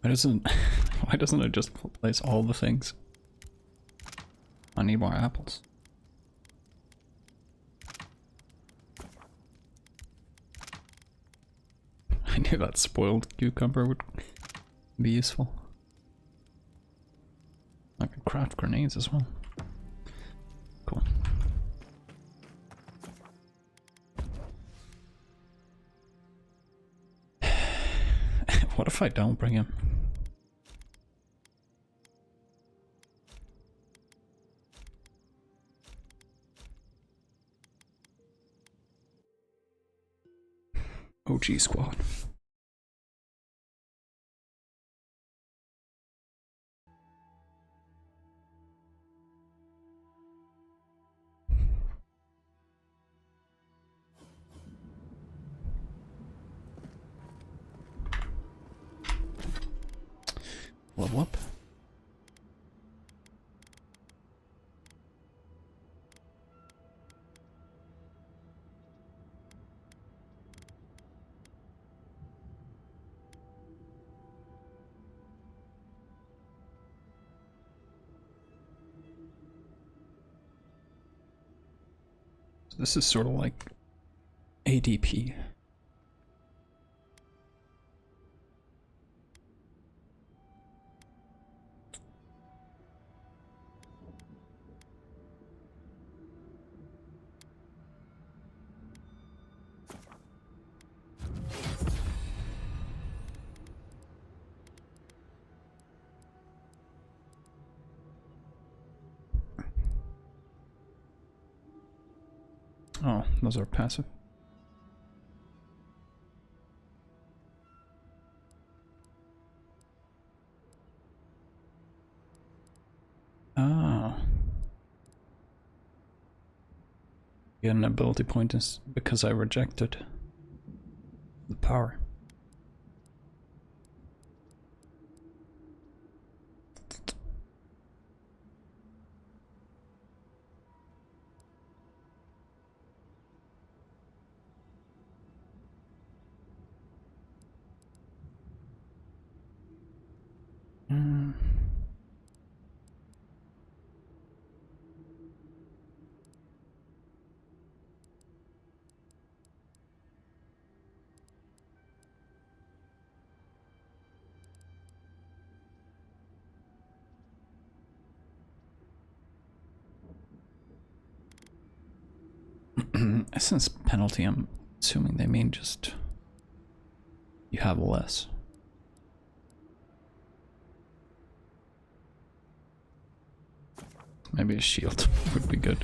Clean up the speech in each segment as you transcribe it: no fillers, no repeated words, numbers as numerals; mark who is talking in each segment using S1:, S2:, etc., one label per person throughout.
S1: Why doesn't it just place all the things? I need more apples. I knew that spoiled cucumber would be useful. I could craft grenades as well. Cool. What if I don't bring him? OG squad. Level up. So this is sort of like ADP. Oh, those are passive. Ah. Get an ability point is because I rejected the power. Essence penalty, I'm assuming they mean just you have less. Maybe a shield would be good.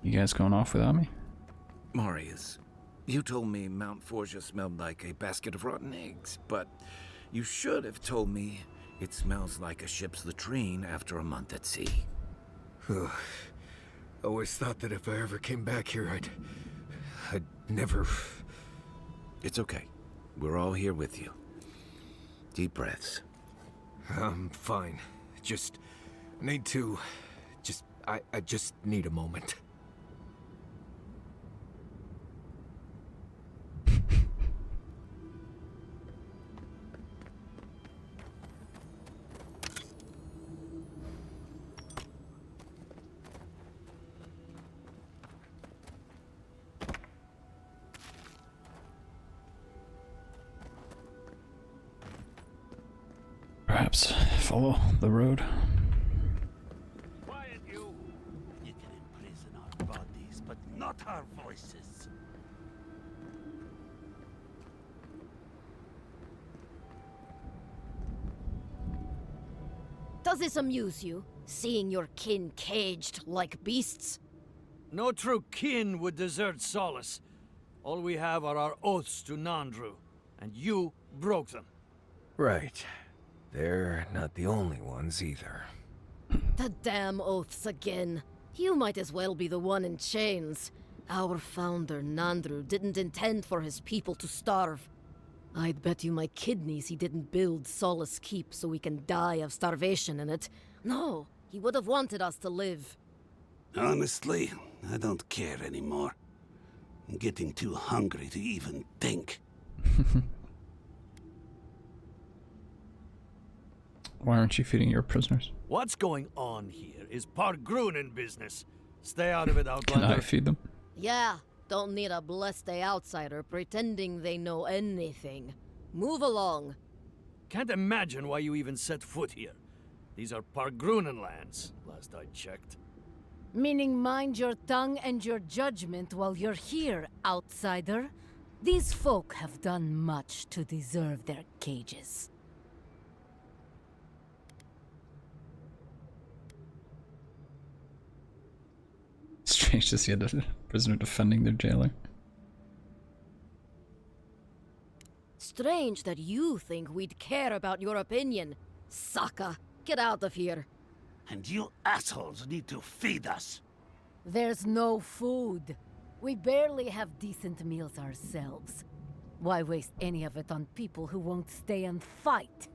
S1: You guys going off without me?
S2: Marius, you told me Mount Forgia smelled like a basket of rotten eggs, but you should have told me it smells like a ship's latrine after a month at sea.
S3: Always thought that if I ever came back here, I'd never...
S2: It's okay. We're all here with you. Deep breaths.
S3: I'm fine. Just need to... I just need a moment.
S1: Perhaps follow the road.
S4: Quiet, you! You can imprison our bodies, but not our voices.
S5: Does this amuse you, seeing your kin caged like beasts?
S6: No true kin would desert Solace. All we have are our oaths to Nandru, and you broke them.
S3: Right. They're not the only ones either.
S5: The damn oaths again. You might as well be the one in chains. Our founder, Nandru, didn't intend for his people to starve. I'd bet you my kidneys he didn't build Solace Keep so we can die of starvation in it. No, he would have wanted us to live.
S4: Honestly, I don't care anymore. I'm getting too hungry to even think.
S1: Why aren't you feeding your prisoners?
S6: What's going on here is Pargrunen business. Stay out of it,
S1: Can I
S6: Outlander.
S1: feed them?
S5: Yeah, don't need a blessed outsider pretending they know anything. Move along.
S6: Can't imagine why you even set foot here. These are Pargrunen lands, last I checked.
S7: Meaning mind your tongue and your judgment while you're here, outsider. These folk have done much to deserve their cages.
S1: Strange to see a prisoner defending their jailer.
S5: Strange that you think we'd care about your opinion. Saka, get out of here.
S4: And you assholes need to feed us.
S7: There's no food. We barely have decent meals ourselves. Why waste any of it on people who won't stay and fight?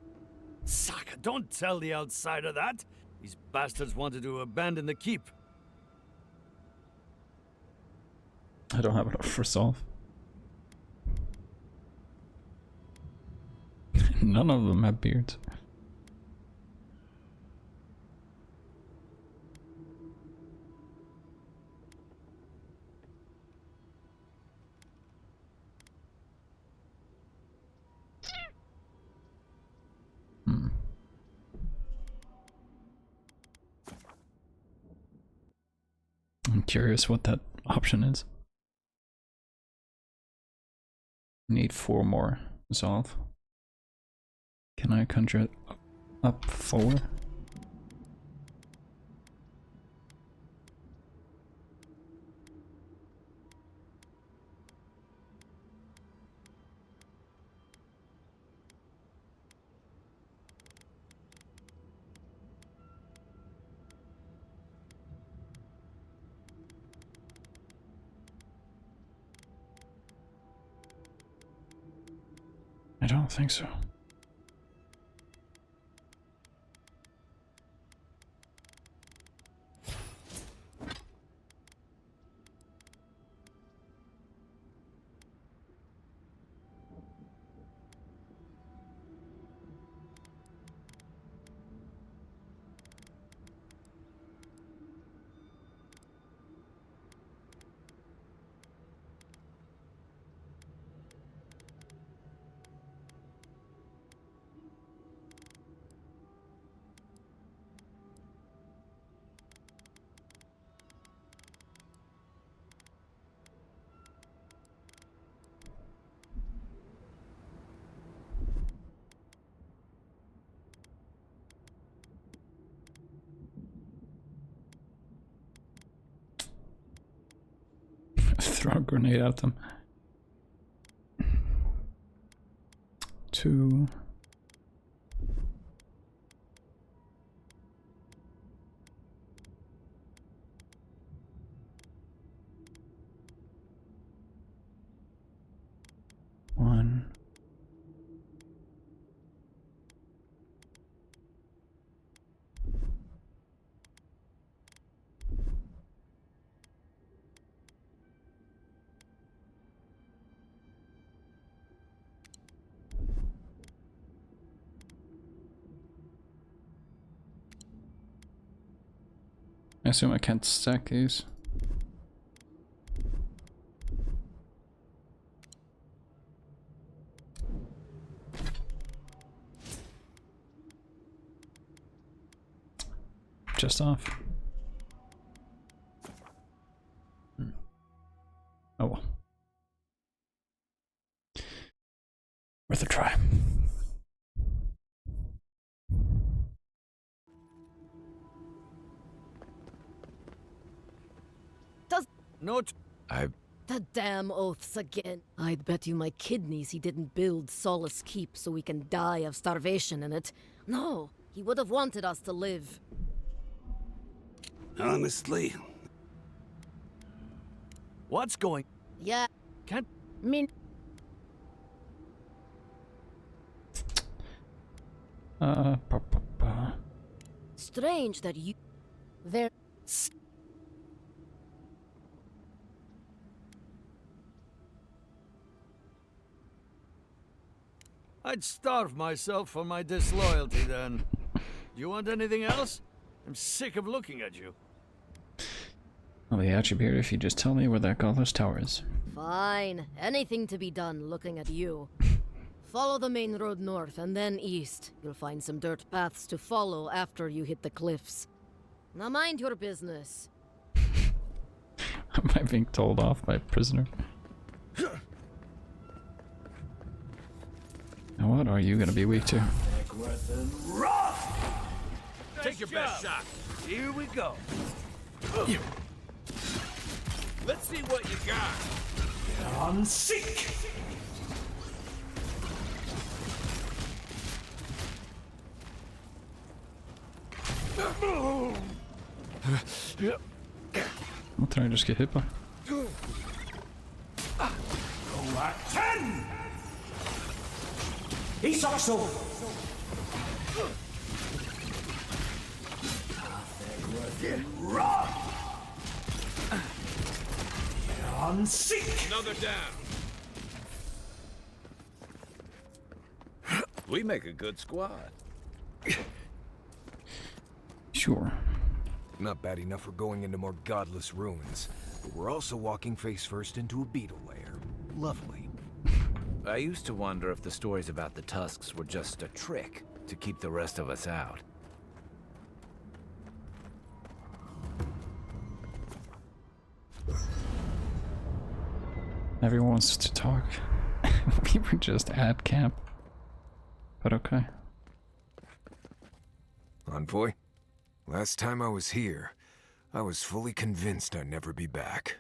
S6: Saka, don't tell the outsider that! These bastards wanted to abandon the keep.
S1: I don't have enough resolve. None of them have beards. I'm curious what that option is. Need 4 more resolve. Can I conjure it up 4? I don't think so. Throw a grenade at them. 2. One. I assume I can't stack these. Just off. Oh well. Worth a try.
S6: Note.
S5: The damn oaths again. I'd bet you my kidneys he didn't build Solace Keep so we can die of starvation in it. No, he would have wanted us to live.
S4: Honestly,
S6: What's going?
S5: Yeah,
S6: Can't.
S7: Mean
S5: strange that you...
S7: there.
S6: I'd starve myself for my disloyalty then. Do you want anything else? I'm sick of looking at you.
S1: I'll be at your beard if you just tell me where that godless tower is.
S5: Fine. Anything to be done looking at you. Follow the main road north and then east. You'll find some dirt paths to follow after you hit the cliffs. Now mind your business.
S1: Am I being told off by a prisoner? Now what are you gonna be weak to?
S2: Take your best shot.
S4: Here we go.
S2: Let's see what you got.
S4: On sick.
S1: What did I just get hit by?
S4: Ten. He's also. On sick.
S2: Another down. We make a good squad.
S1: Sure.
S3: Not bad enough for going into more godless ruins, but we're also walking face first into a beetle lair. Lovely.
S2: I used to wonder if the stories about the Tusks were just a trick to keep the rest of us out.
S1: Everyone wants to talk. We were just at camp. But okay.
S3: Envoy, last time I was here, I was fully convinced I'd never be back.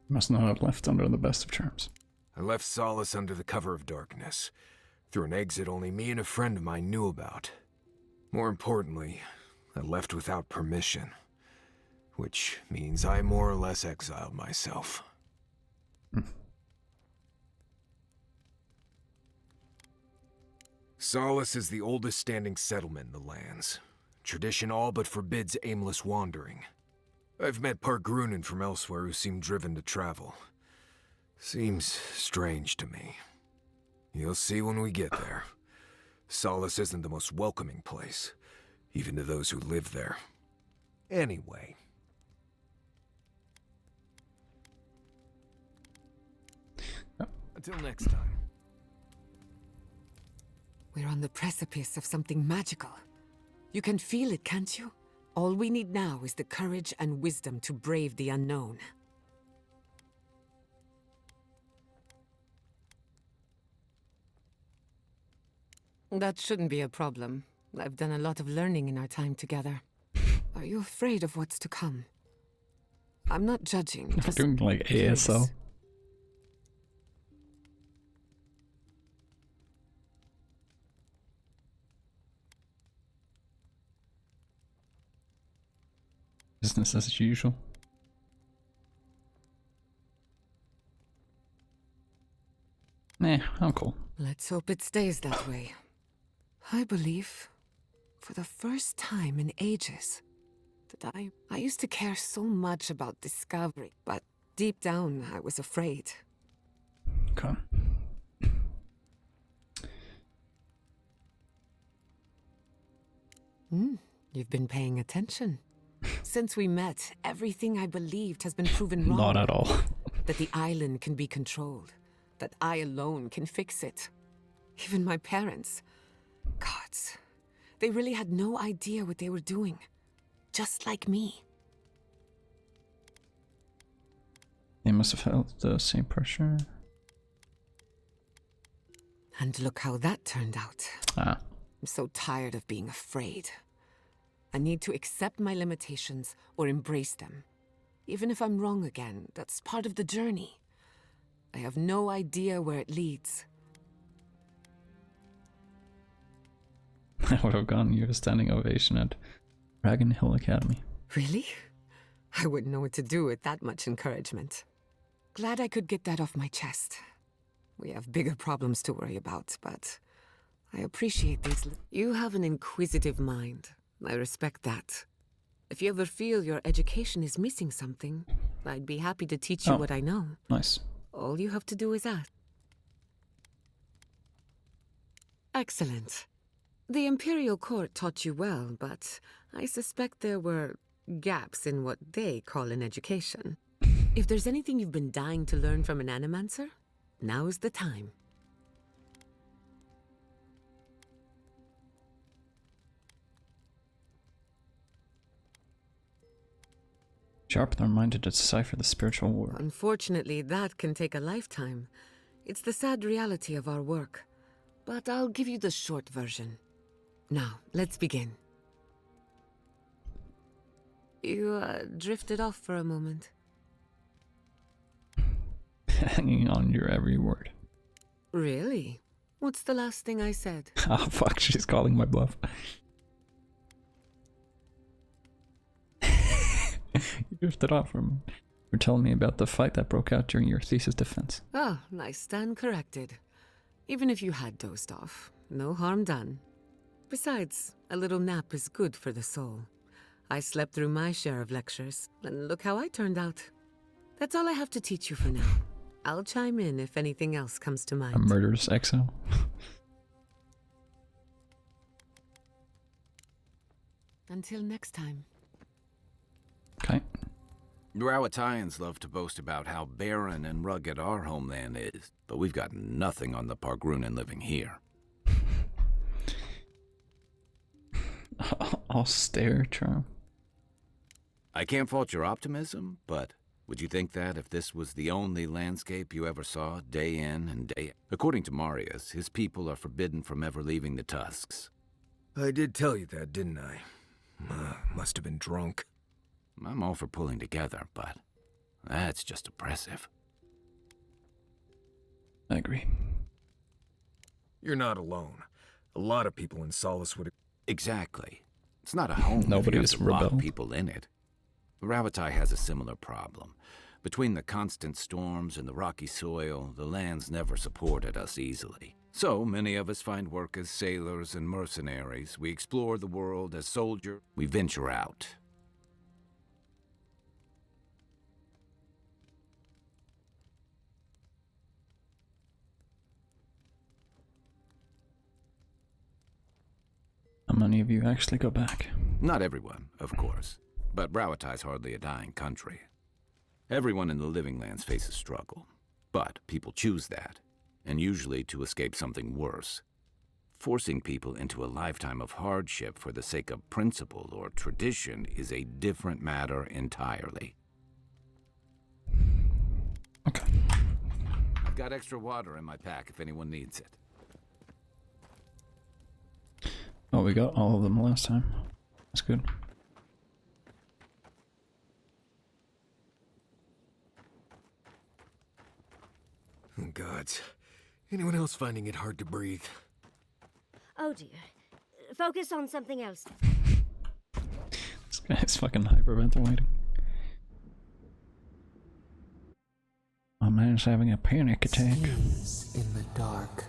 S1: Must not have left under the best of terms.
S3: I left Solace under the cover of darkness, through an exit only me and a friend of mine knew about. More importantly, I left without permission, which means I more or less exiled myself. Solace is the oldest standing settlement in the lands. Tradition all but forbids aimless wandering. I've met Pargrunen from elsewhere who seem driven to travel. Seems strange to me. You'll see when we get there. Solace isn't the most welcoming place, even to those who live there. Anyway. Until next time.
S8: We're on the precipice of something magical. You can feel it, can't you? All we need now is the courage and wisdom to brave the unknown. That shouldn't be a problem. I've done a lot of learning in our time together. Are you afraid of what's to come? I'm not judging.
S1: We're
S8: Just
S1: doing like
S8: curious.
S1: ASL. Business as usual. Nah, I'm cool.
S8: Let's hope it stays that way. I believe, for the first time in ages, that I used to care so much about discovery, but deep down I was afraid.
S1: Okay.
S8: You've been paying attention. Since we met, everything I believed has been proven wrong.
S1: Not at all.
S8: That the island can be controlled. That I alone can fix it. Even my parents. Gods. They really had no idea what they were doing. Just like me.
S1: They must have felt the same pressure.
S8: And look how that turned out.
S1: Ah.
S8: I'm so tired of being afraid. I need to accept my limitations or embrace them. Even if I'm wrong again, that's part of the journey. I have no idea where it leads.
S1: I would have gotten you a standing ovation at Dragon Hill Academy.
S8: Really? I wouldn't know what to do with that much encouragement. Glad I could get that off my chest. We have bigger problems to worry about, but I appreciate these. You have an inquisitive mind. I respect that. If you ever feel your education is missing something, I'd be happy to teach you what I know.
S1: Nice.
S8: All you have to do is ask. Excellent. The Imperial Court taught you well, but I suspect there were gaps in what they call an education. If there's anything you've been dying to learn from an animancer, now's the time.
S1: Sharpen their mind to decipher the spiritual war.
S8: Unfortunately, that can take a lifetime. It's the sad reality of our work. But I'll give you the short version. Now, let's begin. You drifted off for a moment.
S1: Hanging on your every word.
S8: Really? What's the last thing I said?
S1: Oh fuck, she's calling my bluff. You drifted off from... You're telling me about the fight that broke out during your thesis defense.
S8: Oh, I stand corrected. Even if you had dozed off, no harm done. Besides, a little nap is good for the soul. I slept through my share of lectures, and look how I turned out. That's all I have to teach you for now. I'll chime in if anything else comes to mind.
S1: A murderous exile.
S8: Until next time.
S1: Okay.
S2: Rawatayans love to boast about how barren and rugged our homeland is, but we've got nothing on the Pargrunan living here.
S1: Austere charm.
S2: I can't fault your optimism, but would you think that if this was the only landscape you ever saw, day in and day out? According to Marius, his people are forbidden from ever leaving the Tusks.
S3: I did tell you that, didn't I? Must have been drunk.
S2: I'm all for pulling together, but that's just oppressive.
S1: I agree.
S3: You're not alone. A lot of people in Solace would...
S2: Exactly. It's not a home.
S1: Nobody
S2: There's
S1: is
S2: a lot of
S1: rebel.
S2: people in it. Ravatai has a similar problem. Between the constant storms and the rocky soil, the lands never supported us easily. So many of us find work as sailors and mercenaries. We explore the world as soldiers. We venture out.
S1: How many of you actually go back?
S2: Not everyone, of course. But Rawatai's hardly a dying country. Everyone in the Living Lands faces struggle. But people choose that, and usually to escape something worse. Forcing people into a lifetime of hardship for the sake of principle or tradition is a different matter entirely.
S1: Okay.
S2: I've got extra water in my pack if anyone needs it.
S1: Oh, we got all of them last time. That's good.
S3: Oh, gods. Anyone else finding it hard to breathe?
S9: Oh dear. Focus on something else.
S1: This guy's fucking hyperventilating. My man's having a panic attack.
S10: Schemes in the dark.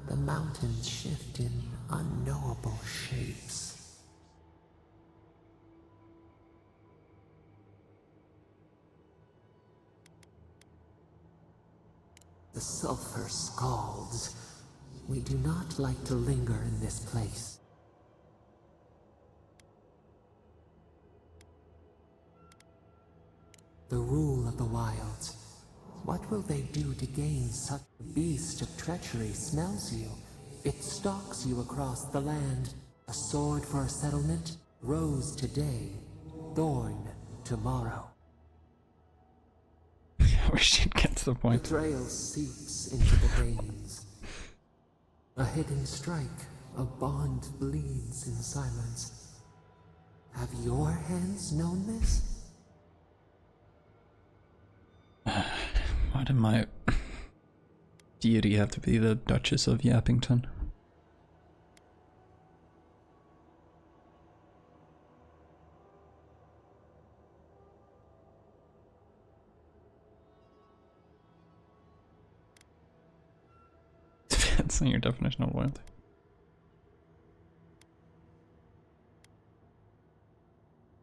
S10: The mountains shift in unknowable shapes. The sulfur scalds. We do not like to linger in this place. The rule of the wilds. What will they do to gain such a beast of treachery smells you? It stalks you across the land. A sword for a settlement, rose today, thorn tomorrow.
S1: We should get to the point.
S10: Betrayal seeps into the veins. A hidden strike, a bond bleeds in silence. Have your hands known this?
S1: Why did my deity have to be the Duchess of Yappington? Depends on your definition of loyalty.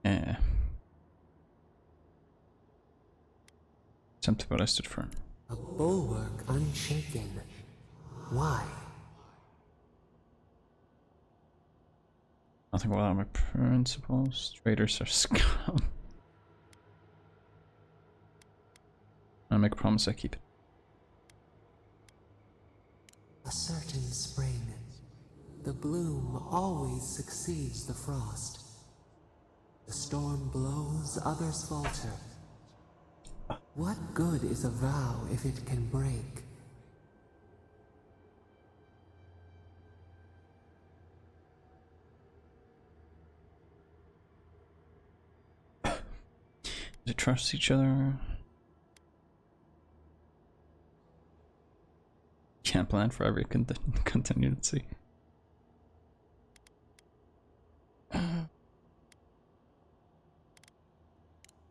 S1: Eh. Simply what I stood for.
S10: A bulwark unshaken. Why?
S1: Nothing without my principles. Traitors are scum. I make a promise, I keep it.
S10: A certain spring. The bloom always succeeds the frost. The storm blows, others falter. What good is a vow if it can break?
S1: They trust each other. Can't plan for every contingency.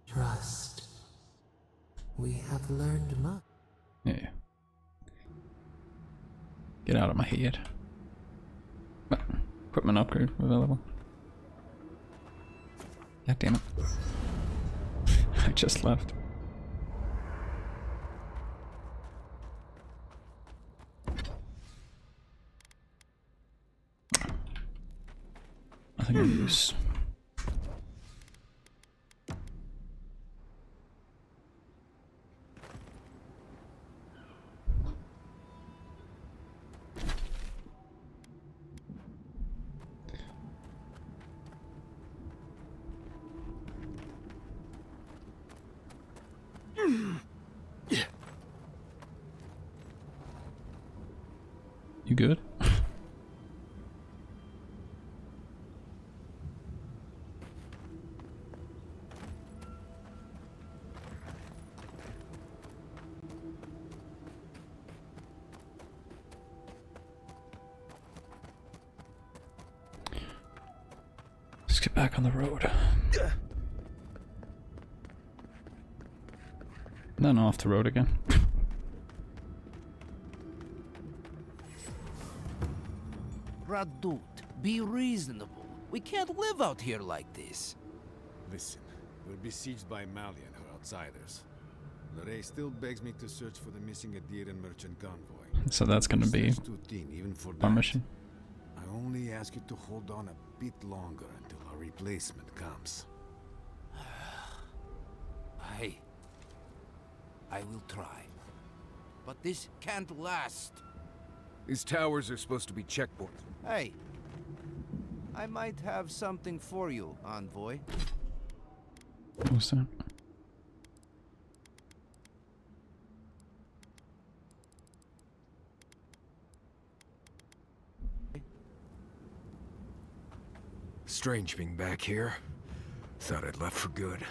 S10: Trust. We have learned much.
S1: Yeah. Get out of my head. Equipment upgrade available. God damn it. I just left. Nothing to use. You good? Let's get back on the road. Then off the road again.
S11: Radut, be reasonable. We can't live out here like this.
S12: Listen, we're besieged by Mali and her outsiders. Lorraine still begs me to search for the missing Adiran merchant convoy.
S1: So that's gonna be
S12: Search too thin, even for
S1: our
S12: that.
S1: mission.
S12: I only ask you to hold on a bit longer until our replacement comes.
S11: I will try. But this can't last.
S3: These towers are supposed to be checkpoints.
S11: Hey, I might have something for you, envoy.
S1: What's that?
S3: Strange being back here. Thought I'd left for good.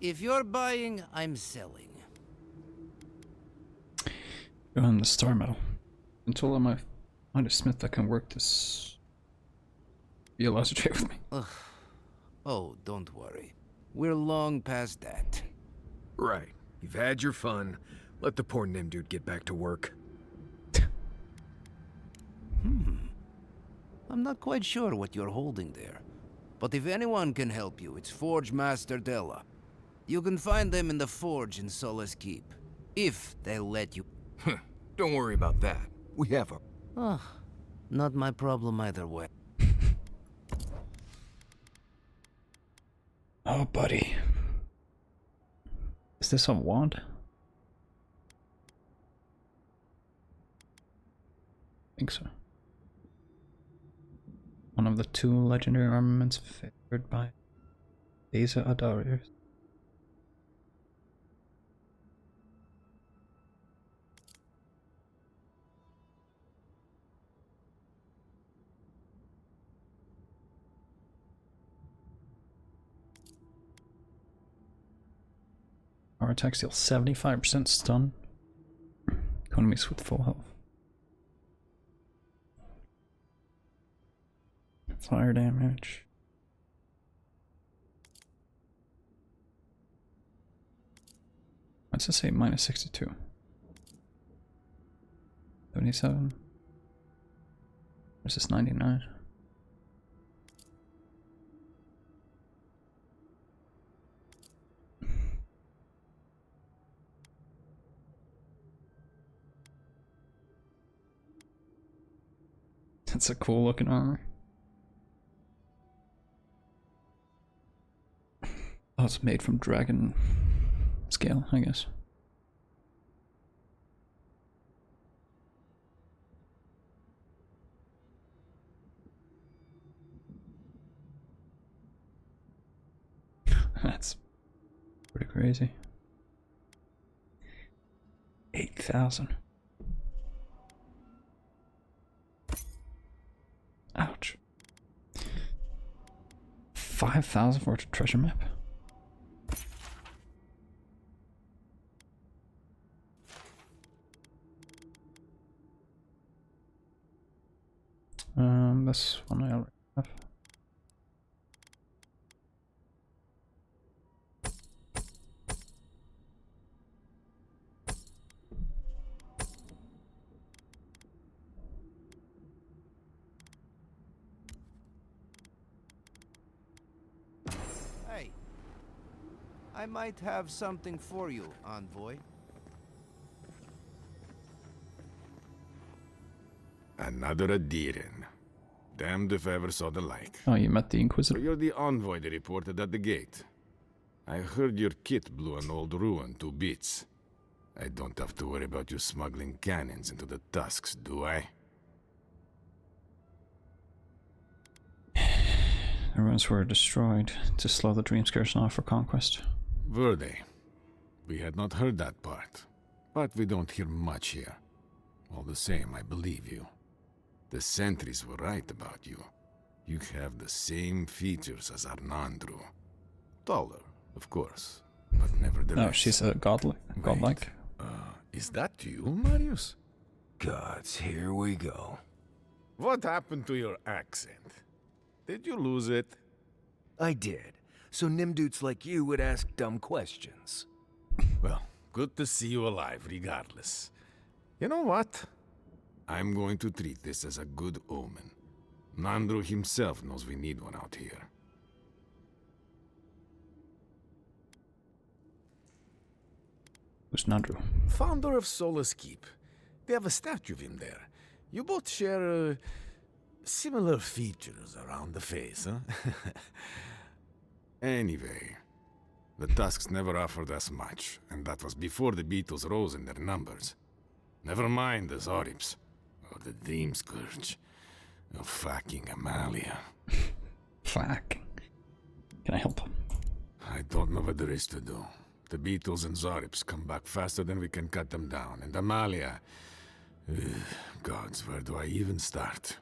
S11: If you're buying, I'm selling.
S1: Go on the star medal. Until I might find a smith that can work this. Be allowed to trade with me.
S11: Ugh. Oh, don't worry. We're long past that.
S3: Right. You've had your fun. Let the poor Nim dude get back to work.
S11: I'm not quite sure what you're holding there. But if anyone can help you, it's Forge Master Della. You can find them in the forge in Solace Keep. If they'll let you.
S3: Don't worry about that. We have a...
S11: Not my problem either way.
S1: Oh, buddy. Is this a wand? I think so. One of the two legendary armaments favored by Deza Adarius. Our attacks deal 75% stun to enemies with full health. Fire damage. What's it say? Minus 62. 77. Versus 99. That's a cool looking armor. Oh, it's made from dragon scale, I guess. That's pretty crazy. 8,000. Ouch. 5,000 for a treasure map? This one I already have.
S11: Hey, I might have something for you, envoy.
S12: Another Adiran. Damned if I ever saw the like.
S1: Oh, you met the
S12: So
S1: Inquisitor?
S12: you're the envoy they reported at the gate. I heard your kit blew an old ruin to bits. I don't have to worry about you smuggling cannons into the tusks, do I?
S1: The ruins were destroyed to slow the Dreamscares off for conquest.
S12: Were they? We had not heard that part. But we don't hear much here. All the same, I believe you. The sentries were right about you. You have the same features as Arnandru. Taller, of course, but nevertheless.
S1: Oh, she's a godlike.
S12: Is that you, Marius?
S3: Gods, here we go.
S12: What happened to your accent? Did you lose it?
S3: I did. So Nimdudes like you would ask dumb questions.
S12: Well, good to see you alive, regardless. You know what? I'm going to treat this as a good omen. Nandru himself knows we need one out here.
S1: Who's Nandru?
S12: Founder of Solace Keep. They have a statue of him there. You both share, similar features around the face, huh? Anyway, the Tusks never offered us much, and that was before the Beatles rose in their numbers. Never mind the Zorips, or the Dream Scourge, or fucking Amalia.
S1: Fuck. Can I help?
S12: I don't know what there is to do. The Beatles and Zorips come back faster than we can cut them down, and Amalia... gods, where do I even start?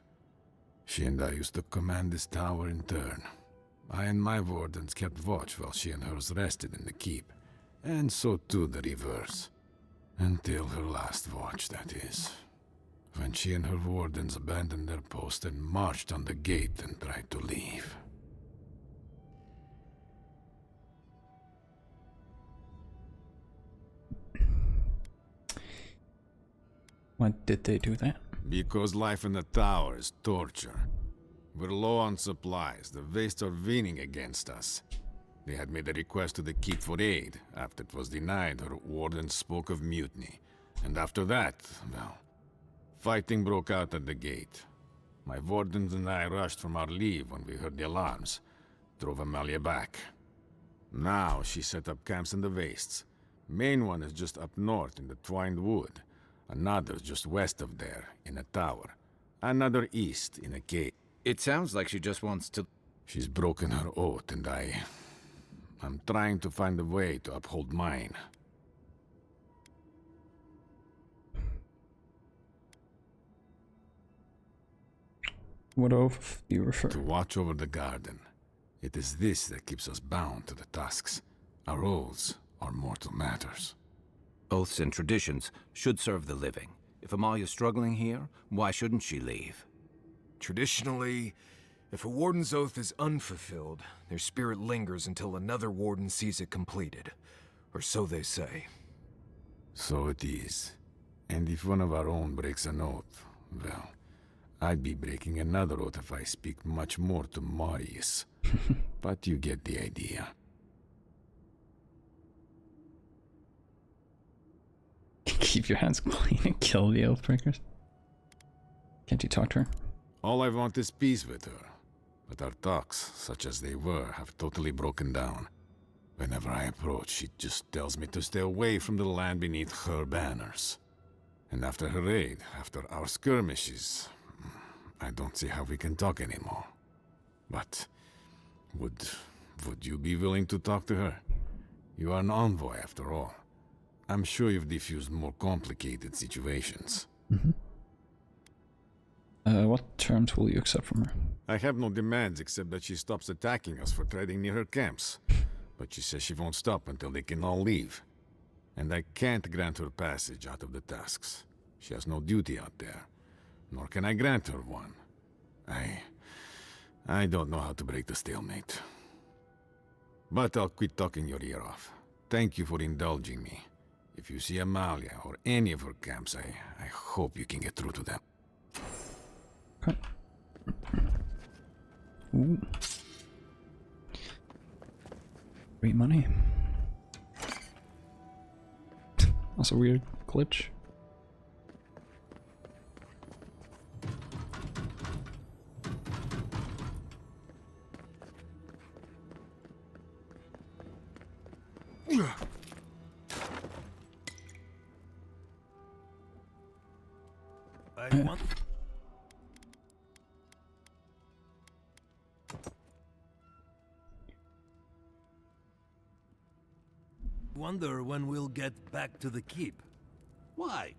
S12: She and I used to command this tower in turn. I and my wardens kept watch while she and hers rested in the keep, and so too the reverse. Until her last watch, that is. When she and her wardens abandoned their post and marched on the gate and tried to leave.
S1: Why did they do that?
S12: Because life in the tower is torture. We're low on supplies. The Vastes are winning against us. They had made a request to the keep for aid. After it was denied, her warden spoke of mutiny. And after that, well, fighting broke out at the gate. My wardens and I rushed from our leave when we heard the alarms. Drove Amalia back. Now she set up camps in the Vastes. Main one is just up north in the Twined Wood. Another just west of there, in a tower. Another east, in a cave.
S2: It sounds like she just wants to...
S12: She's broken her oath, and I'm trying to find a way to uphold mine.
S1: What oath do you refer?
S12: To watch over the garden. It is this that keeps us bound to the Tusks. Our oaths are mortal matters.
S2: Oaths and traditions should serve the living. If Amalia's struggling here, why shouldn't she leave?
S3: Traditionally, if a warden's oath is unfulfilled, their spirit lingers until another warden sees it completed. Or so they say.
S12: So it is. And if one of our own breaks an oath, well, I'd be breaking another oath if I speak much more to Marius. But you get the idea.
S1: Keep your hands clean and kill the Oathbreakers. Can't you talk to her?
S12: All I want is peace with her. But our talks, such as they were, have totally broken down. Whenever I approach, she just tells me to stay away from the land beneath her banners. And after her raid, after our skirmishes, I don't see how we can talk anymore. But would you be willing to talk to her? You are an envoy, after all. I'm sure you've diffused more complicated situations.
S1: What terms will you accept from her?
S12: I have no demands except that she stops attacking us for trading near her camps. But she says she won't stop until they can all leave. And I can't grant her passage out of the tasks. She has no duty out there. Nor can I grant her one. I don't know how to break the stalemate. But I'll quit talking your ear off. Thank you for indulging me. If you see Amalia or any of her camps, I hope you can get through to them.
S1: Okay. Ooh. Free money. That's a weird glitch.
S4: I want... Wonder when we'll get back to the keep. Why?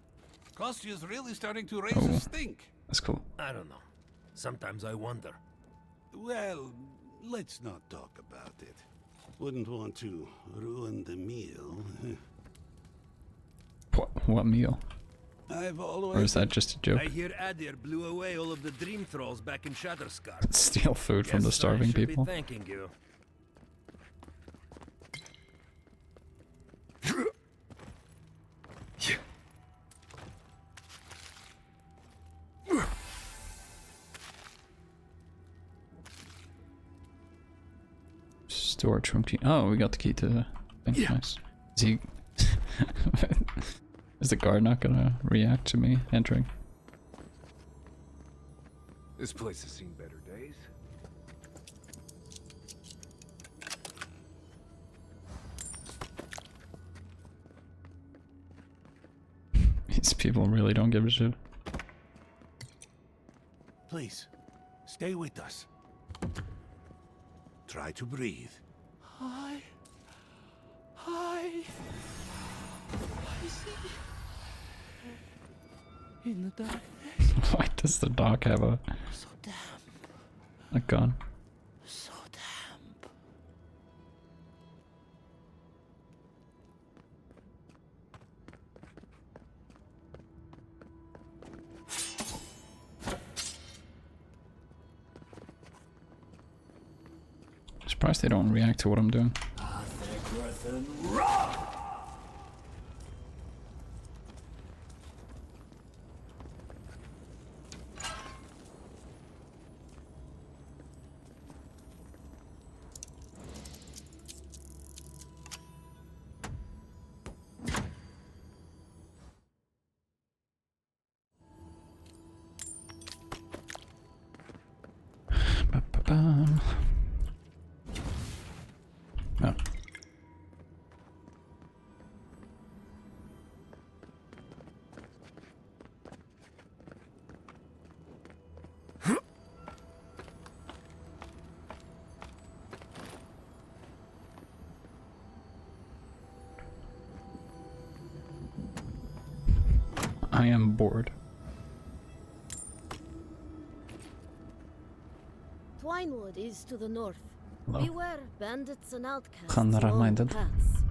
S4: Kostyu's really starting to raise his stink.
S1: That's cool.
S4: I don't know. Sometimes I wonder. Well, let's not talk about it. Wouldn't want to ruin the meal.
S1: What meal?
S4: I've always...
S1: Or is that just a joke?
S4: I hear Adir blew away all of the dream thralls back in Shatterscar.
S1: Steal food from the starving people.
S4: Be thanking you.
S1: Storage room key. Oh, we got the key to the thing. Nice. Is he... Is the guard not gonna react to me entering?
S3: This place has seen better days.
S1: These people really don't give a shit.
S4: Please, stay with us. Try to breathe. Hi. I see. In the darkness.
S1: Why does the dog have a...
S4: So damp.
S1: A gun?
S4: So damp.
S1: Surprised they don't react to what I'm doing. Ba-ba-bum. Oh. I am bored.
S5: Twinewood is to the north.
S1: Hello.
S5: Beware bandits and outcasts.
S1: Kan
S5: along
S1: reminded.
S5: paths.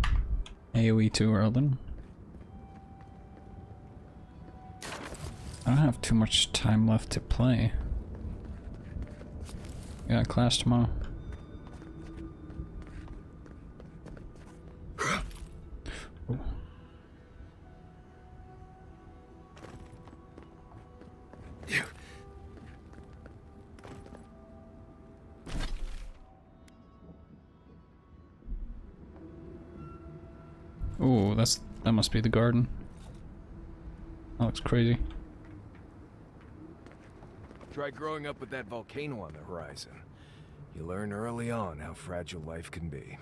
S1: AoE 2 Erlen. I don't have too much time left to play. Yeah, class tomorrow. Ooh. Ooh, that must be the garden. That looks crazy.
S3: Try growing up with that volcano on the horizon. You learn early on how fragile life can be.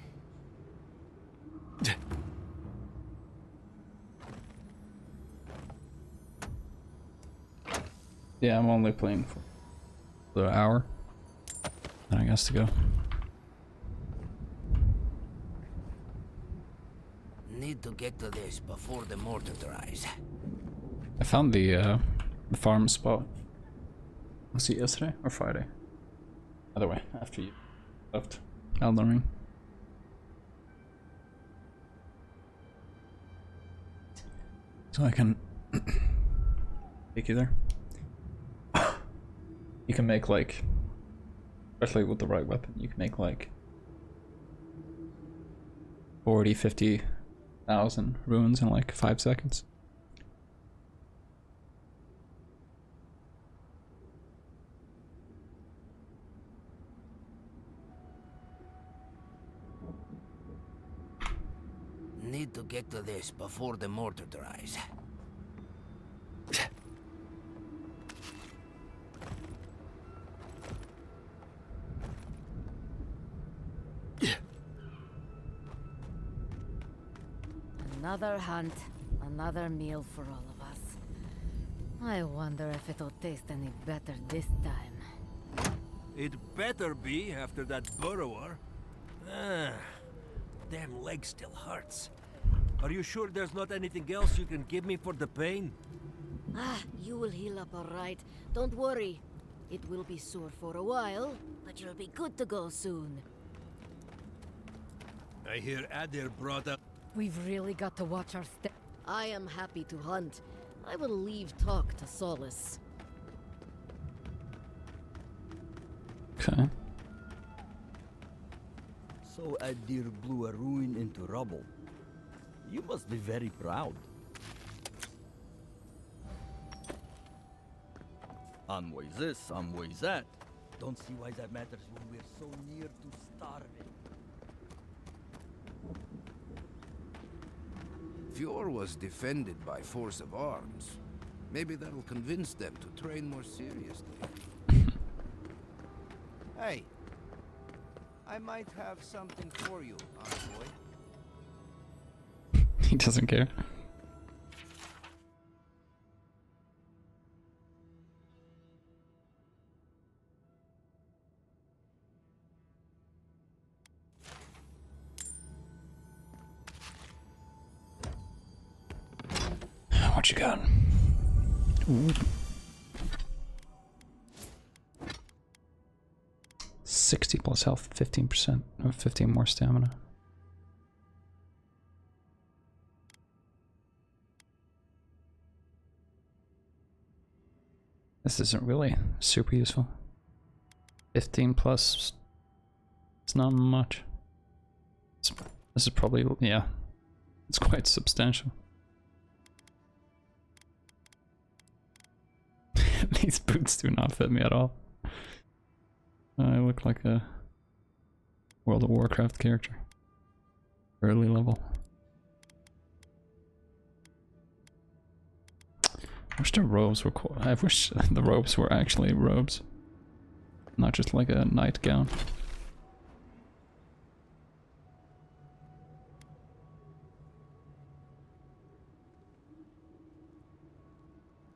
S1: Yeah, I'm only playing for the hour. Then I guess to go.
S11: Need to get to this before the mortar dries.
S1: I found the farm spot. Was it yesterday or Friday? Either way, after you left Elden Ring. So I can take you there. You can make like, especially with the right weapon, you can make like 40-50,000 runes in like 5 seconds.
S11: Need to get to this before the mortar dries.
S7: Another hunt, another meal for all of us. I wonder if it'll taste any better this time.
S6: It better be after that burrower. Damn leg still hurts. Are you sure there's not anything else you can give me for the pain?
S5: You will heal up all right. Don't worry. It will be sore for a while, but you'll be good to go soon.
S6: I hear Adir brought up...
S7: We've really got to watch our step.
S5: I am happy to hunt. I will leave talk to Solace.
S1: Okay.
S13: So Adir blew a ruin into rubble. You must be very proud. Unways this, unways that. Don't see why that matters when we're so near to starving.
S11: Fjord was defended by force of arms. Maybe that'll convince them to train more seriously. Hey, I might have something for you, envoy.
S1: He doesn't care. What you got? Ooh. 60 plus health, 15%, or 15 more stamina. This isn't really super useful. 15 plus, it's not much. This is probably, yeah, it's quite substantial. These boots do not fit me at all. I look like a World of Warcraft character. Early level. I wish the robes were cool. I wish the robes were actually robes. Not just like a nightgown.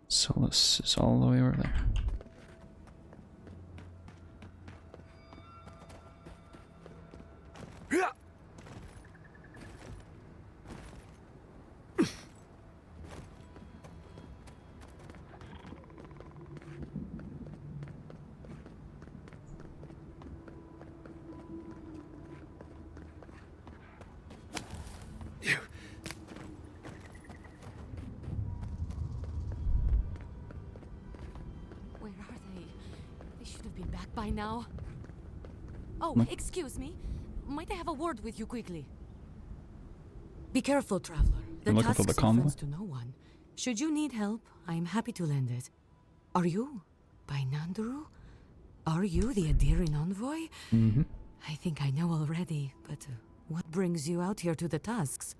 S1: Solace is all the way over there.
S7: Where are they? They should have been back by now. Oh, excuse me. Might I have a word with you quickly? Be careful, traveler. The
S1: I'm looking for
S7: tusks
S1: the
S7: are
S1: convoy.
S7: friends to no one. Should you need help, I am happy to lend it. Are you by Nanduru? Are you the Adiran envoy?
S1: Mm-hmm.
S7: I think I know already, but what brings you out here to the tusks?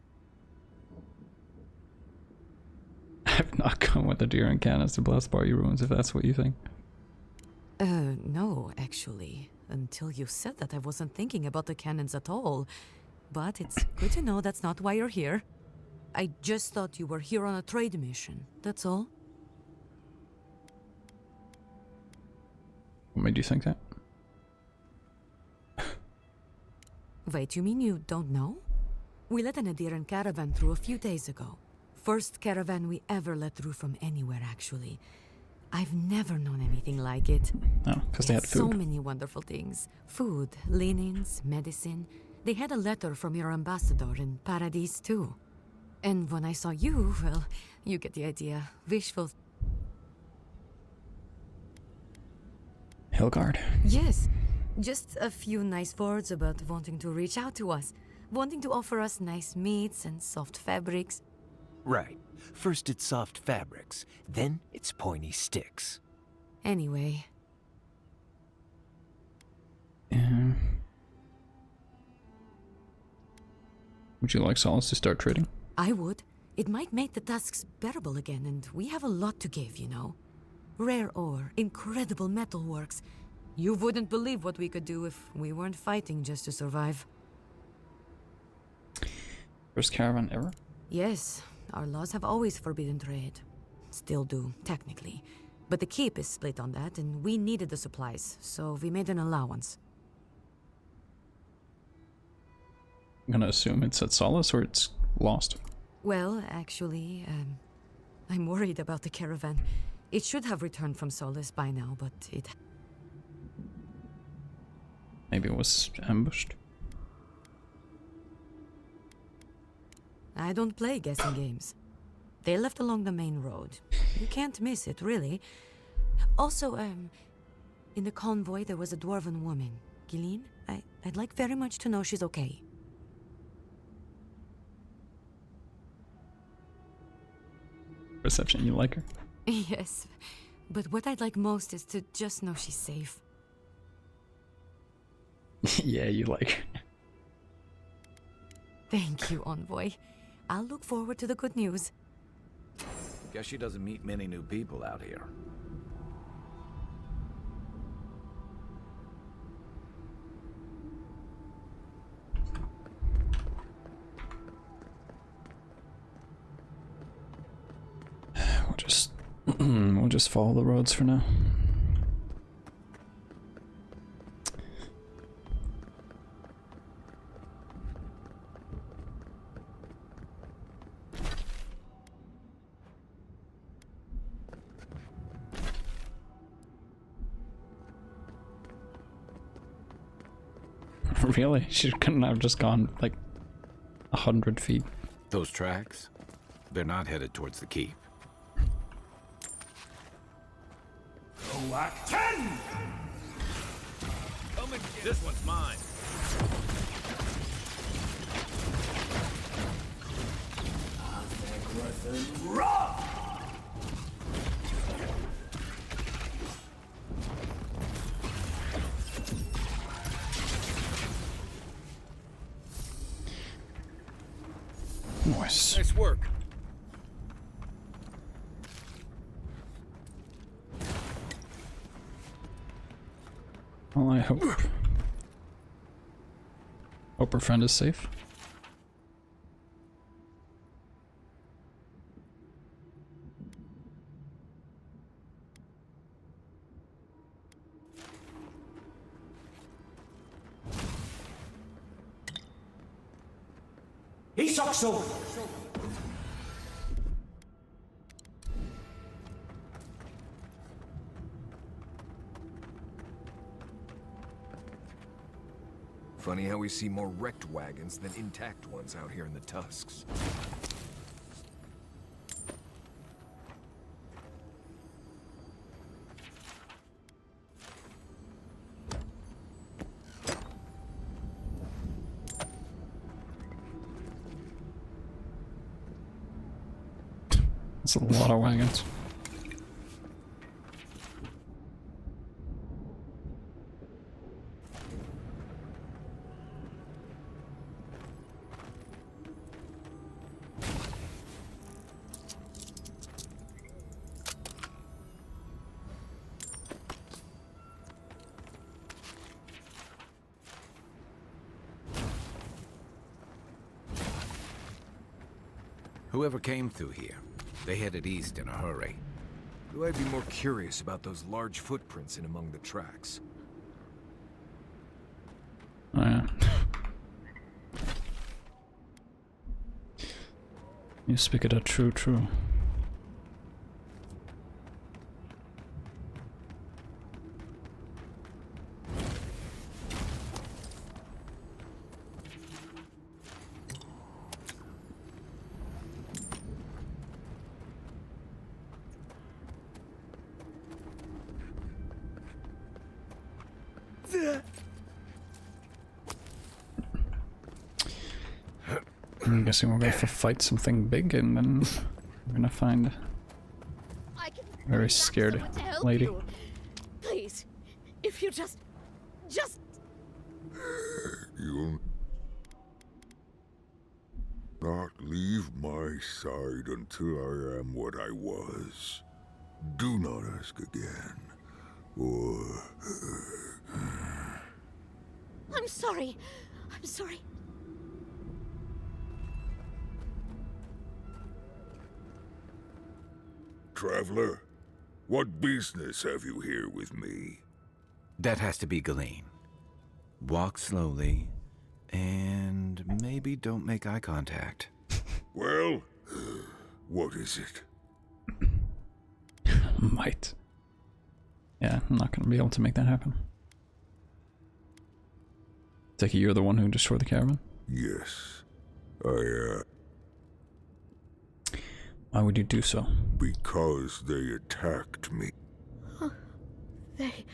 S1: I've not gone with the deer and cannons to blast party ruins, if that's what you think.
S14: actually. Until you said that, I wasn't thinking about the cannons at all. But it's good to know that's not why you're here. I just thought you were here on a trade mission, that's all.
S1: What made you think that?
S14: Wait, you mean you don't know? We let an Adiran caravan through a few days ago. First caravan we ever let through from anywhere, actually. I've never known anything like it.
S1: Oh, because they had food.
S14: So many wonderful things. Food, linens, medicine. They had a letter from your ambassador in Paradise, too. And when I saw you, well, you get the idea. Wishful...
S1: Hilgard.
S14: Yes. Just a few nice words about wanting to reach out to us. Wanting to offer us nice meats and soft fabrics.
S15: Right. First it's soft fabrics, then it's pointy sticks.
S14: Anyway.
S1: Would you like Solace to start trading?
S14: I would. It might make the tasks bearable again, and we have a lot to give, you know. Rare ore, incredible metalworks. You wouldn't believe what we could do if we weren't fighting just to survive.
S1: First caravan ever?
S14: Yes, our laws have always forbidden trade. Still do, technically. But the keep is split on that, and we needed the supplies, so we made an allowance.
S1: I'm gonna assume it's at Solace or it's lost.
S14: Well, actually, I'm worried about the caravan. It should have returned from Solace by now, but it...
S1: Maybe it was ambushed.
S14: I don't play guessing games. They left along the main road. You can't miss it, really. Also, in the convoy there was a dwarven woman. Gilleen? I'd like very much to know she's okay.
S1: Perception, you like her?
S14: Yes, but what I'd like most is to just know she's safe.
S1: Yeah, you like her.
S14: Thank you, Envoy. I'll look forward to the good news.
S2: Guess she doesn't meet many new people out here.
S1: We'll just follow the roads for now. Really? She couldn't have just gone like 100 feet.
S2: Those tracks? They're not headed towards the keep. This one's mine.
S1: Nice.
S3: Nice work.
S1: Well, I hope her friend is safe.
S15: Isokso!
S3: Funny how we see more wrecked wagons than intact ones out here in the Tusks.
S1: That's a lot of wagons.
S2: Whoever came through here, they headed east in a hurry.
S3: I'd be more curious about those large footprints in among the tracks.
S1: Oh, yeah. You speak it out true. I'm guessing we're going to fight something big, and then we're gonna find a very scared lady.
S5: Please, if you just...
S16: You'll not leave my side until I am what I was. Do not ask again, or...
S5: I'm sorry.
S16: Traveler, what business have you here with me?
S2: That has to be Galeen. Walk slowly, and maybe don't make eye contact.
S16: Well, what is it?
S1: Might. Yeah, I'm not gonna be able to make that happen. Take it you're the one who destroyed the caravan?
S16: Yes.
S1: Why would you do so?
S16: Because they attacked me.
S5: They...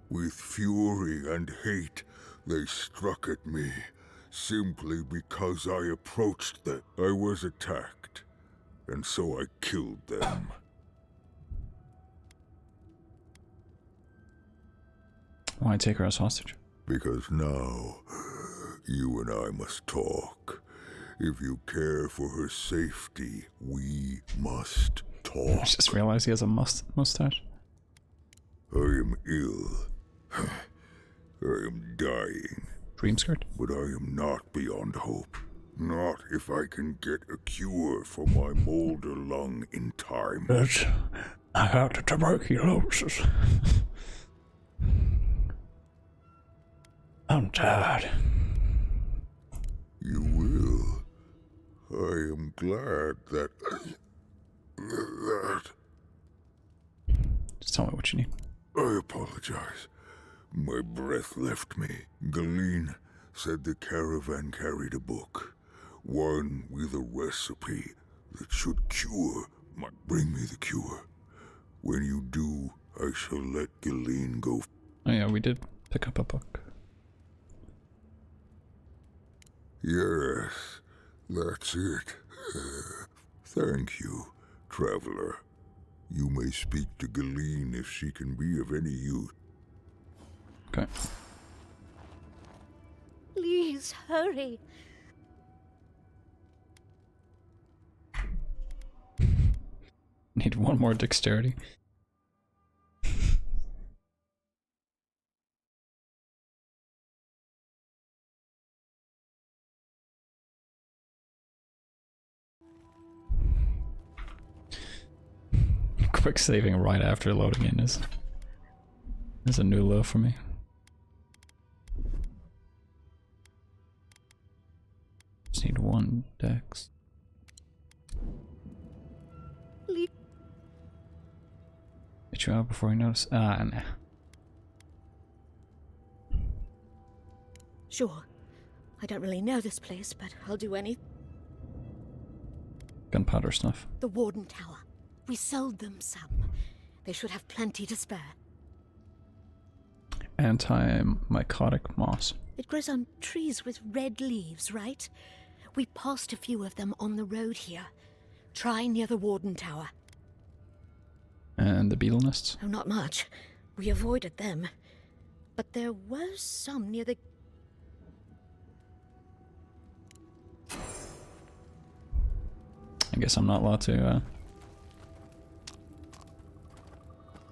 S16: With fury and hate, they struck at me, simply because I approached them. I was attacked, and so I killed them.
S1: Why take her as hostage?
S16: Because now, you and I must talk. If you care for her safety, we must talk.
S1: I just realized he has a mustache.
S16: I am ill. I am dying.
S1: Dream skirt?
S16: But I am not beyond hope. Not if I can get a cure for my molder lung in time.
S1: But I got the tuberculosis. I'm tired.
S16: You will. I am glad that...
S1: Just tell me what you need.
S16: I apologize. My breath left me. Galeen said the caravan carried a book. One with a recipe that should cure. Bring me the cure. When you do, I shall let Galeen go.
S1: Oh yeah, we did pick up a book.
S16: Yes, that's it. Thank you, traveler. You may speak to Galeen if she can be of any use.
S1: Okay.
S5: Please, hurry.
S1: Need one more dexterity. Quick saving right after loading in is a new low for me. Just need one dex. Get you out before I notice. Ah, nah.
S5: Sure. I don't really know this place, but I'll do any...
S1: Gunpowder snuff.
S5: The Warden Tower. We sold them some. They should have plenty to spare.
S1: Anti-mycotic moss.
S5: It grows on trees with red leaves, right? We passed a few of them on the road here. Try near the Warden Tower.
S1: And the beetle nests?
S5: Oh, not much. We avoided them. But there were some near the...
S1: I guess I'm not allowed to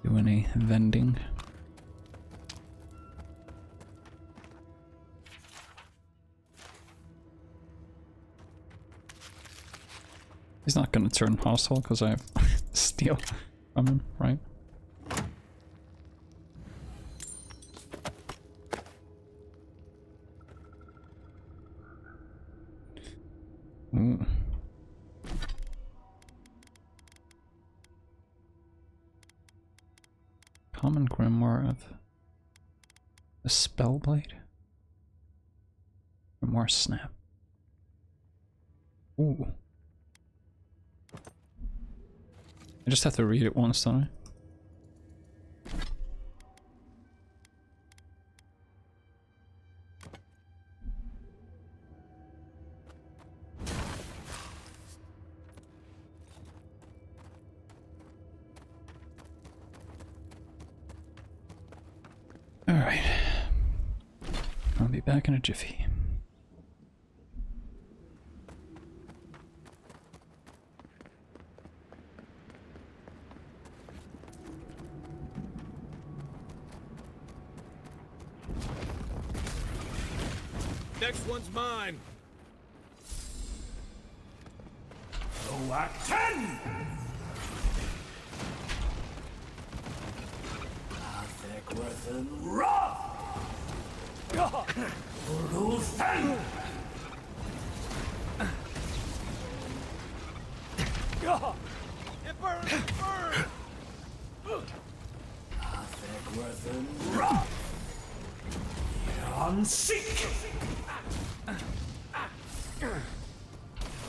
S1: do any vending. He's not gonna turn hostile because I have steel from him, right? Ooh. Common Grimoire of the Spellblade. Grimoire Snap. Ooh. I just have to read it once, don't I? Alright. I'll be back in a jiffy.
S3: Next one's mine.
S6: So Act 10! Thickworth Roth! Lose 10!
S3: It burns! It burns!
S6: Thickworth Roth! On seek!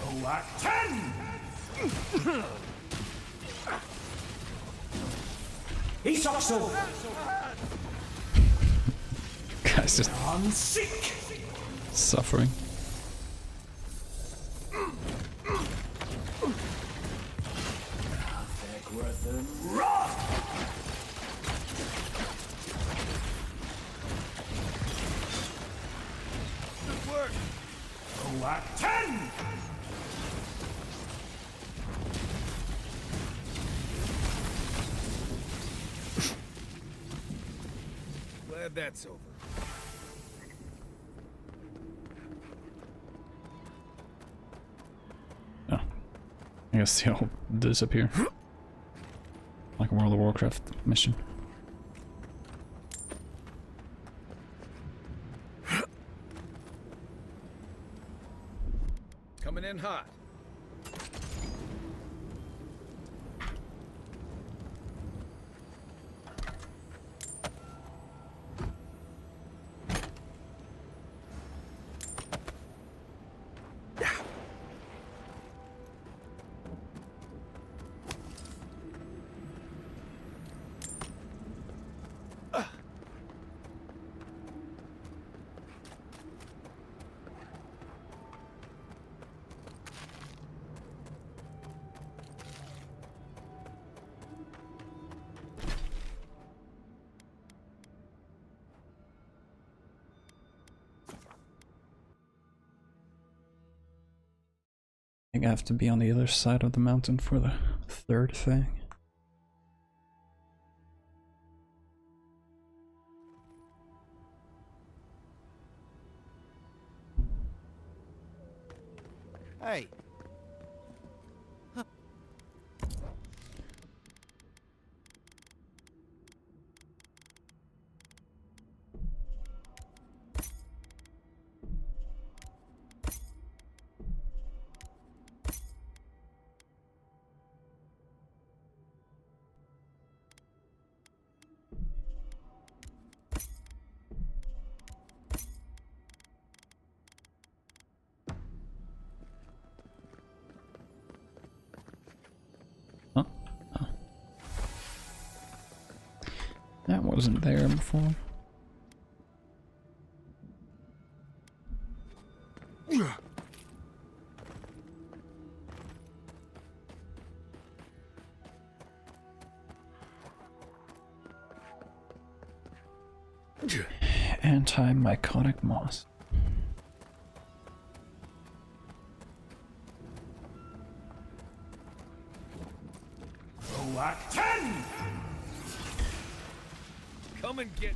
S6: So Act 10! Isokso!
S1: Guys just
S6: On seek!
S1: suffering.
S3: Good work!
S6: So Act 10!
S3: Glad that's over.
S1: Oh. I guess he'll disappear. Like a World of Warcraft mission.
S3: Coming in hot.
S1: I think I have to be on the other side of the mountain for the third thing.
S11: Hey.
S1: That wasn't there before. Anti-mycotic moss.
S6: So Act 10!
S3: Come and get.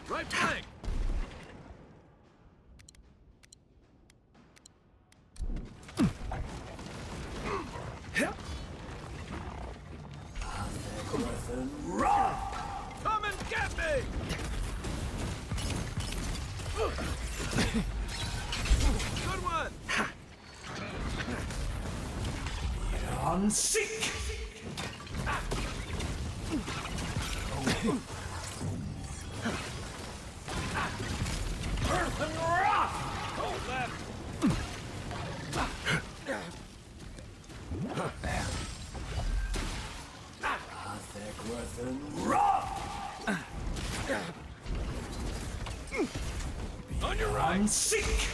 S6: Right flank! Come and get me! Good one!
S17: On seek! Earth and rock!
S6: Hold left! On your right!
S17: On seek!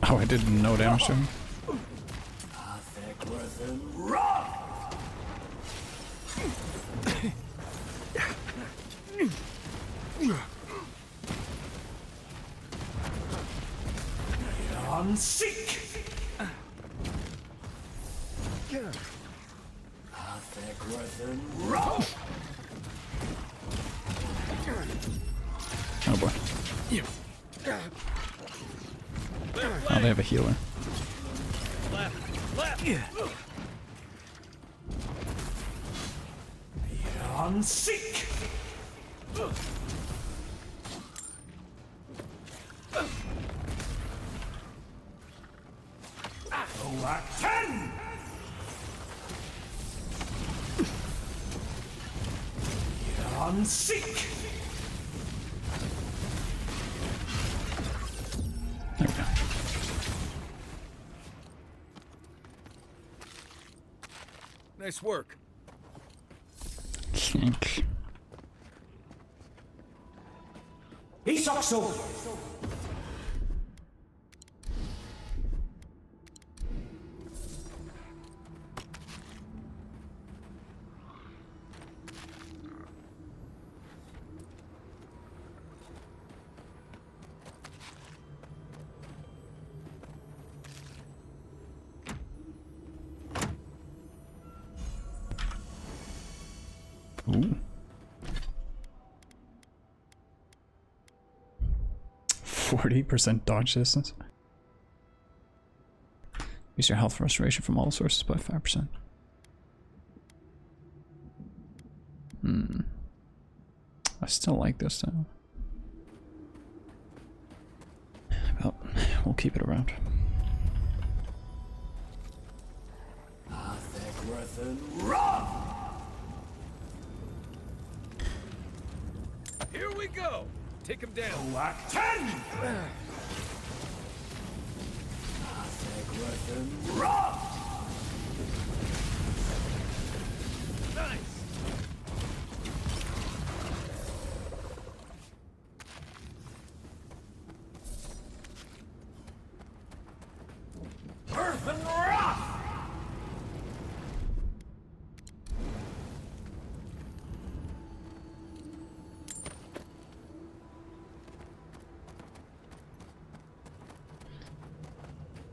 S1: Oh, I did no damage to him.
S17: On seek!
S1: Oh boy. Oh, they have a healer.
S6: Left! Left!
S17: On seek! Ten! On seek!
S1: There we go.
S3: Nice work.
S1: Kink.
S17: Isakso!
S1: Ooh. 40% dodge distance. Use your health restoration from all sources by 5%. I still like this though. Well, we'll keep it around.
S6: Here we go! Take him down!
S17: Ten!
S6: Nice!
S17: Earth and rock!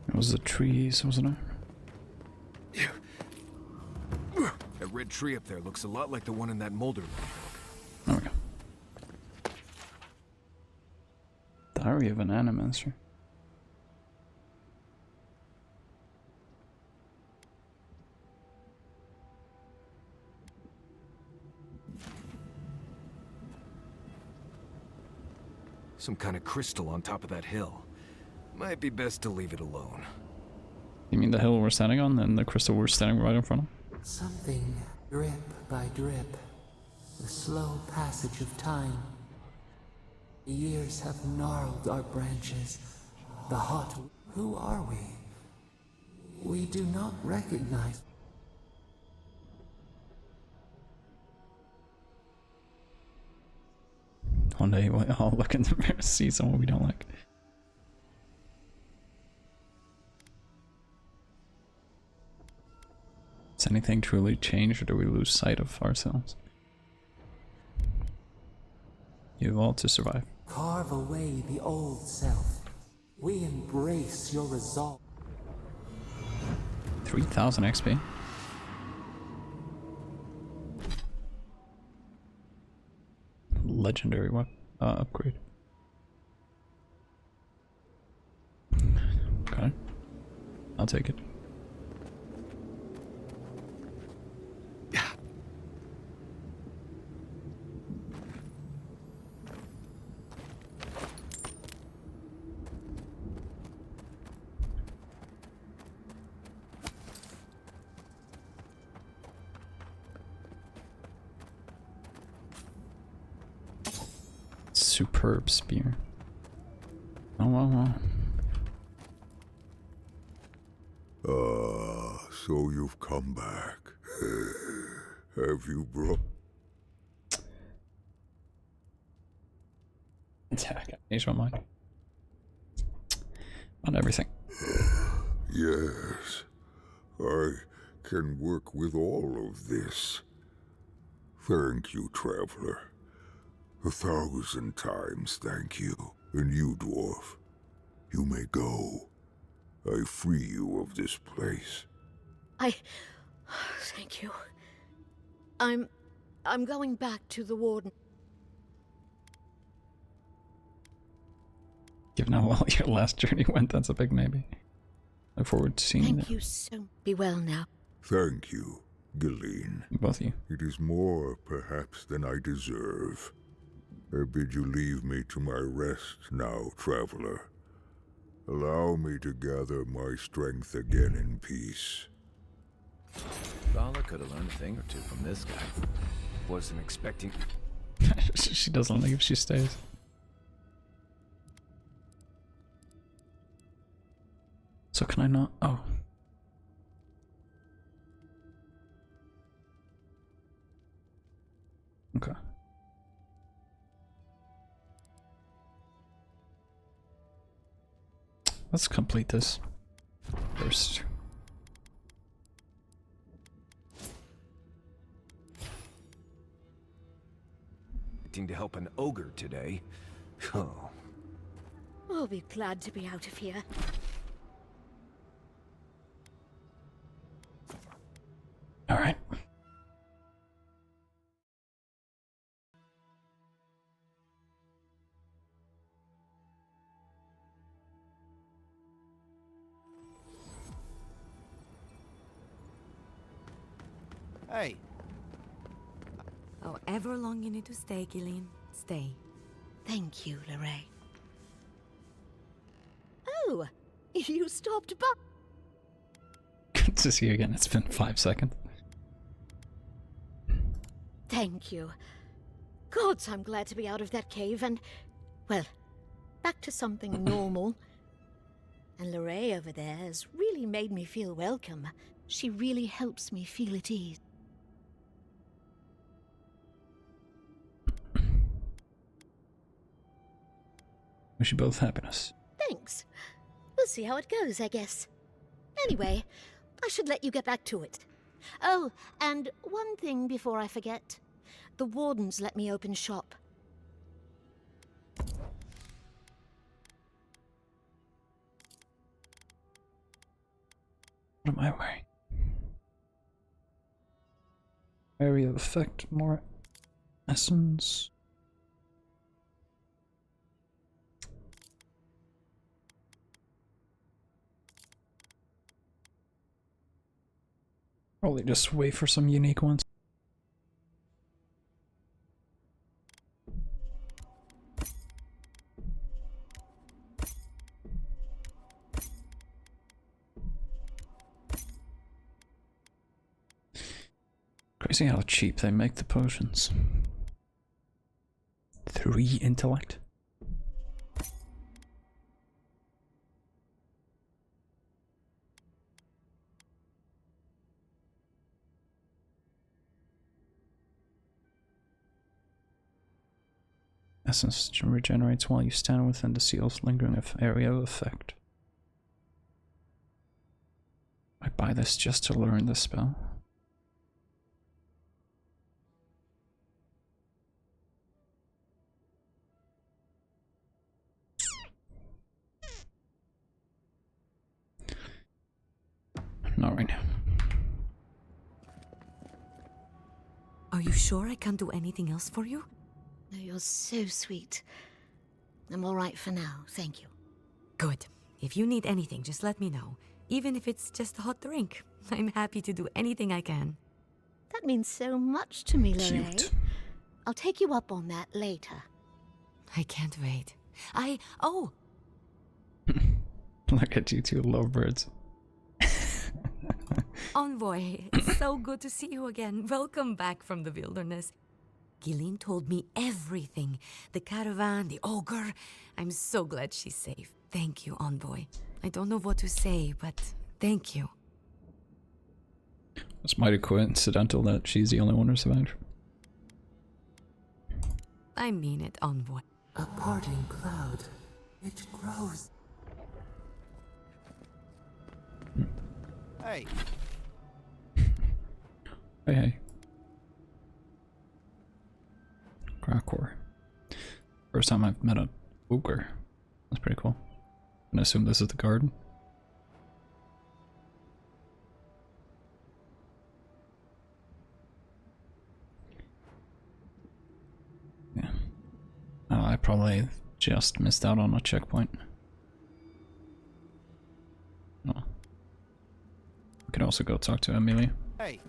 S1: It was the trees, wasn't it?
S3: That red tree up there looks a lot like the one in that Mulder.
S1: There we go. Diary of an Animancer.
S3: Some kind of crystal on top of that hill. Might be best to leave it alone.
S1: You mean the hill we're standing on, and the crystal we're standing right in front of?
S10: Something drip by drip. The slow passage of time. The years have gnarled our branches. The hot... Who are we? We do not recognize...
S1: One day we'll all look in the mirror and see someone we don't like. Does anything truly change, or do we lose sight of ourselves? You evolved to survive.
S10: Carve away the old self. We embrace your resolve.
S1: 3000 XP. legendary upgrade. Okay. I'll take it. Superb spear. Oh, wow.
S16: So you've come back. Have you brought...
S1: Yeah, I changed my mind. On everything.
S16: Yes. I can work with all of this. Thank you, Traveler. 1,000 times thank you. And you, Dwarf, you may go. I free you of this place.
S5: Thank you. I'm going back to the Warden.
S1: Given how well your last journey went, that's a big maybe. Look forward to seeing you.
S5: Thank you so. Be well now.
S16: Thank you, Galeen.
S1: Both of you.
S16: It is more, perhaps, than I deserve. I bid you leave me to my rest now, Traveler. Allow me to gather my strength again in peace.
S2: Vala could have learned a thing or two from this guy.
S3: Wasn't expecting...
S1: She doesn't leave, she stays. So can I not? Oh. Okay. Let's complete this first.
S3: To help an ogre today. Oh.
S9: I'll be glad to be out of here.
S1: All right.
S11: Hey.
S14: However long you need to stay, Galeen, stay.
S9: Thank you, Lorraine. Oh, you stopped by.
S1: Good to see you again. It's been 5 seconds.
S9: Thank you. Gods, I'm glad to be out of that cave and, well, back to something normal. And Lorraine over there has really made me feel welcome. She really helps me feel at ease.
S1: Wish you both happiness.
S9: Thanks. We'll see how it goes, I guess. Anyway, I should let you get back to it. Oh, and one thing before I forget. The Wardens let me open shop.
S1: What am I wearing? Area of effect, more essence. Probably just wait for some unique ones. Crazy how cheap they make the potions. 3 intellect? Essence regenerates while you stand within the seal's lingering area of effect. I buy this just to learn the spell. Not right now.
S14: Are you sure I can't do anything else for you?
S5: You're
S9: was so sweet. I'm all right for now, thank you.
S14: Good. If you need anything, just let me know. Even if it's just a hot drink. I'm happy to do anything I can.
S9: That means so much to me, Lorraine.
S1: Cute.
S9: I'll take you up on that later.
S14: I can't wait. Oh!
S1: Look at you two lovebirds.
S14: Envoy, it's so good to see you again. Welcome back from the wilderness. Gilleen told me everything. The caravan, the ogre. I'm so glad she's safe. Thank you, Envoy. I don't know what to say, but thank you.
S1: It's mighty coincidental that she's the only one who survived.
S14: I mean it, Envoy.
S10: A parting cloud. It grows.
S11: Hey.
S1: Hey. Krakor. First time I've met a ogre. That's pretty cool. I assume this is the garden. Yeah. Oh, I probably just missed out on a checkpoint. Oh. We can also go talk to Amelia.
S11: Hey.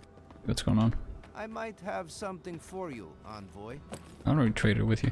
S1: What's going on?
S11: I might have something for you, Envoy.
S1: I already traded with you.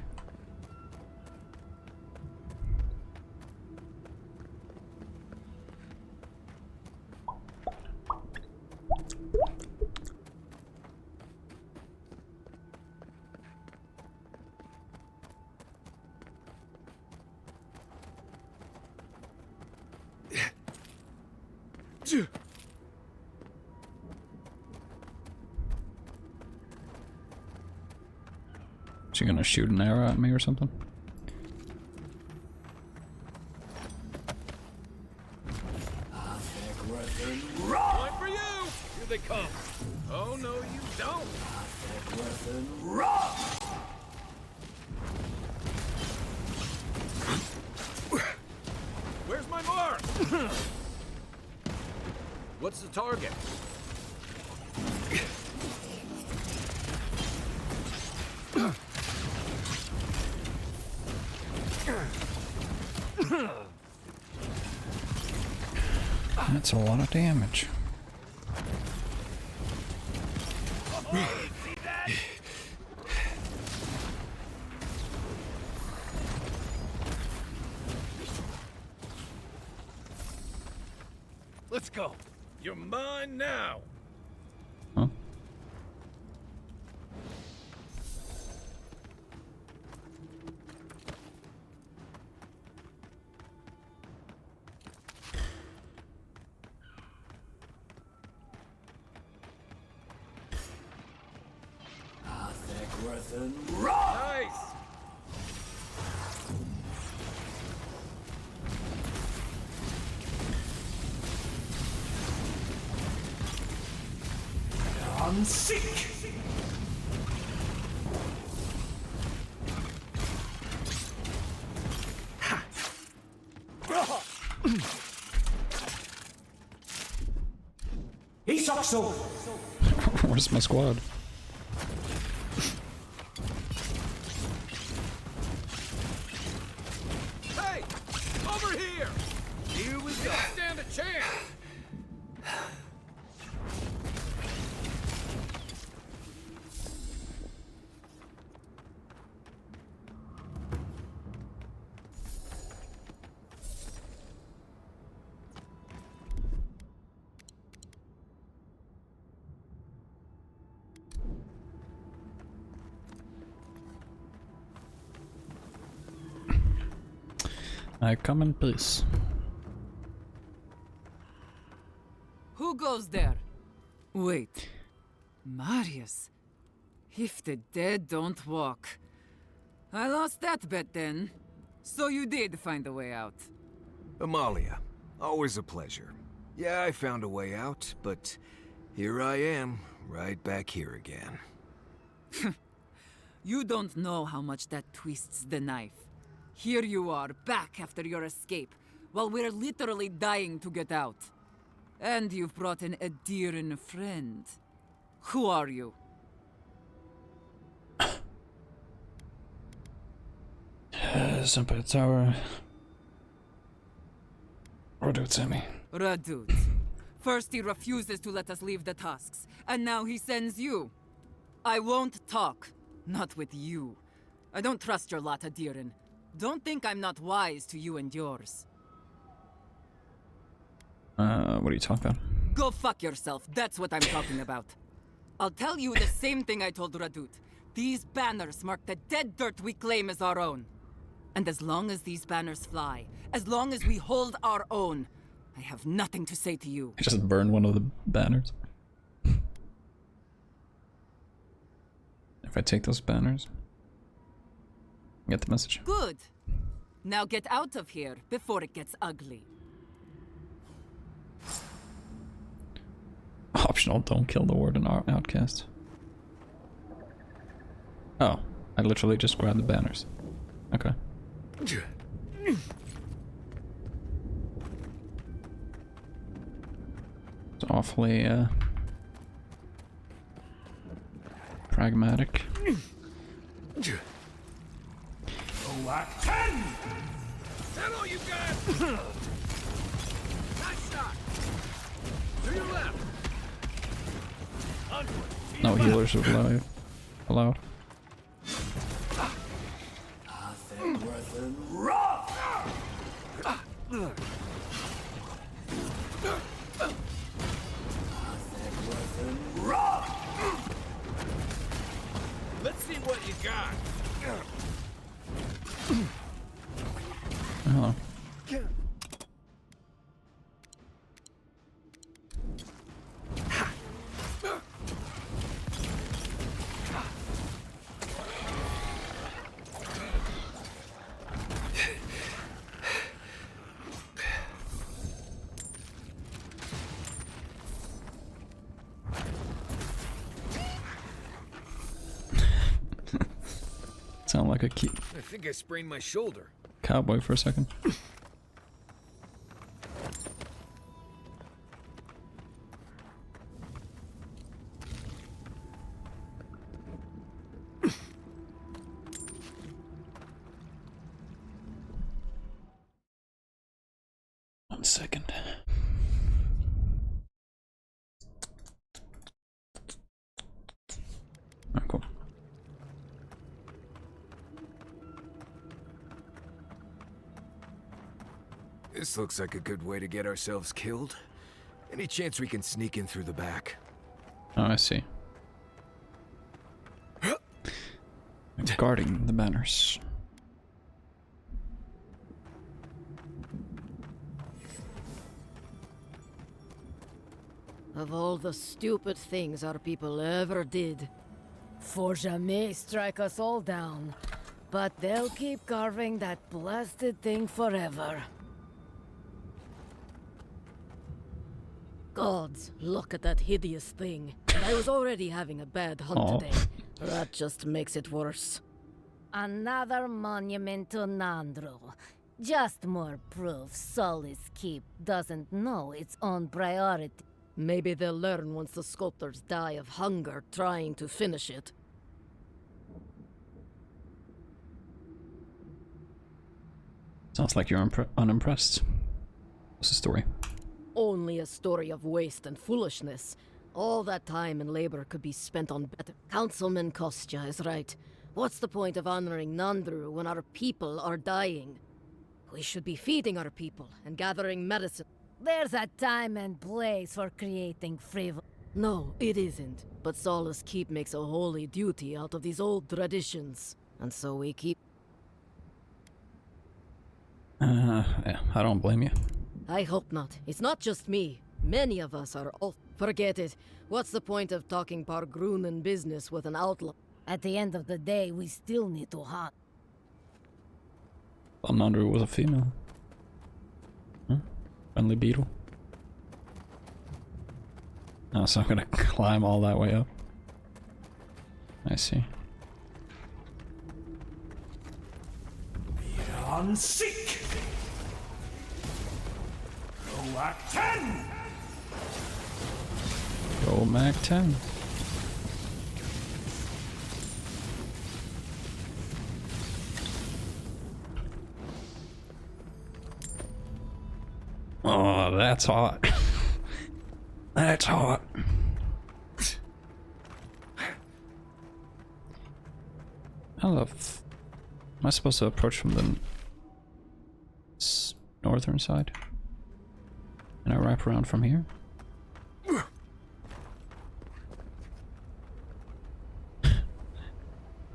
S1: Is she gonna shoot an arrow at me or something?
S17: One for you! Here they come. Oh, no, you don't. Where's my mark? What's the target?
S1: That's a lot of damage.
S17: Let's go. You're mine now.
S1: Huh?
S17: Nice. I'm sick. He sucks so.
S1: Where's my squad?
S17: Hey, over here. Here we go. Stand a chance.
S1: I come in peace.
S18: Who goes there? Wait. Marius. If the dead don't walk. I lost that bet then. So you did find a way out.
S3: Amalia, always a pleasure. Yeah, I found a way out, but here I am, right back here again.
S18: You don't know how much that twists the knife. Here you are, back after your escape, while we're literally dying to get out. And you've brought in a dear and a friend. Who are you?
S1: There's some by the tower. Radut sent me.
S18: Radut. First he refuses to let us leave the tusks, and now he sends you. I won't talk. Not with you. I don't trust your lot, Adirin. Don't think I'm not wise to you and yours.
S1: What are you talking about?
S18: Go fuck yourself, that's what I'm talking about. I'll tell you the same thing I told Radut. These banners mark the dead dirt we claim as our own. And as long as these banners fly, as long as we hold our own, I have nothing to say to you.
S1: I just burned one of the banners. If I take those banners, get the message.
S18: Good. Now get out of here before it gets ugly.
S1: Optional, don't kill the warden or outcast. Oh, I literally just grabbed the banners. Okay. It's awfully, pragmatic.
S17: Act 10! That all you got? Nice shot! To your left! Onward.
S1: No healers are allowed.
S17: Let's see what you got.
S1: Oh. Sound like a
S3: I think I sprained my shoulder.
S1: cowboy for a second. 1 second. Oh, cool.
S3: This looks like a good way to get ourselves killed. Any chance we can sneak in through the back?
S1: Oh, I see. Guarding the banners.
S5: Of all the stupid things our people ever did.
S7: Forja may strike us all down, but they'll keep carving that blasted thing forever.
S5: Gods, look at that hideous thing. And I was already having a bad hunt
S7: Aw.
S5: today. That just makes it worse.
S7: Another monument to Nandru. Just more proof Solis Keep doesn't know its own priority.
S5: Maybe they'll learn once the sculptors die of hunger trying to finish it.
S1: Sounds like you're unimpressed. What's the story?
S5: Only a story of waste and foolishness. All that time and labor could be spent on better. Councilman Kostya is right. What's the point of honoring Nandru when our people are dying? We should be feeding our people and gathering medicine.
S7: There's a time and place for creating frivol.
S5: No, it isn't. But Solace Keep makes a holy duty out of these old traditions. And so we keep...
S1: Yeah, I don't blame you.
S5: I hope not. It's not just me. Many of us are all... Forget it. What's the point of talking Pargrunen business with an outlaw?
S7: At the end of the day, we still need to hunt.
S1: Well, Nandru was a female. Huh? Friendly beetle. Oh, so I'm gonna climb all that way up. I see.
S17: On seek! Go Act 10!
S1: Go Mac 10. Oh, that's hot. That's hot. How the f... Am I supposed to approach from the northern side? And I wrap around from here?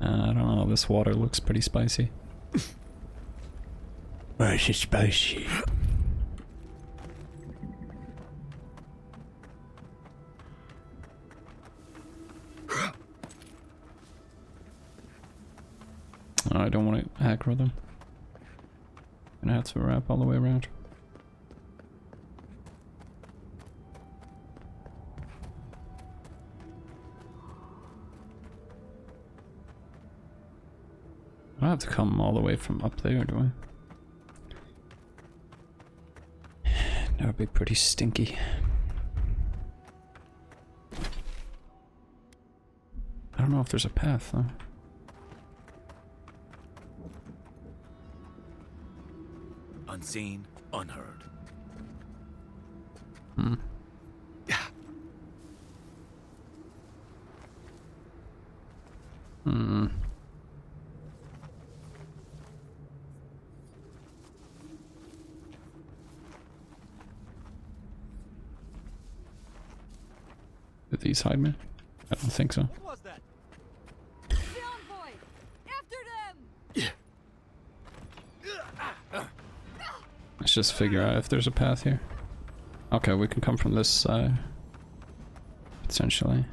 S1: I don't know, this water looks pretty spicy. Why is it spicy? I don't want to aggro them. Gonna have to wrap all the way around. I don't have to come all the way from up there, do I? That would be pretty stinky. I don't know if there's a path though.
S15: Unseen, unheard.
S1: Hmm. Hmm. Did these hide me? I don't think so.
S17: What was that?
S18: The envoy! After them!
S1: Let's just figure out if there's a path here. Okay, we can come from this side. Potentially.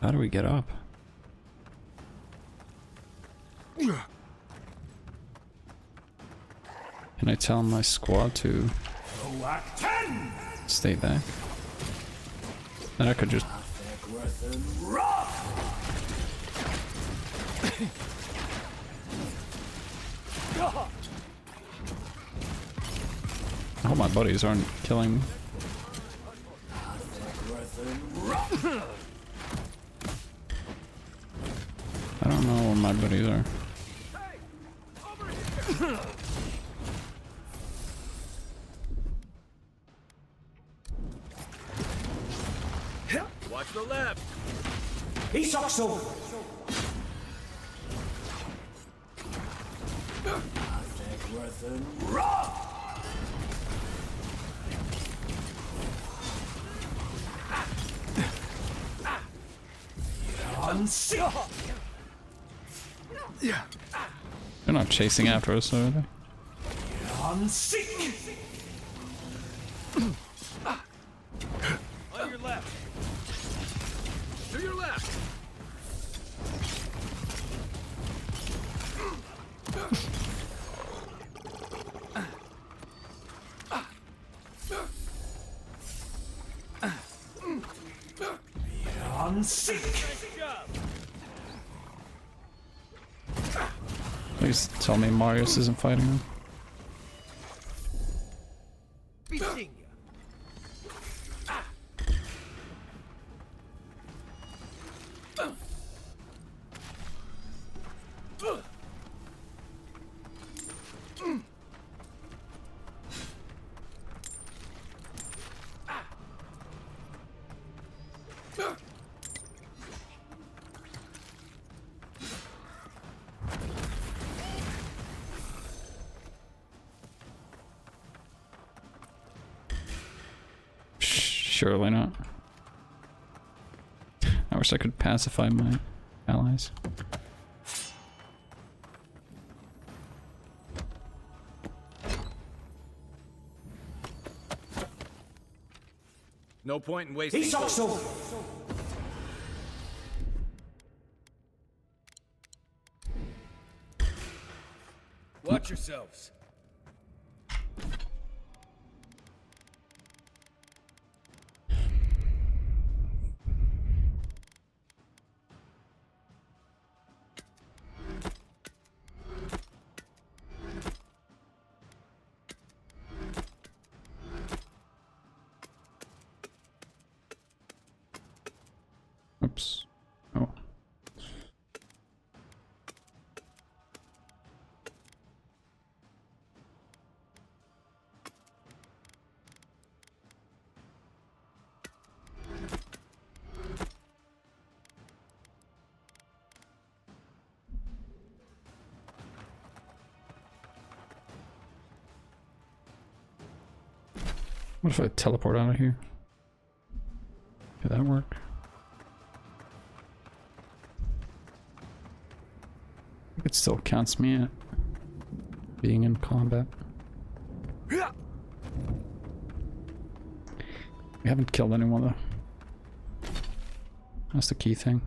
S1: How do we get up? Can I tell my squad to stay back? Then I could just... I hope my buddies aren't killing me. I don't know where my buddies are.
S17: Watch the left.
S15: Isakso!
S1: They're not chasing after us, are they?
S17: On your left. To your left.
S1: Please tell me Marius isn't fighting them. Surely not. I wish I could pacify my allies.
S17: No point in wasting.
S15: Isakso!
S17: Watch yourselves.
S1: Oops. Oh. What if I teleport out of here? Could that work? It still counts me at being in combat. We haven't killed anyone though. That's the key thing.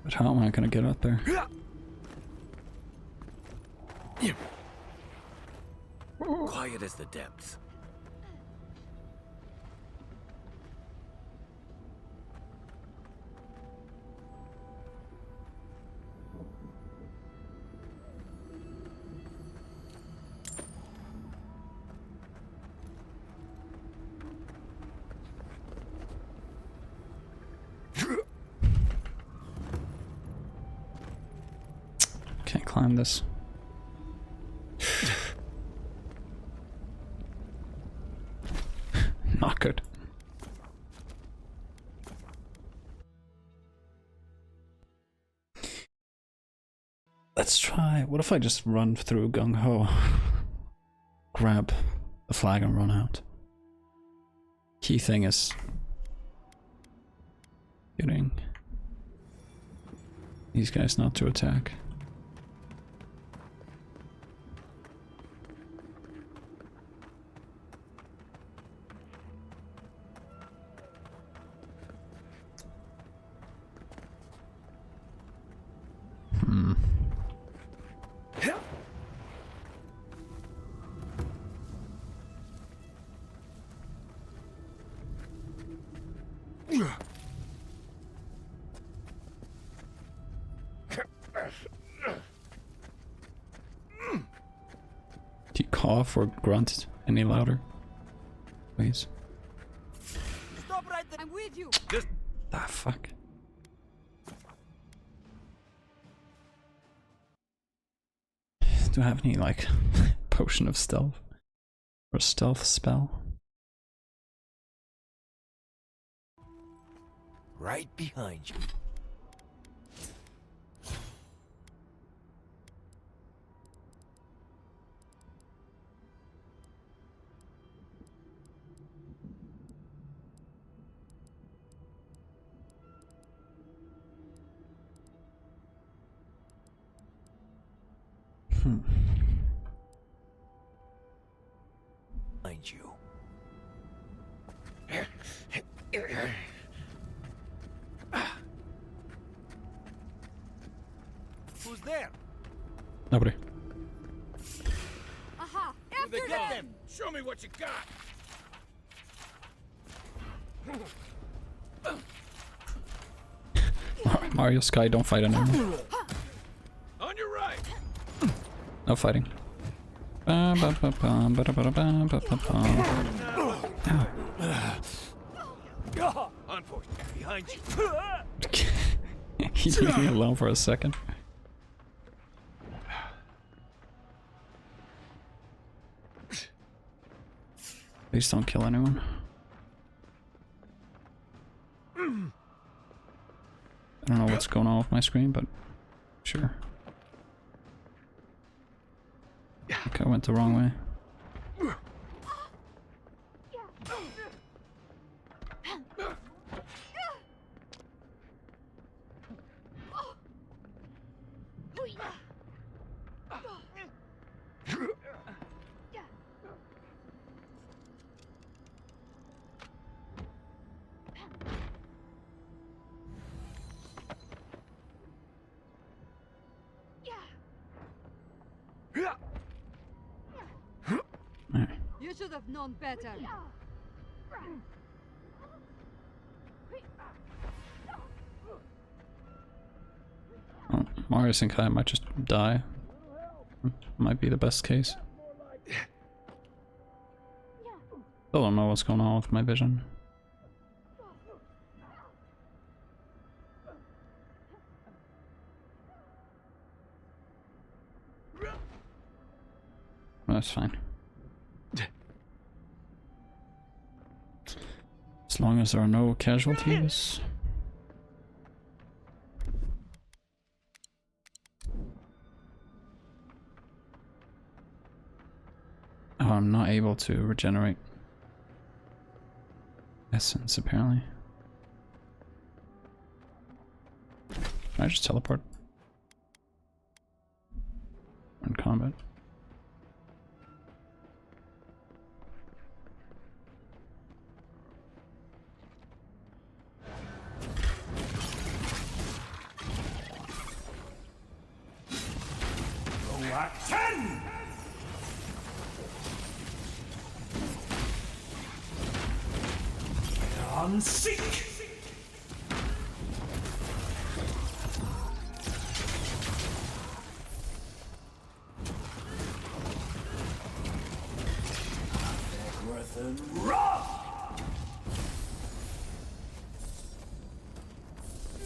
S1: But how am I gonna get up there?
S15: Quiet as the depths.
S1: Can't climb this. Not good. Let's try. What if I just run through gung ho? Grab the flag and run out. Key thing is getting these guys not to attack. Do you cough or grunt any louder? Please.
S6: Stop right there. I'm with you.
S1: Ah, fuck. Do I have any, like, potion of stealth? Or stealth spell?
S15: Right behind you. Behind you.
S6: Who's there?
S1: Nobody.
S7: Aha!
S17: Here they
S7: After
S17: come.
S7: them!
S17: Show me what you got.
S1: Mario Sky, don't fight anymore.
S17: On your right.
S1: No fighting. Ow.
S15: Unfortunately, behind you.
S1: He leave me alone for a second. Please don't kill anyone. I don't know what's going on with my screen, but sure. Okay, I went the wrong way.
S7: You should have known better.
S1: Oh, Mario Senkai might just die. Might be the best case. Still don't know what's going on with my vision. That's fine. Just long as there are no casualties. Oh, I'm not able to regenerate essence, apparently. Can I just teleport? In combat.
S17: Action! On seek!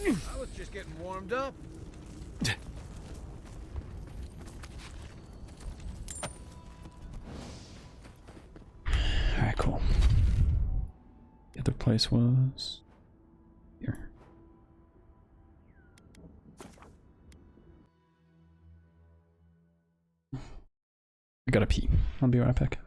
S19: I was just getting warmed up.
S1: Alright, cool. The other place was here. I gotta pee. I'll be right back.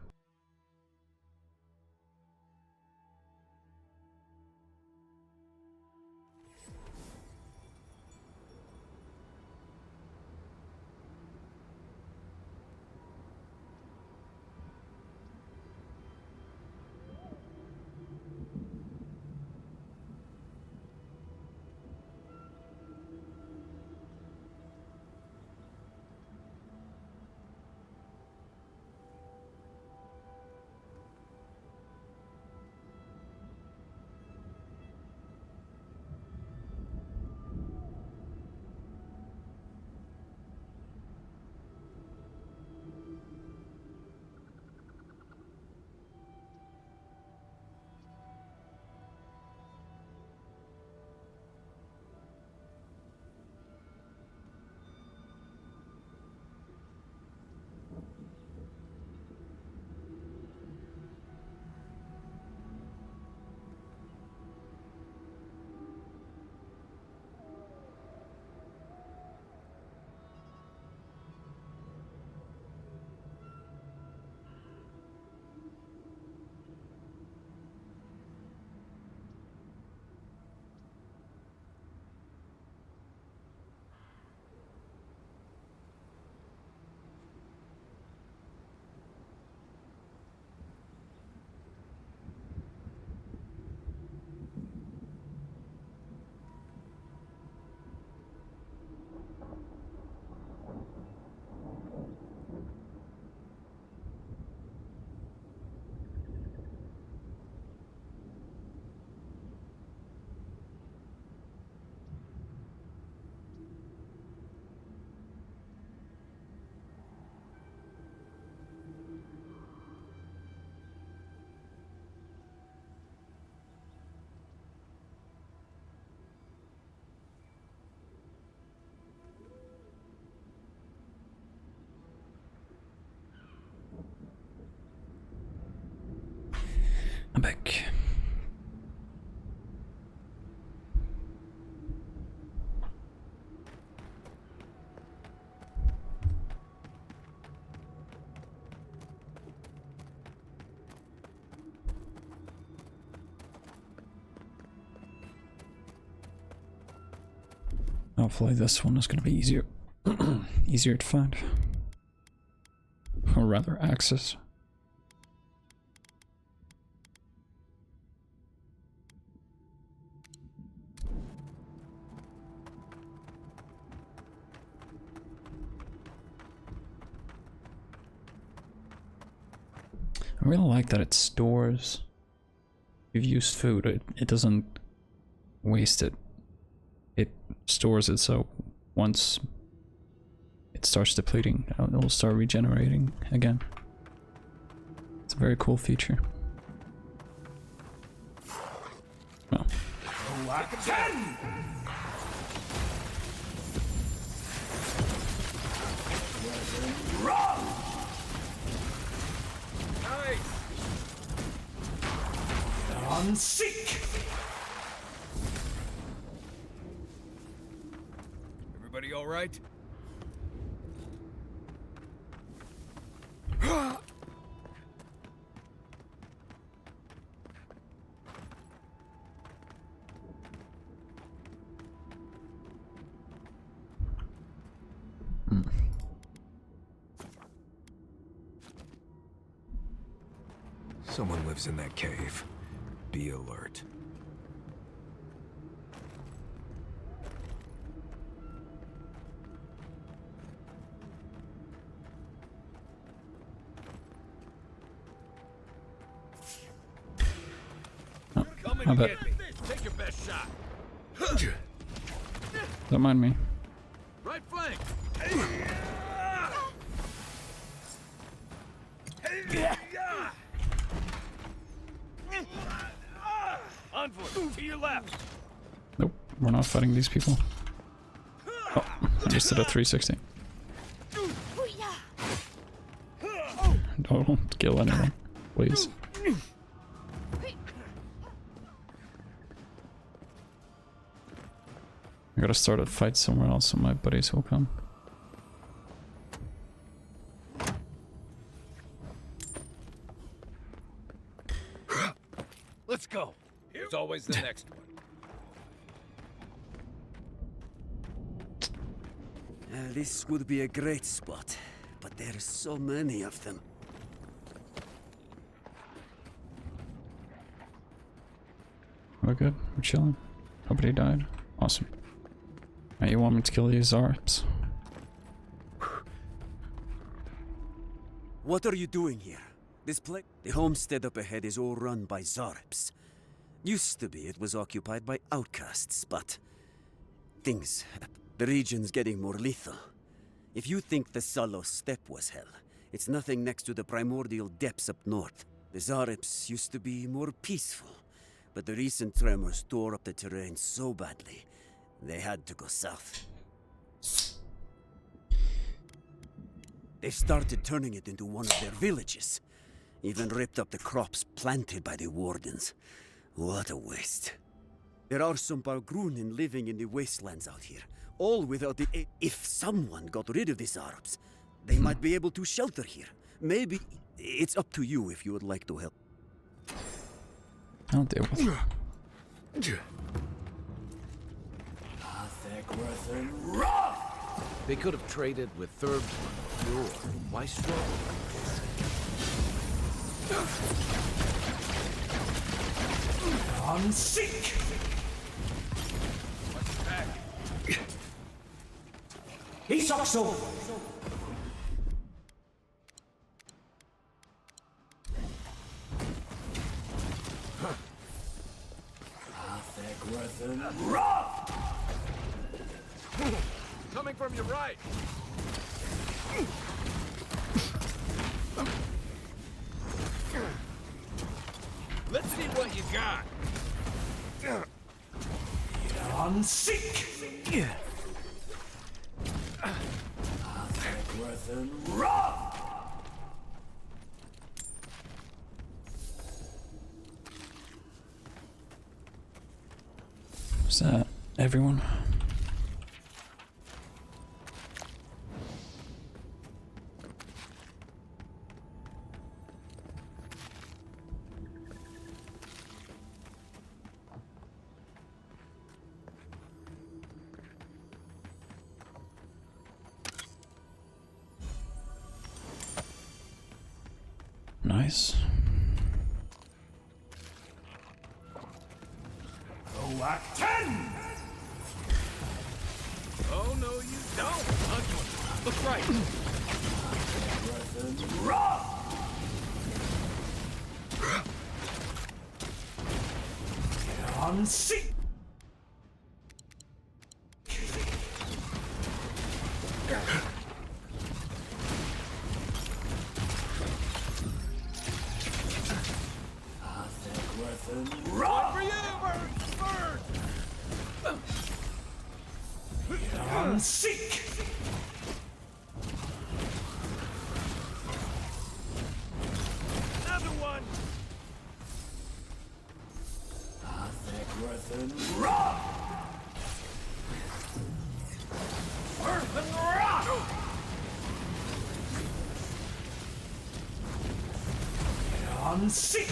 S1: I'm back. Hopefully this one is going to be easier easier to find. Or rather access. I really like that it stores. If you've used food, it doesn't waste it. It stores it so once it starts depleting, it'll start regenerating again. It's a very cool feature. Well.
S17: Action! Run! Nice! On seek!
S19: Everybody all right?
S3: Someone lives in that cave. Be alert.
S1: I bet.
S17: Take your best shot.
S1: Don't mind me.
S17: Right flank. Envoy, to your left.
S1: Nope, we're not fighting these people. Oh, I just did a 360. Don't kill anyone, please. I gotta start a fight somewhere else so my buddies will come.
S17: Let's go. There's always the next one.
S20: This would be a great spot, but there's so many of them.
S1: We're good. We're chilling. Nobody died. Awesome. Now you want me to kill these Zarps?
S20: What are you doing here? This place? The homestead up ahead is all run by Zarps. Used to be it was occupied by outcasts, but... The region's getting more lethal. If you think the Salos steppe was hell, it's nothing next to the primordial depths up north. The Zarps used to be more peaceful, but the recent tremors tore up the terrain so badly, they had to go south. They started turning it into one of their villages. Even ripped up the crops planted by the wardens. What a waste. There are some Bargrunin living in the wastelands out here, all without the aid. If someone got rid of these Arabs, they might be able to shelter here. Maybe it's up to you if you would like to help.
S1: I'll deal with it.
S2: They could have traded with third pure. Why struggle?
S21: On seek! Isakso!
S17: Coming from your right. Let's see what you got.
S21: On seek!
S1: Is that everyone? Nice.
S21: Go at 10!
S17: Oh, no, you don't. Look right.
S21: On seek!
S17: One for you, bird!
S21: On seek!
S17: Another one!
S21: on sick.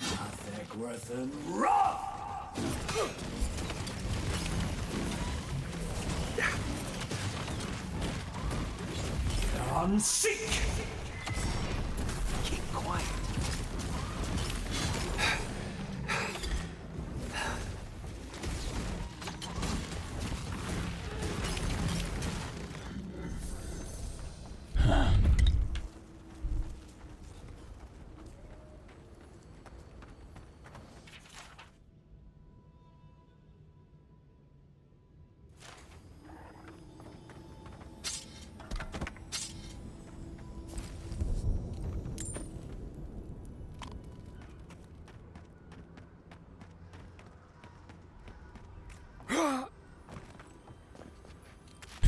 S21: Athegwerthen Ra! On sick.
S15: Keep quiet.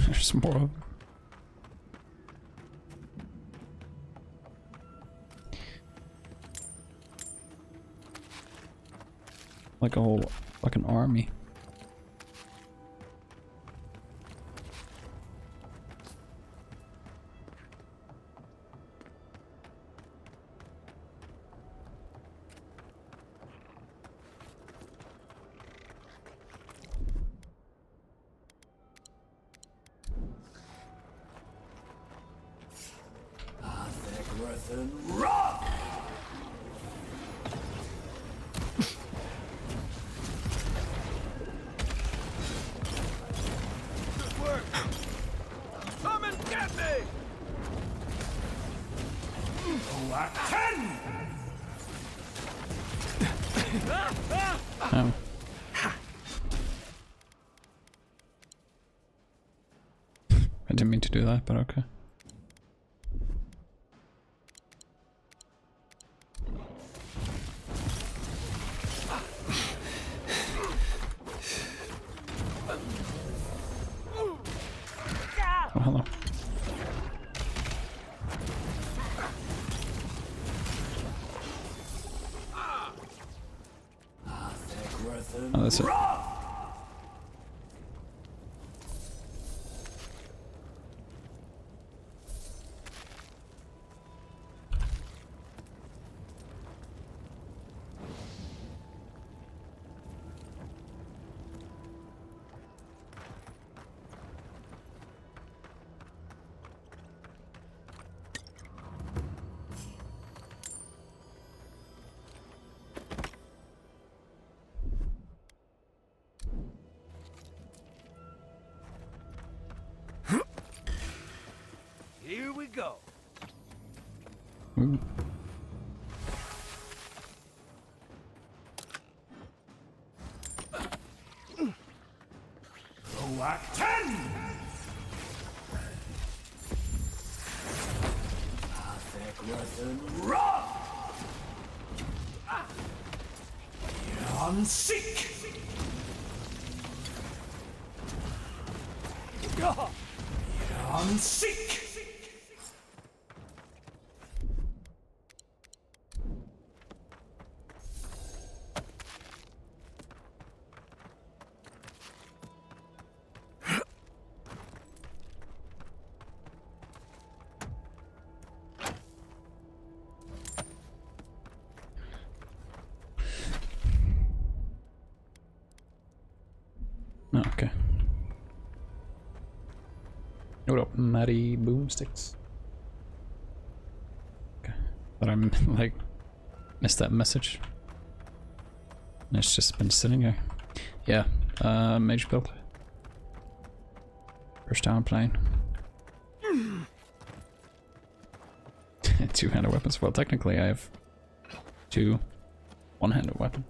S1: There's more of them. Like a whole, like an army.
S21: Athegwerthen Ra!
S17: Good work. Come and get me.
S21: Oaten!
S1: Oh. I didn't mean to do that, but okay. Oh, hello. Oh, that's it.
S21: Here we go.
S1: Ooh.
S21: Oaten! Athegwerthen Ra! On sick. On sick.
S1: Oh, okay. What up, Matty Boomsticks? Okay. But I'm like missed that message. And it's just been sitting there. Yeah, mage build. First time playing. Two-handed weapons. Well, technically I have two one-handed weapons.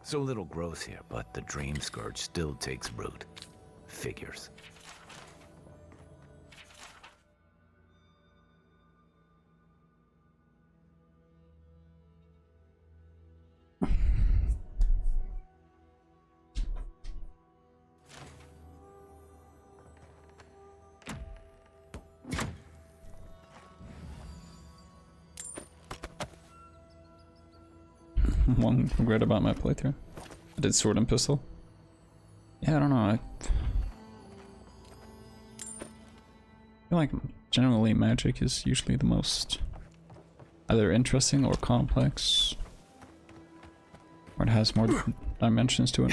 S2: So little growth here, but the Dream Scourge still takes root. Figures.
S1: One regret about my playthrough. I did sword and pistol. Yeah, I don't know. I feel like generally magic is usually the most either interesting or complex, or it has more dimensions to it.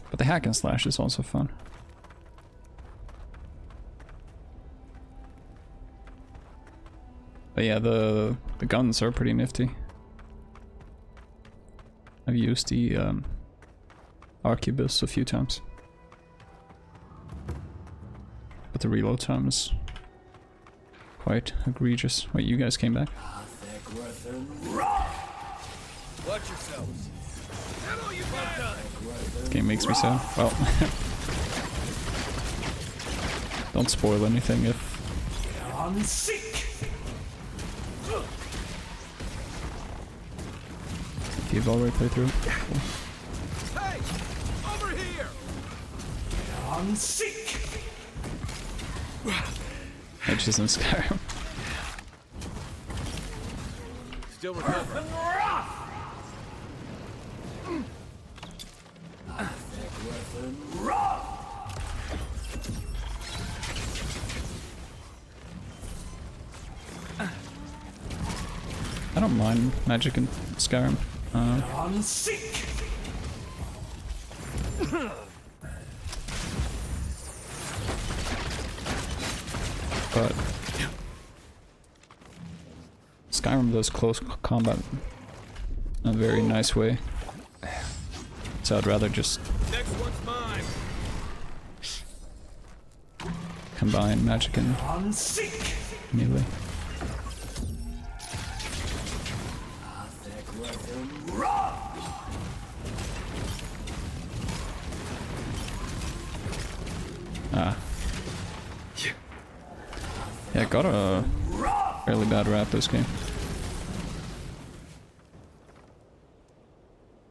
S1: But the hack and slash is also fun. But yeah, the guns are pretty nifty. I've used the Arquebus a few times. But the reload time is quite egregious. Wait, you guys came back?
S17: Watch yourselves.
S1: This game makes me sad. Well, don't spoil anything if you've already played through. Cool.
S17: Hey, over here.
S1: Edges in Skyrim.
S17: Still recovering.
S1: I don't mind magic in Skyrim. But Skyrim does close combat in a very nice way. So I'd rather just
S17: Next one's mine.
S1: combine magic and melee. Ah. Yeah, got a fairly bad rap this game.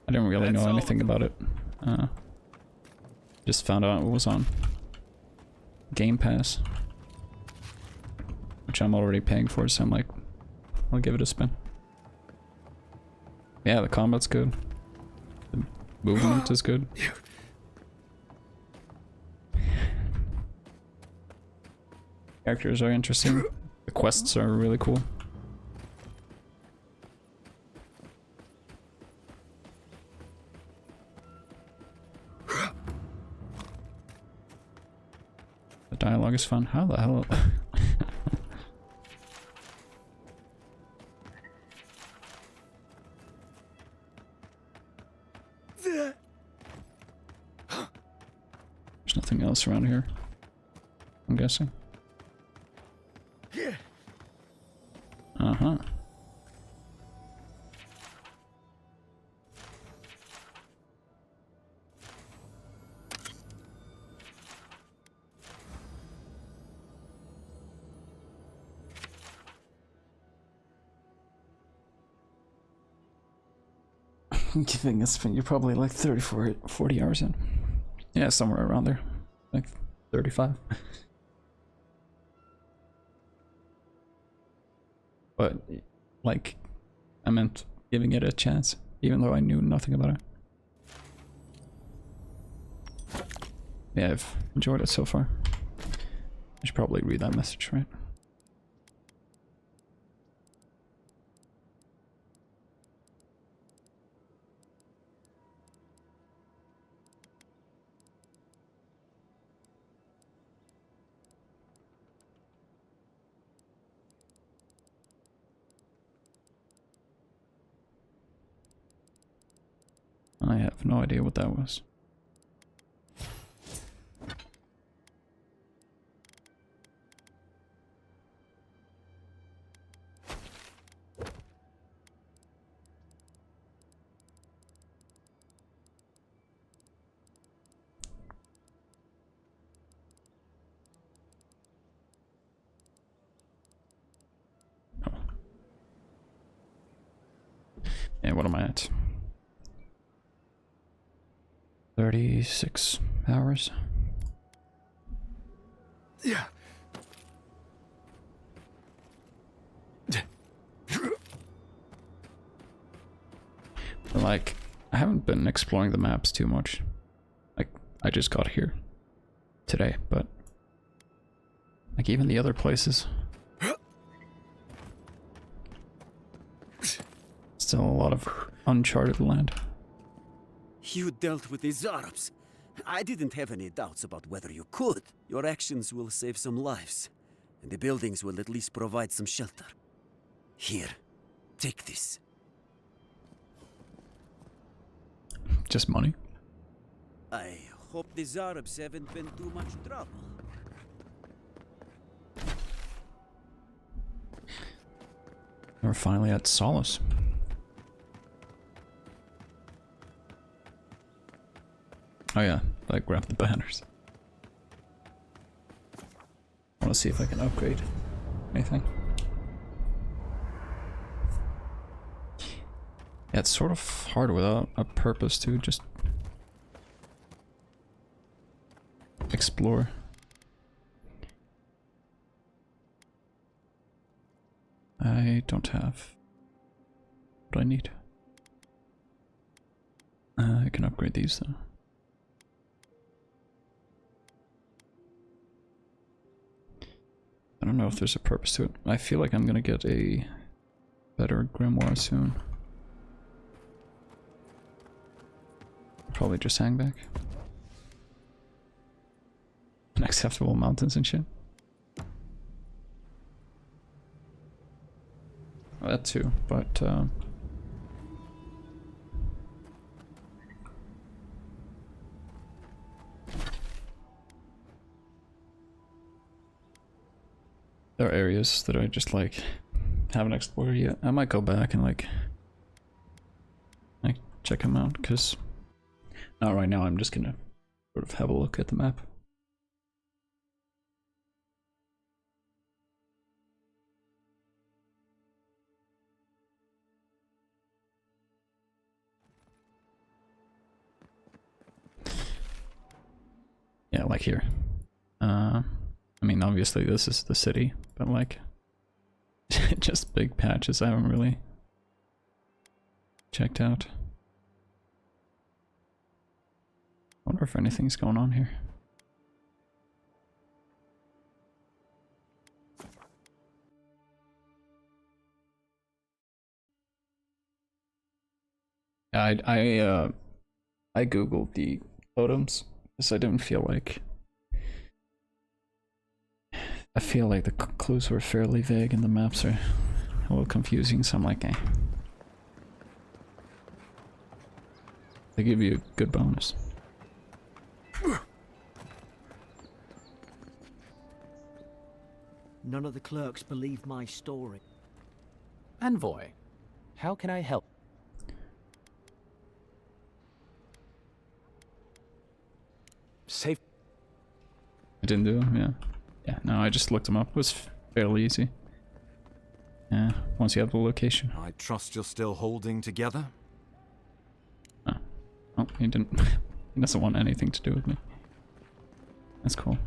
S1: I didn't really know anything about it. Just found out it was on Game Pass, which I'm already paying for, so I'm like, I'll give it a spin. Yeah, the combat's good. The movement is good. Characters are interesting. The quests are really cool. The dialogue is fun. How the hell? There's nothing else around here, I'm guessing. Uh-huh. Giving a spin, you're probably like 40 hours in. Yeah, somewhere around there. Like 35. But, like, I meant giving it a chance, even though I knew nothing about it. Yeah, I've enjoyed it so far. I should probably read that message, right? I have no idea what that was. Yeah, what am I at? 36 hours.
S3: Yeah.
S1: Like, I haven't been exploring the maps too much. Like, I just got here today, but like even the other places. Still a lot of uncharted land.
S20: You dealt with these Arabs. I didn't have any doubts about whether you could. Your actions will save some lives, and the buildings will at least provide some shelter. Here, take this.
S1: Just money?
S20: I hope these Arabs haven't been too much trouble.
S1: We're finally at Solace. Oh yeah, like grab the banners. I want to see if I can upgrade anything. Yeah, it's sort of hard without a purpose to just explore. I don't have what I need. I can upgrade these though. I don't know if there's a purpose to it. I feel like I'm gonna get a better grimoire soon. Probably just hang back. Unacceptable mountains and shit. Well, that too, but there are areas that I just like haven't explored yet. I might go back and like check them out, because not right now. I'm just gonna sort of have a look at the map. Yeah, like here. I mean, obviously this is the city, but like, just big patches I haven't really checked out. Wonder if anything's going on here. I googled the totems because I didn't feel like. I feel like the clues were fairly vague and the maps are a little confusing, so I'm like, eh. They give you a good bonus.
S8: None of the clerks believe my story.
S15: Envoy, how can I help? Safe.
S1: I didn't do them, yeah. Yeah, no, I just looked them up. It was fairly easy. Yeah, once you have the location.
S22: I trust you're still holding together?
S1: Oh, oh, he didn't. He doesn't want anything to do with me. That's cool.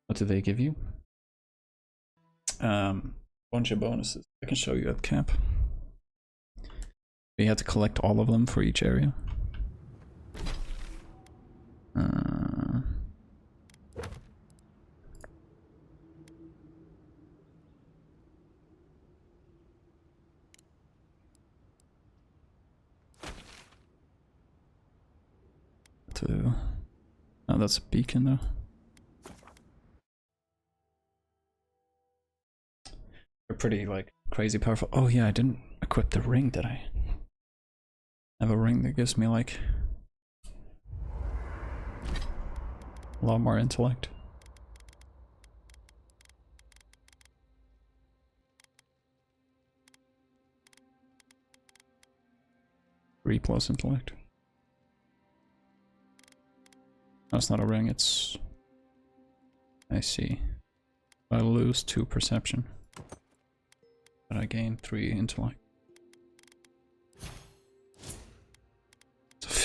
S1: What do they give you? Bunch of bonuses. I can show you at camp. You have to collect all of them for each area. Oh, that's a beacon though. They're pretty like crazy powerful. Oh yeah, I didn't equip the ring, did I? I have a ring that gives me like a lot more intellect. Three plus intellect. That's not a ring, it's... I see. I lose 2 perception. But I gain 3 intellect.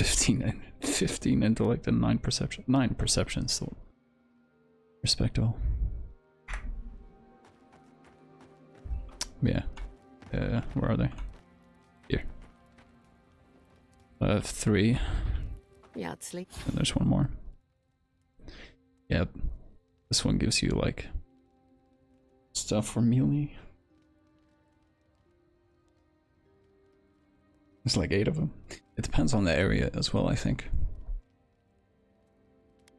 S1: 15 intellect and 9 perception. 9 perception, still respectable. Yeah. Where are they? Here. I have 3.
S14: Yeah, it's like.
S1: And there's one more. Yep. This one gives you like stuff for melee. There's like 8 of them. It depends on the area as well, I think.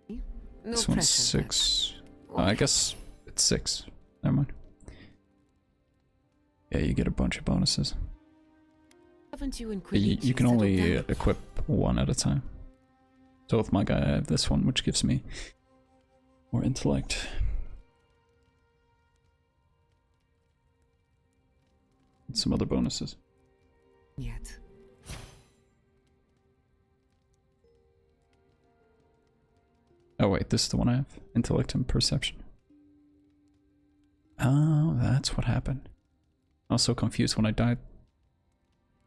S14: No
S1: This one's
S14: pressure,
S1: 6. I guess it's 6. Never mind. Yeah, you get a bunch of bonuses.
S14: Haven't you in
S1: You can only equip 1 at a time. So with my guy, I have this one, which gives me more intellect. And some other bonuses.
S14: Yet.
S1: Oh wait, this is the one I have. Intellect and perception. Oh, that's what happened. I was so confused when I died.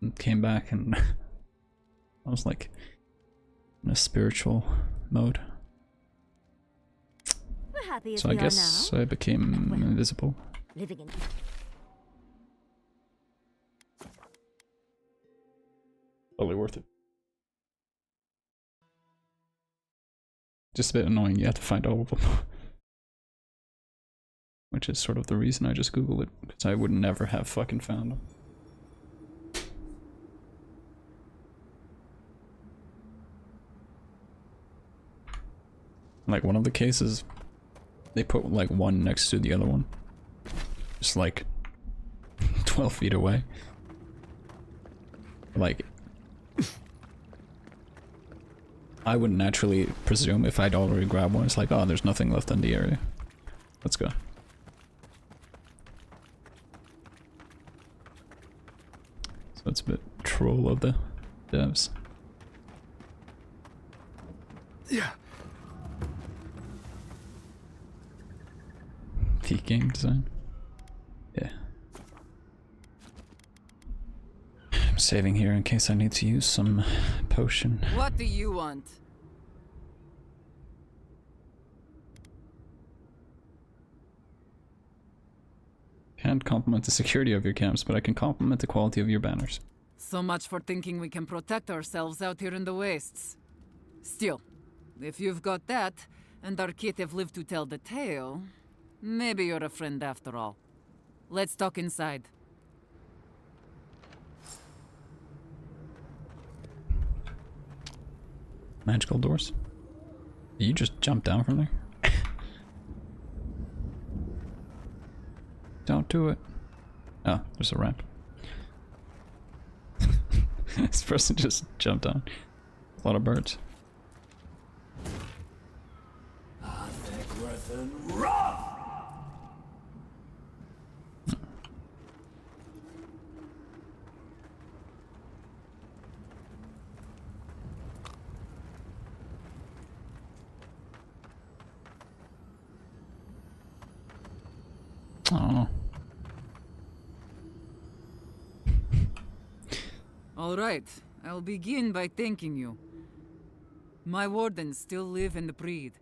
S1: And came back and I was like in a spiritual mode.
S4: We're happy as
S1: So I
S4: we
S1: guess
S4: are now.
S1: I became invisible.
S4: Living in.
S1: Totally worth it. Just a bit annoying, you have to find all of them. Which is sort of the reason I just googled it, because I would never have fucking found them. Like one of the cases, they put like one next to the other one. Just like 12 feet away. Like, I would naturally presume if I'd already grabbed one, it's like, oh, there's nothing left in the area. Let's go. So it's a bit troll of the devs.
S3: Yeah.
S1: Peak game design. Yeah. I'm saving here in case I need to use some potion.
S18: What do you want?
S1: Can't compliment the security of your camps, but I can compliment the quality of your banners.
S18: So much for thinking we can protect ourselves out here in the wastes. Still, if you've got that, and our kit have lived to tell the tale, maybe you're a friend after all. Let's talk inside.
S1: Magical doors? You just jumped down from there? Don't do it. Oh, there's a ramp. This person just jumped down. A lot of birds. Oh.
S18: All right, I'll begin by thanking you. My wardens still live and breathe.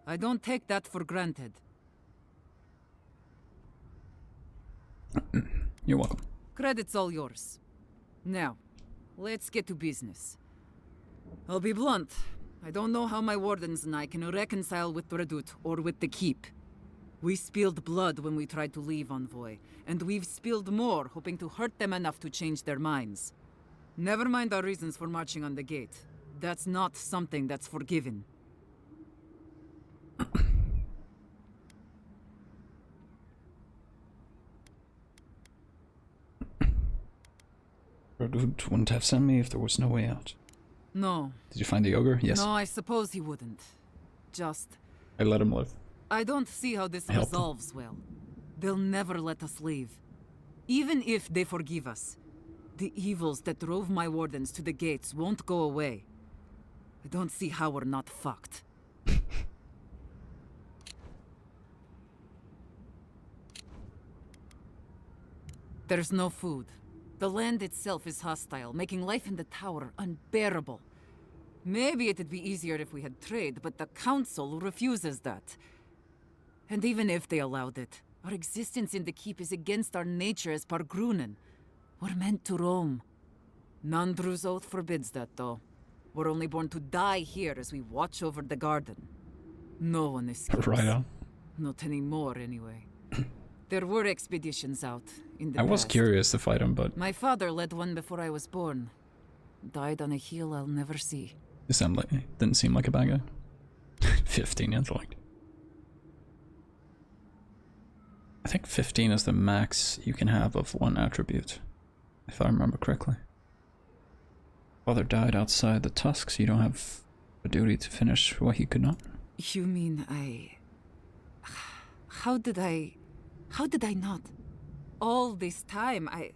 S18: I don't take that for granted.
S1: You're welcome.
S18: Credit's all yours. Now, let's get to business. I'll be blunt. I don't know how my wardens and I can reconcile with Redoute or with the Keep. We spilled blood when we tried to leave Envoy, and we've spilled more hoping to hurt them enough to change their minds. Never mind our reasons for marching on the gate. That's not something that's forgiven.
S1: Redoute wouldn't have sent me if there was no way out.
S18: No.
S1: Did you find the ogre? Yes.
S18: No, I suppose he wouldn't. Just...
S1: I let him live.
S18: I don't see how this
S1: Help.
S18: resolves well. They'll never let us leave. Even if they forgive us, the evils that drove my wardens to the gates won't go away. I don't see how we're not fucked. There's no food. The land itself is hostile, making life in the tower unbearable. Maybe it'd be easier if we had trade, but the Council refuses that. And even if they allowed it, our existence in the keep is against our nature as Pargrunen. We're meant to roam. Nandru's oath forbids that, though. We're only born to die here as we watch over the garden. No one escapes.
S1: Right on.
S18: Not anymore, anyway. There were expeditions out in the
S1: I was
S18: past.
S1: curious to fight him, but
S18: My father led one before I was born. Died on a hill I'll never see.
S1: didn't seem like a bad guy. 15 intellect. I think 15 is the max you can have of one attribute, if I remember correctly. Father died outside the tusks. You don't have a duty to finish what he could not.
S18: You mean How did I not? All this time, I...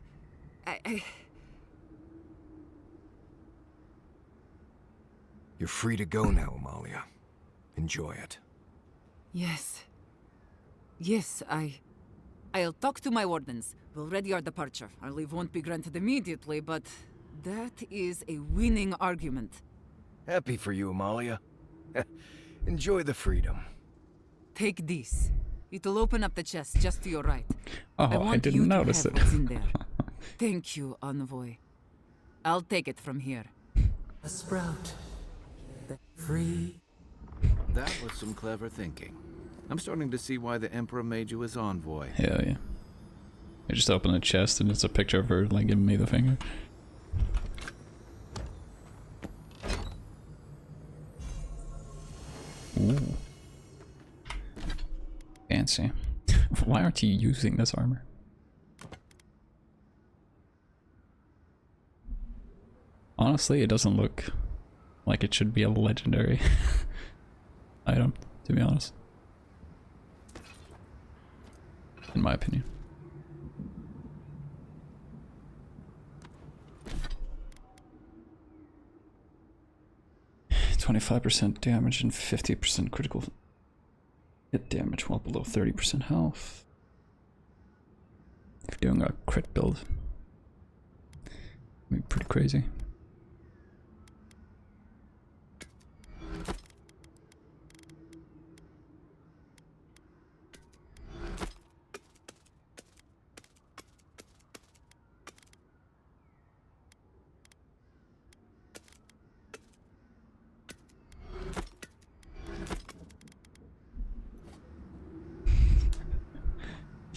S3: You're free to go now, Amalia. Enjoy it.
S18: Yes. Yes, I'll talk to my wardens. We'll ready our departure. Our leave won't be granted immediately, but that is a winning argument.
S3: Happy for you, Amalia. Enjoy the freedom.
S18: Take this. It'll open up the chest just to your right.
S1: Oh,
S18: I
S1: didn't
S18: you
S1: notice
S18: to have
S1: it.
S18: what's in there. Thank you, Envoy. I'll take it from here.
S10: A sprout. Free.
S2: That was some clever thinking. I'm starting to see why the Emperor made you his envoy.
S1: Hell yeah. I just opened the chest and it's a picture of her like giving me the finger. Ooh. Fancy. Why aren't you using this armor? Honestly, it doesn't look like it should be a legendary item, to be honest. In my opinion. %25% damage and 50% critical hit damage while below 30% health. If you're doing a crit build, it'd be pretty crazy.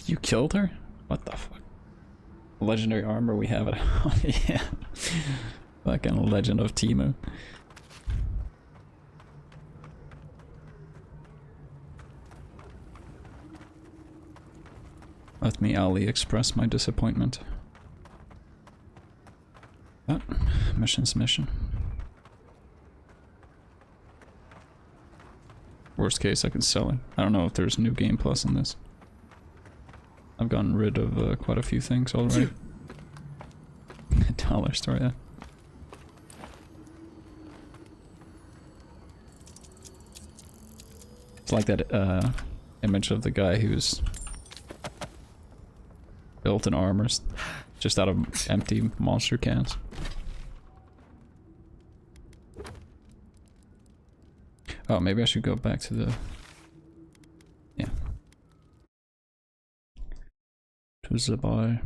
S1: You killed her? What the fuck? Legendary armor we have it on. Yeah. Fucking Legend of Timu. Let me Ali express my disappointment. But mission's mission. Worst case, I can sell it. I don't know if there's new game plus in this. I've gotten rid of quite a few things already. Dollar store, yeah. It's like that image of the guy who's built in armors just out of empty monster cans. Oh, maybe I should go back to the... Yeah. To Zabai.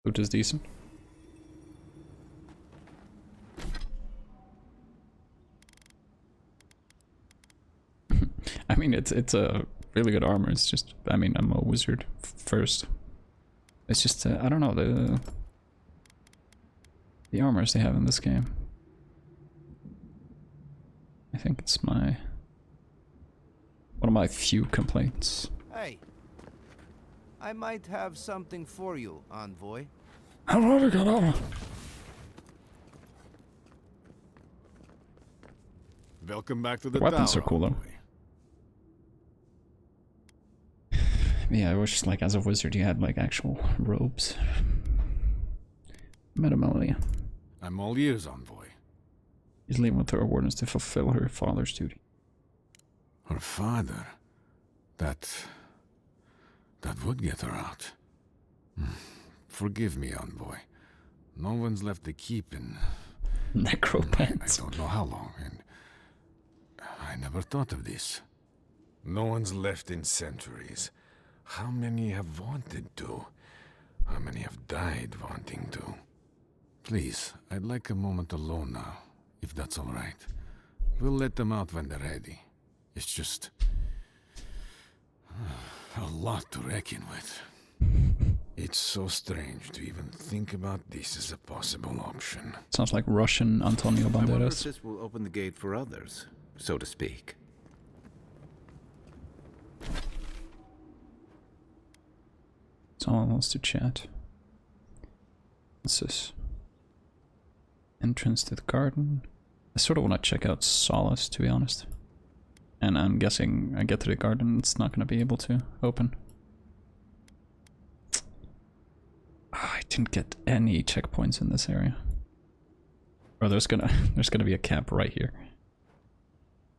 S1: Which is decent. I mean, it's a really good armor. It's just, I mean, I'm a wizard first. It's just, I don't know, the armors they have in this game. I think it's one of my few complaints.
S11: Hey, I might have something for you, Envoy.
S1: I've already got over.
S22: Welcome back to the
S1: weapons
S22: tower.
S1: are cool though. Yeah, I wish like as a wizard you had like actual robes. Metamelia.
S22: I'm all ears, Envoy.
S1: She's leaving with her wardens to fulfill her father's duty.
S22: Her father? That That would get her out. Forgive me, Envoy. No one's left the keep in...
S1: Necropants.
S22: I don't know how long, and... I never thought of this. No one's left in centuries. How many have wanted to? How many have died wanting to? Please, I'd like a moment alone now, if that's all right. We'll let them out when they're ready. It's just... a lot to reckon with. It's so strange to even think about this as a possible option.
S1: Sounds like Russian Antonio
S2: I wonder if
S1: Banderas.
S2: this will open the gate for others, so to speak.
S1: Someone wants to chat. What's this? Entrance to the garden. I sort of want to check out Solace, to be honest. And I'm guessing I get to the garden, it's not going to be able to open. I didn't get any checkpoints in this area. Or there's gonna be a cap right here.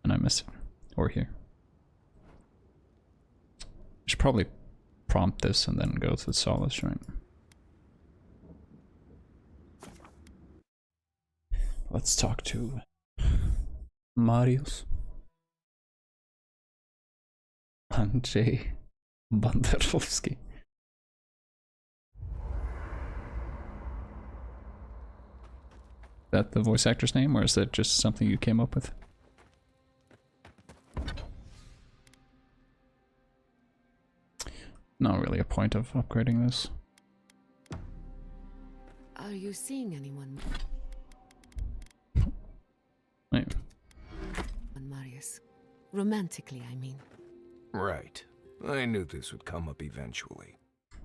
S1: And I missed it. Or here. I should probably prompt this and then go to the Solace, right? Let's talk to Marius. Andrzej Banderowski. Is that the voice actor's name, or is that just something you came up with? Not really a point of upgrading this.
S14: Are you seeing anyone?
S1: Wait.
S14: Marius. Romantically, I mean.
S3: Right. I knew this would come up eventually.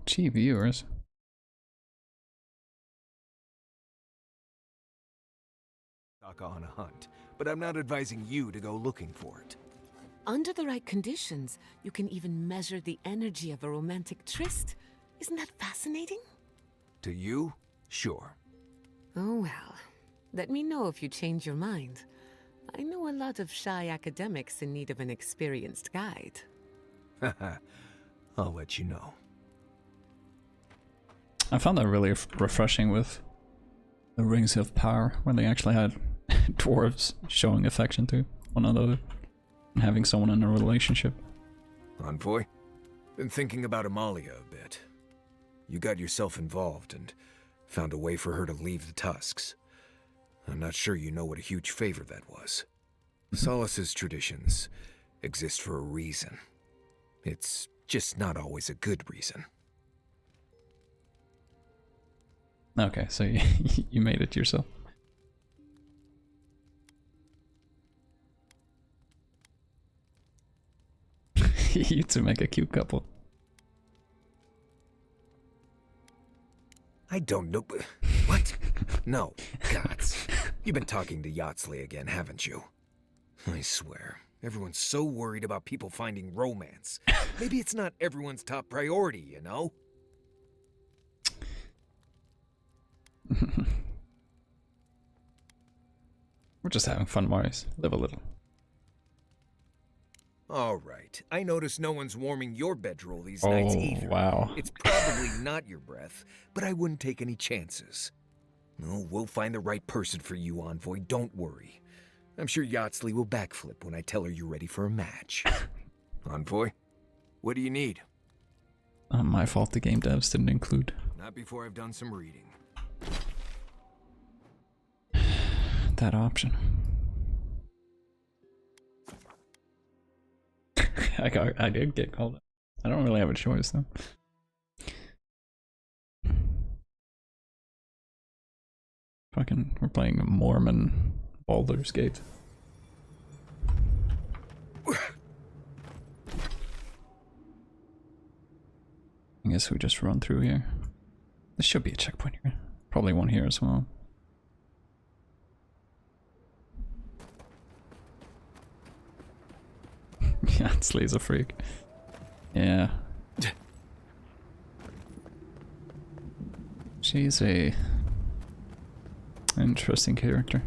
S1: Gee, viewers.
S3: On a hunt, but I'm not advising you to go looking for it.
S14: Under the right conditions, you can even measure the energy of a romantic tryst. Isn't that fascinating?
S3: To you? Sure.
S14: Oh well. Let me know if you change your mind. I know a lot of shy academics in need of an experienced guide.
S3: I'll let you know.
S1: I found that really refreshing with the Rings of Power, when they actually had dwarves showing affection to one another and having someone in a relationship.
S3: Envoy, been thinking about Amalia a bit. You got yourself involved and found a way for her to leave the Tusks. I'm not sure you know what a huge favor that was. Solace's traditions exist for a reason. It's just not always a good reason.
S1: Okay, so you made it yourself. You two make a cute couple.
S3: I don't know. What? No, gods. You've been talking to Yatsley again, haven't you? I swear, everyone's so worried about people finding romance. Maybe it's not everyone's top priority, you know?
S1: We're just having fun, Marius. Live a little.
S3: All right. I notice no one's warming your bedroll these nights either.
S1: Wow.
S3: It's probably not your breath, but I wouldn't take any chances. No, we'll find the right person for you, Envoy. Don't worry. I'm sure Yatsley will backflip when I tell her you're ready for a match. Envoy, what do you need?
S1: My fault the game devs didn't include.
S3: Not before I've done some reading.
S1: That option. I did get called. I don't really have a choice though. Fucking, we're playing Mormon Baldur's Gate. I guess we just run through here. There should be a checkpoint here. Probably one here as well. Yeah, Slay's a freak. Yeah. She's a interesting character.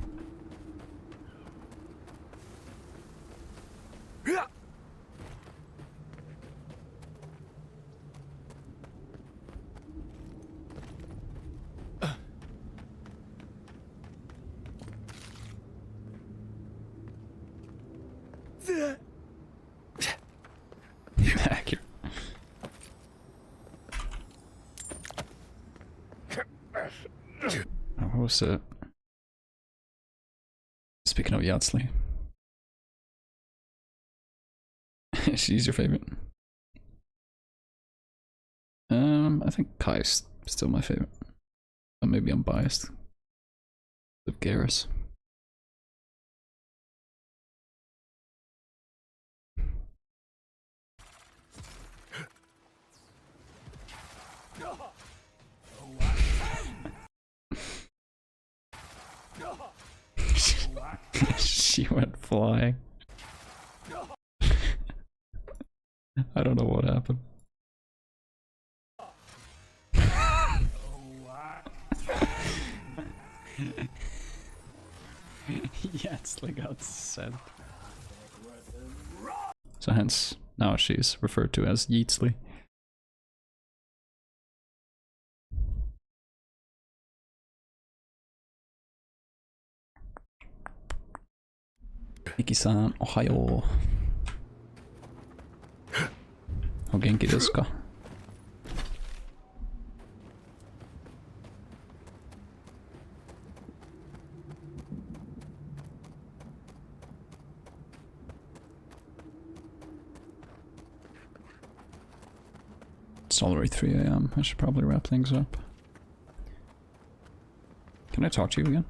S1: Accurate. Oh, what was it? Speaking of Yardsley. She's your favorite? I think Kai's still my favorite. But maybe I'm biased. With Garrus. She went flying. I don't know what happened. Yardsley got sent. So hence, now she's referred to as Yeatsley. Miki-san, ohayo. O genki desu ka? It's already 3 AM. I should probably wrap things up. Can I talk to you again?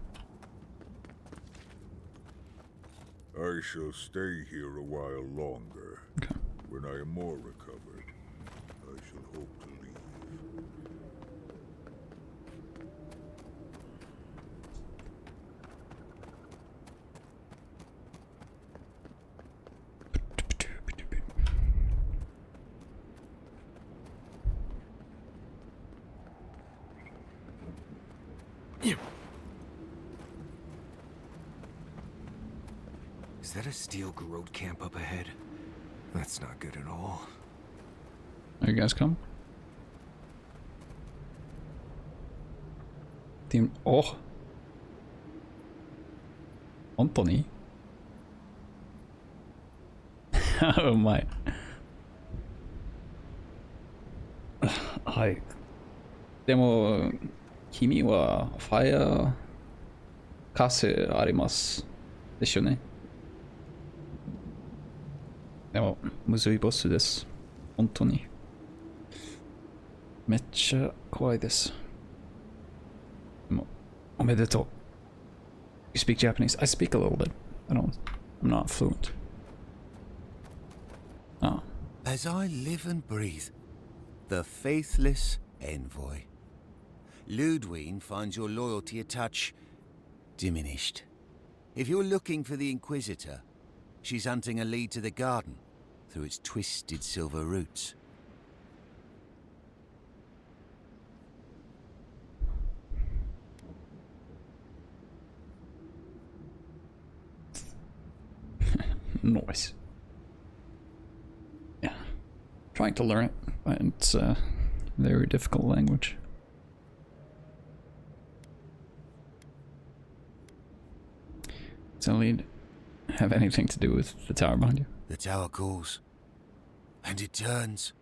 S16: I shall stay here a while longer.
S1: Okay.
S16: When I am more recovered, I shall hope to leave.
S3: Is that a steel garrote camp up ahead? That's not good at all.
S1: Are you guys come? Team. Oh! Anthony? Oh my. はい。でも、君はファイアーカスあります。でしょうね。でも、むずいボスです。本当に。めっちゃ怖いです。でも、おめでとう。You speak Japanese? I speak a little bit. I'm not fluent. Ah.
S11: As I live and breathe, the faithless envoy. Ludwine finds your loyalty a touch diminished. If you're looking for the Inquisitor, she's hunting a lead to the garden through its twisted silver roots.
S1: Noise. Yeah. Trying to learn it, but it's a very difficult language. Does the lead have anything to do with the tower behind you?
S11: The tower calls, and it turns,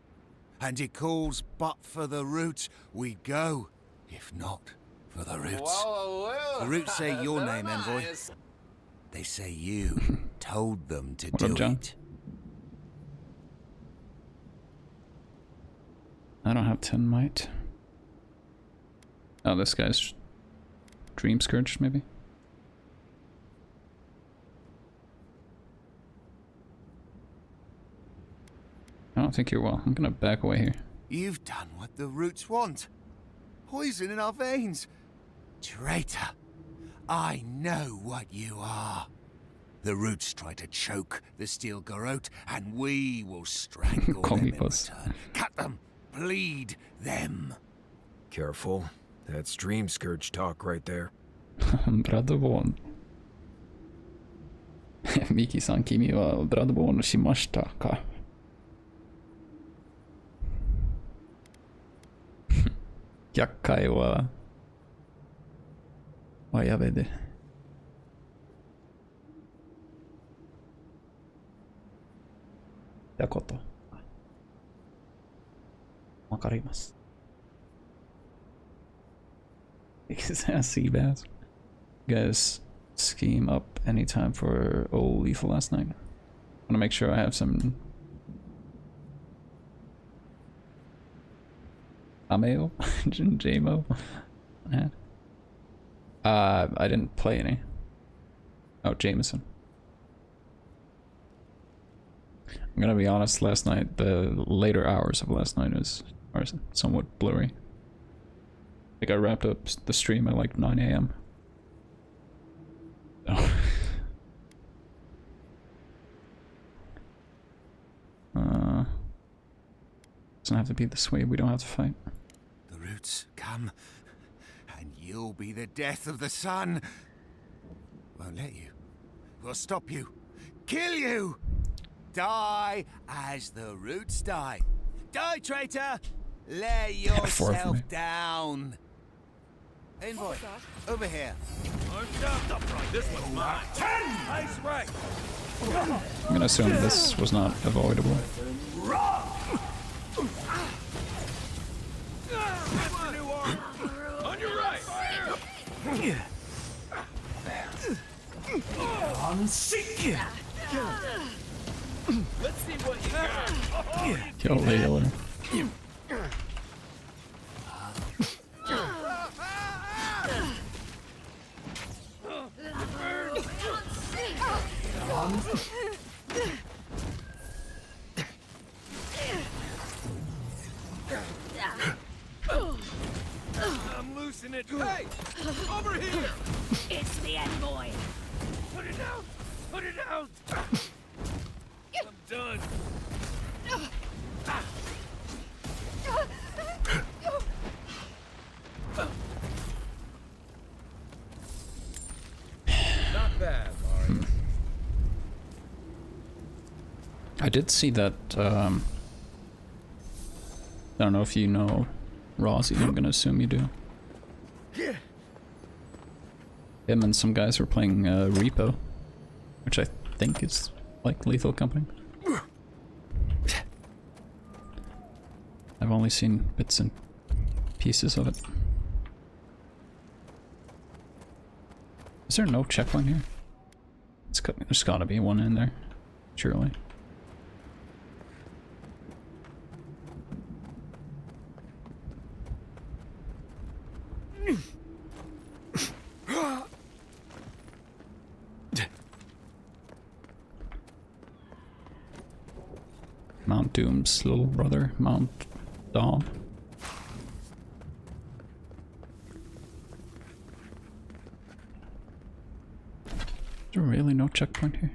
S11: and it calls, but for the roots we go, if not for the roots. The roots say your name, envoy. They say you told them to
S1: What
S11: do
S1: up, John?
S11: it.
S1: I don't have 10 might. Oh, this guy's Dream Scourge, maybe? I don't think you're well. I'm gonna back away here.
S11: You've done what the roots want. Poison in our veins. Traitor. I know what you are. The roots try to choke the steel garrote, and we will strangle
S1: Call
S11: them
S1: me
S11: in
S1: puss.
S11: return. Cut them. Bleed them.
S3: Careful. That's Dream Scourge talk right there.
S1: Bloodborne. Miki-san, kimi wa Bloodborne shimashita ka? 厄介はやべで。Yakoto. Wakarimasu. Sea bass. You guys scheme up anytime for old lethal last night. Wanna make sure I have some Ameo? JMO? I didn't play any. Oh, Jameson. I'm gonna be honest, last night, the later hours of last night are somewhat blurry. I think I wrapped up the stream at like 9 a.m. Oh. Doesn't have to be this way, we don't have to fight.
S11: The roots come, and you'll be the death of the sun. Won't let you. We'll stop you. Kill you! Die as the roots die. Die, traitor! Lay yourself down. Envoy, over here.
S17: This one's mine. 10! Nice right.
S1: I'm gonna assume this was not avoidable.
S17: On your right.
S21: On seek.
S17: Let's see what you got.
S1: Kill the healer.
S17: I'm losing it. Hey, over here.
S9: It's the envoy.
S17: Put it out. Put it out. I'm done. Not bad, Ari.
S1: I did see that, I don't know if you know Rossi, I'm gonna assume you do. Him and some guys were playing Repo, which I think is like Lethal Company. I've only seen bits and pieces of it. Is there no checkpoint here? There's gotta be one in there, surely. Mount Doom's little brother, Mount Dawn. Is there really no checkpoint here?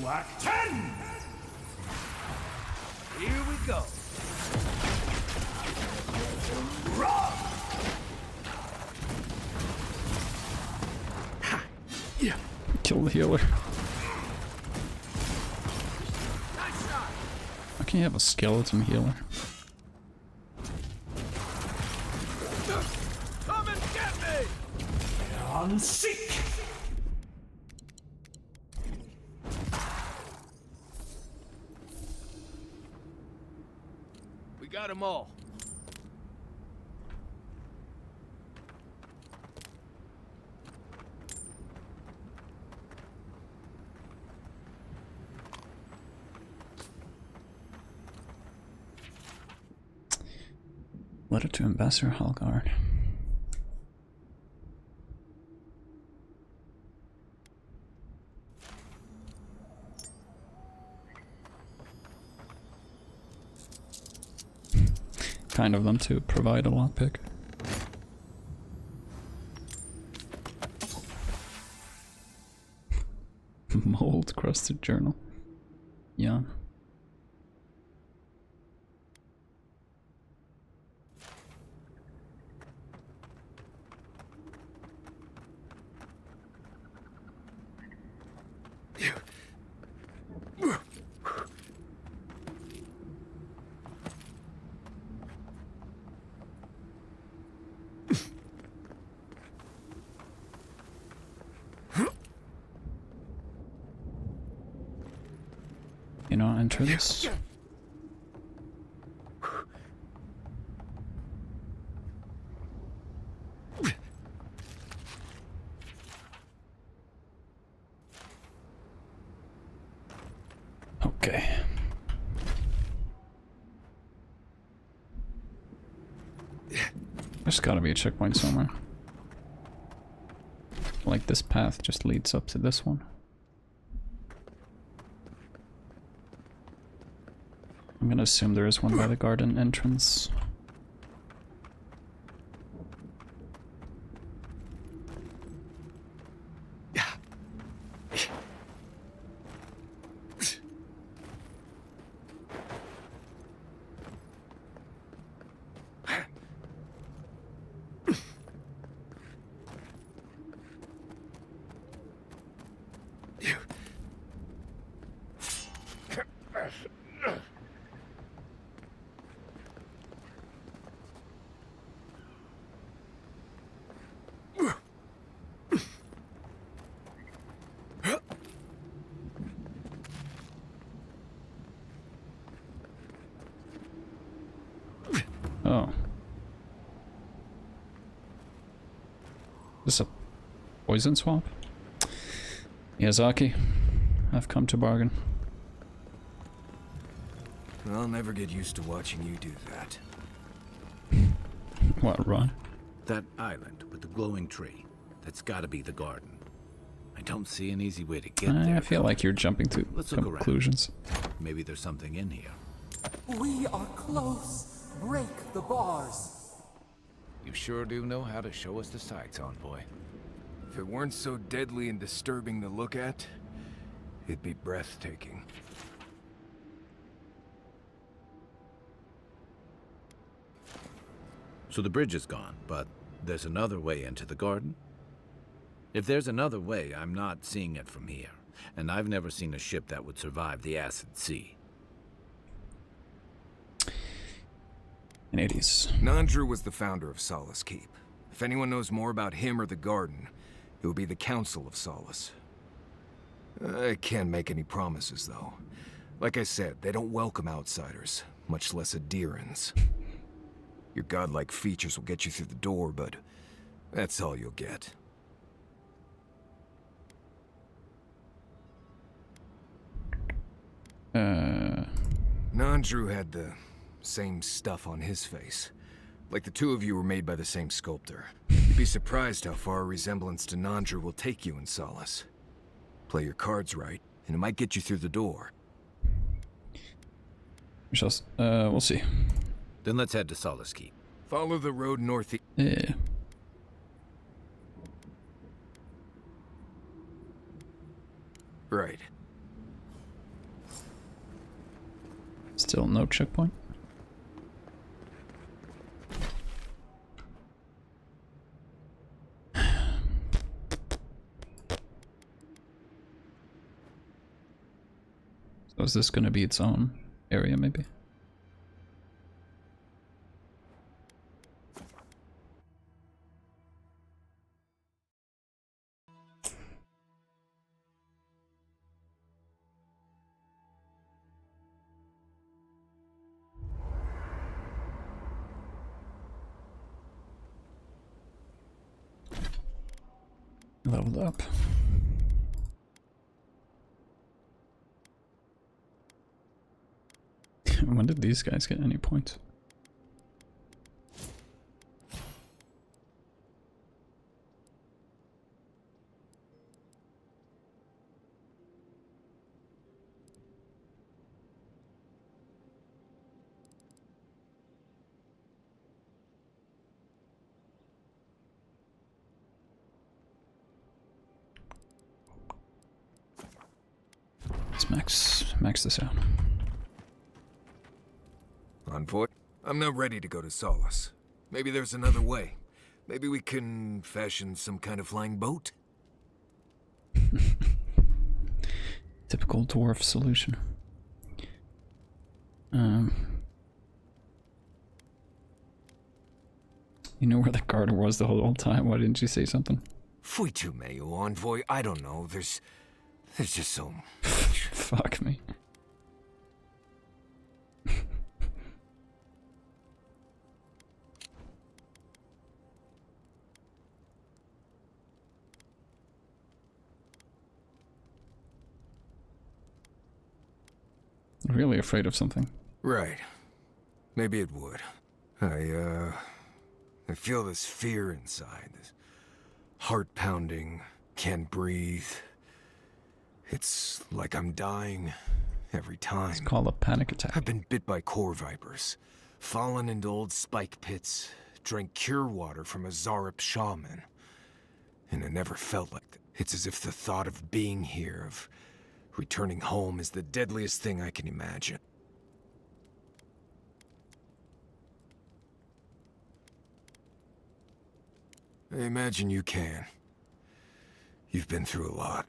S21: Act 10! Here we go. Rock!
S1: Yeah. Kill the healer. How can you have a skeleton healer?
S17: Come and get me!
S21: On seek!
S17: Got them all.
S1: Letter to Ambassador Halgard. Kind of them to provide a lockpick. Mold crusted journal. Yeah. You know, enter this. Okay. There's gotta be a checkpoint somewhere. Like this path just leads up to this one. I'm gonna assume there is one by the garden entrance. Oh. Is this a poison swamp? Miyazaki, I've come to bargain.
S3: I'll never get used to watching you do that.
S1: What, Ron?
S2: That island with the glowing tree. That's gotta be the garden. I don't see an easy way to get there.
S1: I feel like you're jumping to
S2: Let's look
S1: conclusions.
S2: around. Maybe there's something in here.
S10: We are close. Break the bars.
S2: You sure do know how to show us the sights, Envoy.
S3: If it weren't so deadly and disturbing to look at, it'd be breathtaking.
S2: So the bridge is gone, but there's another way into the garden? If there's another way, I'm not seeing it from here. And I've never seen a ship that would survive the acid sea.
S1: In 80s.
S3: Nandru was the founder of Solace Keep. If anyone knows more about him or the garden, it would be the Council of Solace. I can't make any promises, though. Like I said, they don't welcome outsiders, much less adherents. Your godlike features will get you through the door, but that's all you'll get. Nandru had the same stuff on his face. Like the two of you were made by the same sculptor. You'd be surprised how far a resemblance to Nandru will take you in Solace. Play your cards right, and it might get you through the door.
S1: We'll see.
S2: Then let's head to Solace Keep.
S3: Follow the road northeast.
S1: Yeah.
S3: Right.
S1: Still no checkpoint? So is this gonna be its own area, maybe? Leveled up. When did these guys get any points? Let's max this out.
S3: Envoy, I'm not ready to go to Solace. Maybe there's another way. Maybe we can fashion some kind of flying boat?
S1: Typical dwarf solution. You know where the garden was the whole time. Why didn't you say something?
S3: Fui tu meio, envoy. I don't know. There's just so much.
S1: Fuck me. Really afraid of something.
S3: Right. Maybe it would. I feel this fear inside. This heart pounding, can't breathe. It's like I'm dying every time.
S1: It's called a panic attack.
S3: I've been bit by core vipers, fallen into old spike pits, drank cure water from a Zarup shaman. And I never felt like that. It's as if the thought of being here, of returning home, is the deadliest thing I can imagine. I imagine you can. You've been through a lot.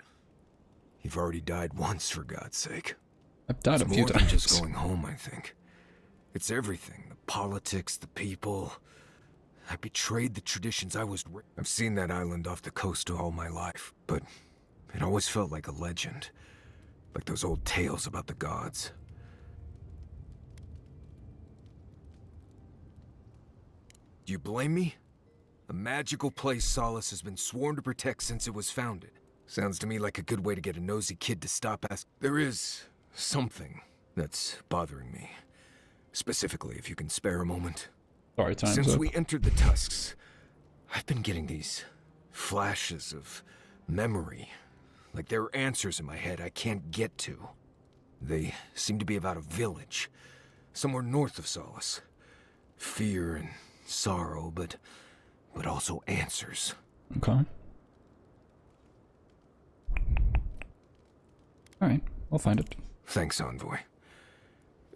S3: You've already died once, for God's sake.
S1: I've died a few
S3: more than
S1: times.
S3: just going home, I think. It's everything. The politics, the people. I betrayed the traditions I was... I've seen that island off the coast all my life, but it always felt like a legend. Like those old tales about the gods. Do you blame me? A magical place Solace has been sworn to protect since it was founded. Sounds to me like a good way to get a nosy kid to stop asking. There is something that's bothering me. Specifically, if you can spare a moment.
S1: Sorry, time's
S3: Since
S1: up.
S3: we entered the Tusks, I've been getting these flashes of memory. Like there are answers in my head I can't get to. They seem to be about a village, somewhere north of Solace. Fear and sorrow, but also answers.
S1: Okay. Alright, we'll find it.
S3: Thanks, Envoy.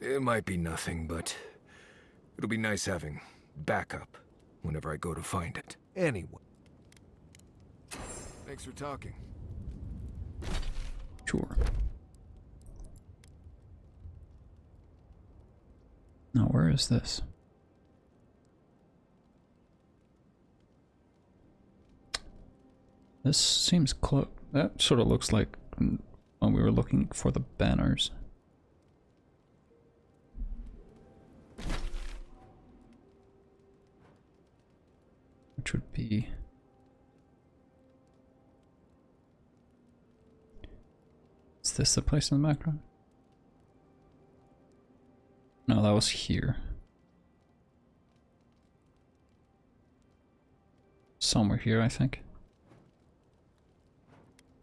S3: It might be nothing, but it'll be nice having backup whenever I go to find it. Anyway. Thanks for talking.
S1: Sure. Now, where is this? This seems close. That sort of looks like when we were looking for the banners. Which would be... Is this the place in the background? No, that was here. Somewhere here, I think.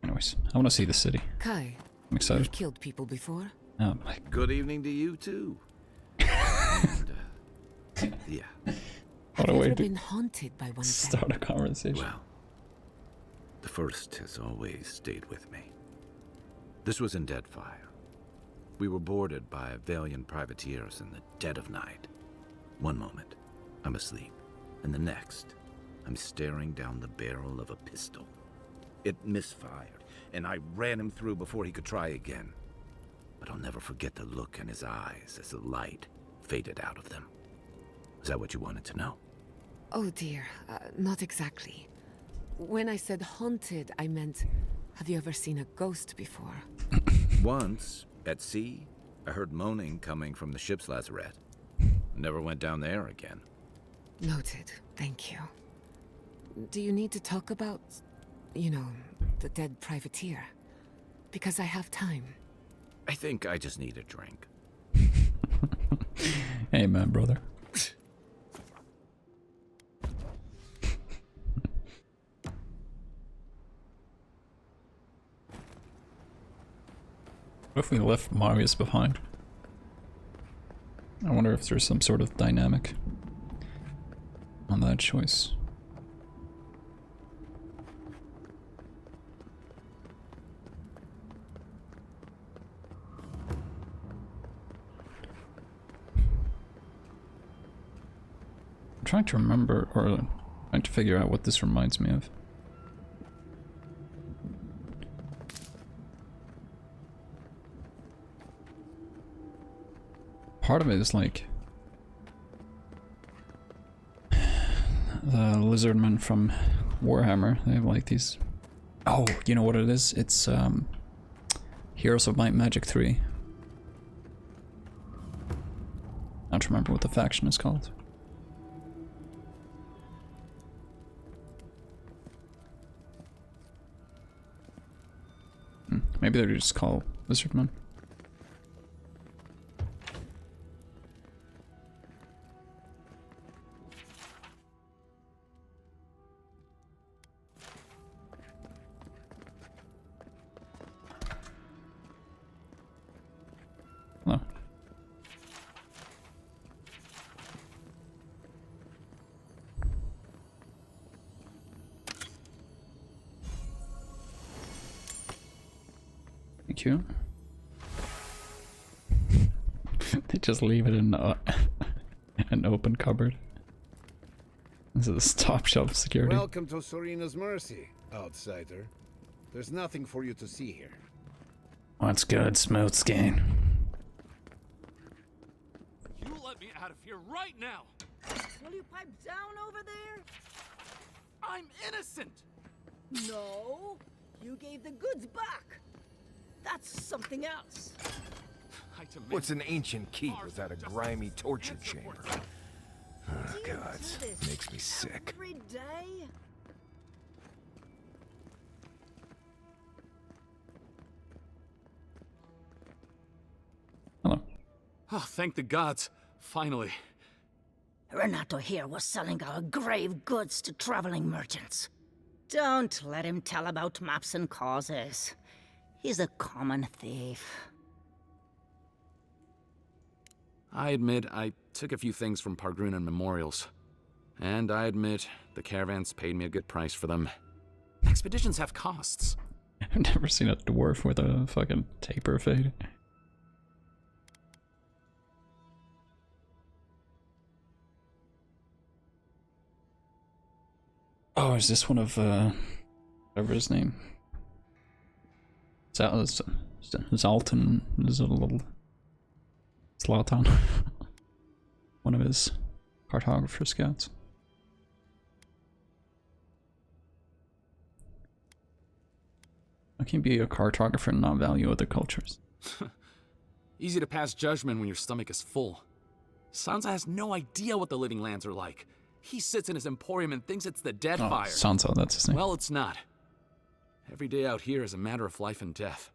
S1: Anyways, I want to see the city.
S14: Kai,
S1: I'm excited.
S14: you've killed people before?
S1: Oh my.
S2: Good evening to you too. And, yeah.
S1: What a
S14: Have you
S1: way
S14: ever
S1: to
S14: been haunted by one of them?
S1: start a conversation.
S2: Well, the first has always stayed with me. This was in Deadfire. We were boarded by valiant privateers in the dead of night. One moment, I'm asleep, and the next, I'm staring down the barrel of a pistol. It misfired, and I ran him through before he could try again. But I'll never forget the look in his eyes as the light faded out of them. Is that what you wanted to know?
S14: Oh dear, not exactly. When I said haunted, I meant, have you ever seen a ghost before?
S2: Once, at sea, I heard moaning coming from the ship's lazarette. Never went down there again.
S14: Noted, thank you. Do you need to talk about, you know, the dead privateer? Because I have time.
S2: I think I just need a drink.
S1: Hey man, brother. What if we left Marius behind? I wonder if there's some sort of dynamic on that choice. I'm trying to remember, or trying to figure out what this reminds me of. part of it is like the lizardmen from Warhammer. They have like these. Oh, you know what it is? It's Heroes of Might and Magic 3. I don't remember what the faction is called. Maybe they're just called Lizardmen. Hello. Thank you. They just leave it in an open cupboard. This is top shelf security.
S4: Welcome to Serena's Mercy, outsider. There's nothing for you to see here.
S1: What's good, smooth skin?
S17: You let me out of here right now!
S8: Will you pipe down over there?
S17: I'm innocent!
S8: No, you gave the goods back. That's something else.
S3: What's an ancient keep without a grimy torture chamber? Oh, God, makes me sick.
S8: Every day?
S1: Hello.
S17: Oh, thank the gods. Finally.
S8: Renato here was selling our grave goods to traveling merchants. Don't let him tell about maps and causes. He's a common thief.
S2: I admit I took a few things from Pargrunan memorials. And I admit the caravans paid me a good price for them. Expeditions have costs.
S1: I've never seen a dwarf with a fucking taper fade. Oh, is this one of, whatever his name? Zaltan is a little Zlatan. One of his cartographer scouts. How can you be a cartographer and not value other cultures?
S2: Easy to pass judgment when your stomach is full. Sansa has no idea what the living lands are like. He sits in his emporium and thinks it's the Deadfire.
S1: Sansa, that's his name.
S2: Well, it's not. Every day out here is a matter of life and death.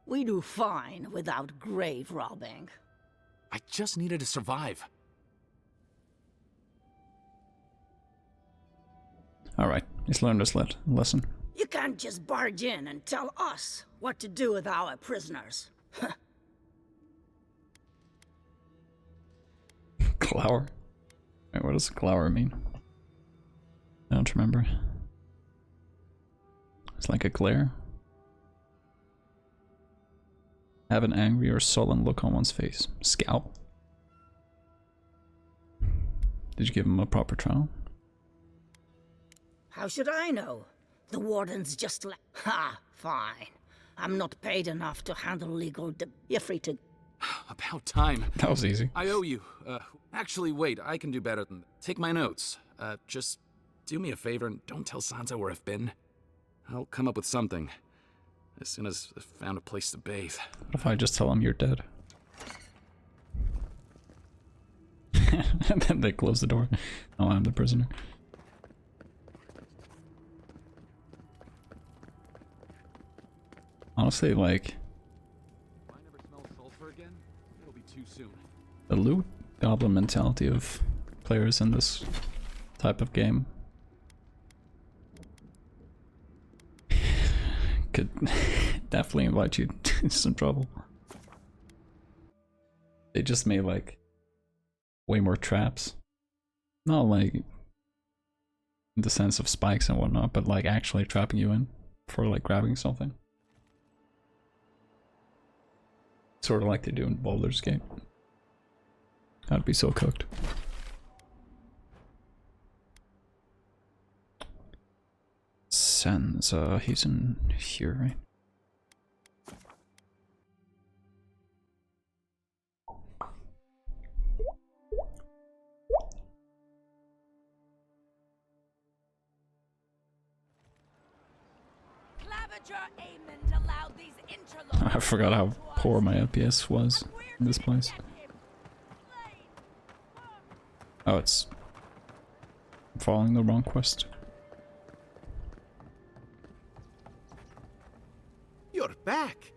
S8: We do fine without grave robbing.
S2: I just needed to survive.
S1: Alright, he's learned his lesson.
S8: You can't just barge in and tell us what to do with our prisoners.
S1: Glower? Wait, what does glower mean? I don't remember. It's like a glare. Have an angry or sullen look on one's face. Scowl. Did you give him a proper trial?
S8: How should I know? The warden's just like... Ha! Fine. I'm not paid enough to handle legal You're free to...
S2: About time.
S1: That was easy.
S2: I owe you. Actually, wait, I can do better than... Take my notes. Just do me a favor and don't tell Sansa where I've been. I'll come up with something. As soon as I've found a place to bathe.
S1: What if I just tell him you're dead? And then they close the door. Oh, I'm the prisoner. Honestly, like...
S2: If I never smell sulfur again, it'll be too soon.
S1: The loot goblin mentality of players in this type of game could definitely invite you to some trouble. They just made like way more traps. Not like in the sense of spikes and whatnot, but like actually trapping you in for like grabbing something. Sort of like they do in Baldur's Gate. I'd be so cooked. Sansa, he's in here, right? I forgot how poor my FPS was in this place. Oh, it's following the wrong quest.
S15: You're back.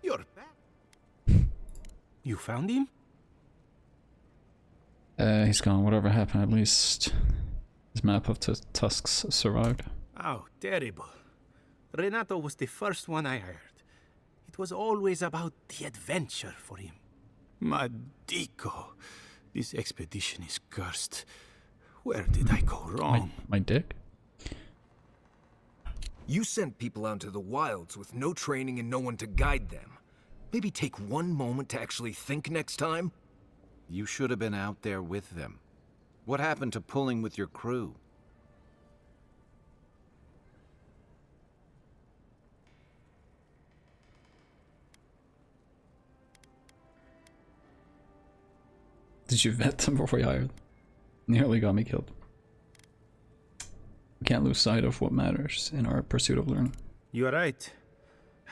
S15: You're back. You found him?
S1: He's gone. Whatever happened, at least his map of Tusks survived.
S15: Oh, terrible. Renato was the first one I heard. It was always about the adventure for him. Madico, this expedition is cursed. Where did I go wrong?
S1: My dick?
S3: You sent people out into the wilds with no training and no one to guide them. Maybe take one moment to actually think next time?
S2: You should have been out there with them. What happened to pulling with your crew?
S1: Did you vet them before you hired? Nearly got me killed. We can't lose sight of what matters in our pursuit of learning.
S15: You're right.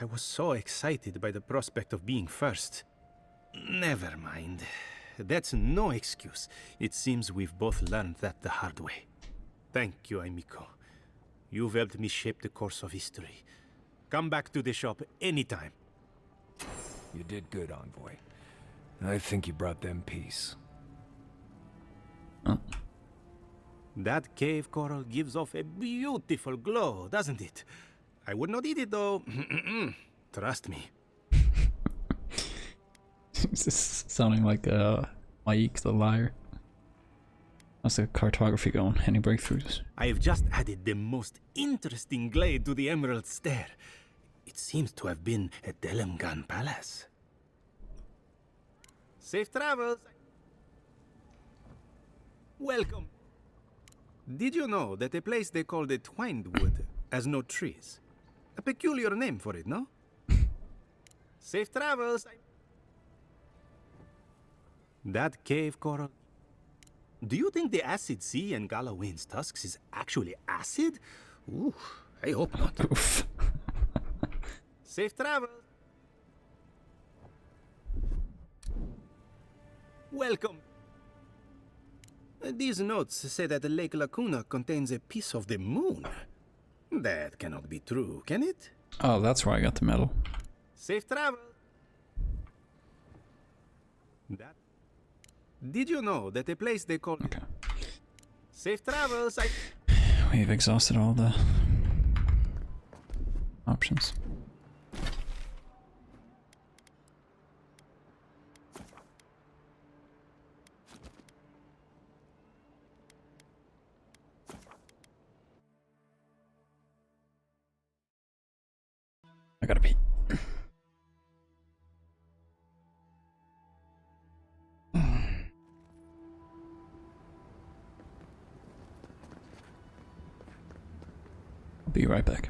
S15: I was so excited by the prospect of being first. Never mind. That's no excuse. It seems we've both learned that the hard way. Thank you, amico. You've helped me shape the course of history. Come back to the shop anytime.
S3: You did good, Envoy. I think you brought them peace.
S1: Oh.
S15: That cave coral gives off a beautiful glow, doesn't it? I would not eat it, though. Trust me.
S1: This is sounding like Mike the liar. How's the cartography going? Any breakthroughs?
S15: I've just added the most interesting glade to the Emerald Stair. It seems to have been a Delemgan palace. Safe travels. Welcome. Did you know that a place they call the Twined Wood has no trees? A peculiar name for it, no? Safe travels. That cave coral. Do you think the acid sea in Galawain's tusks is actually acid? Ooh, I hope not. Safe travels. Welcome. These notes say that the Lake Lacuna contains a piece of the moon. That cannot be true, can it?
S1: Oh, that's where I got the medal.
S15: Safe travel. Did you know that a place they call...
S1: Okay.
S15: Safe travels,
S1: We've exhausted all the options. I gotta pee. I'll be right back.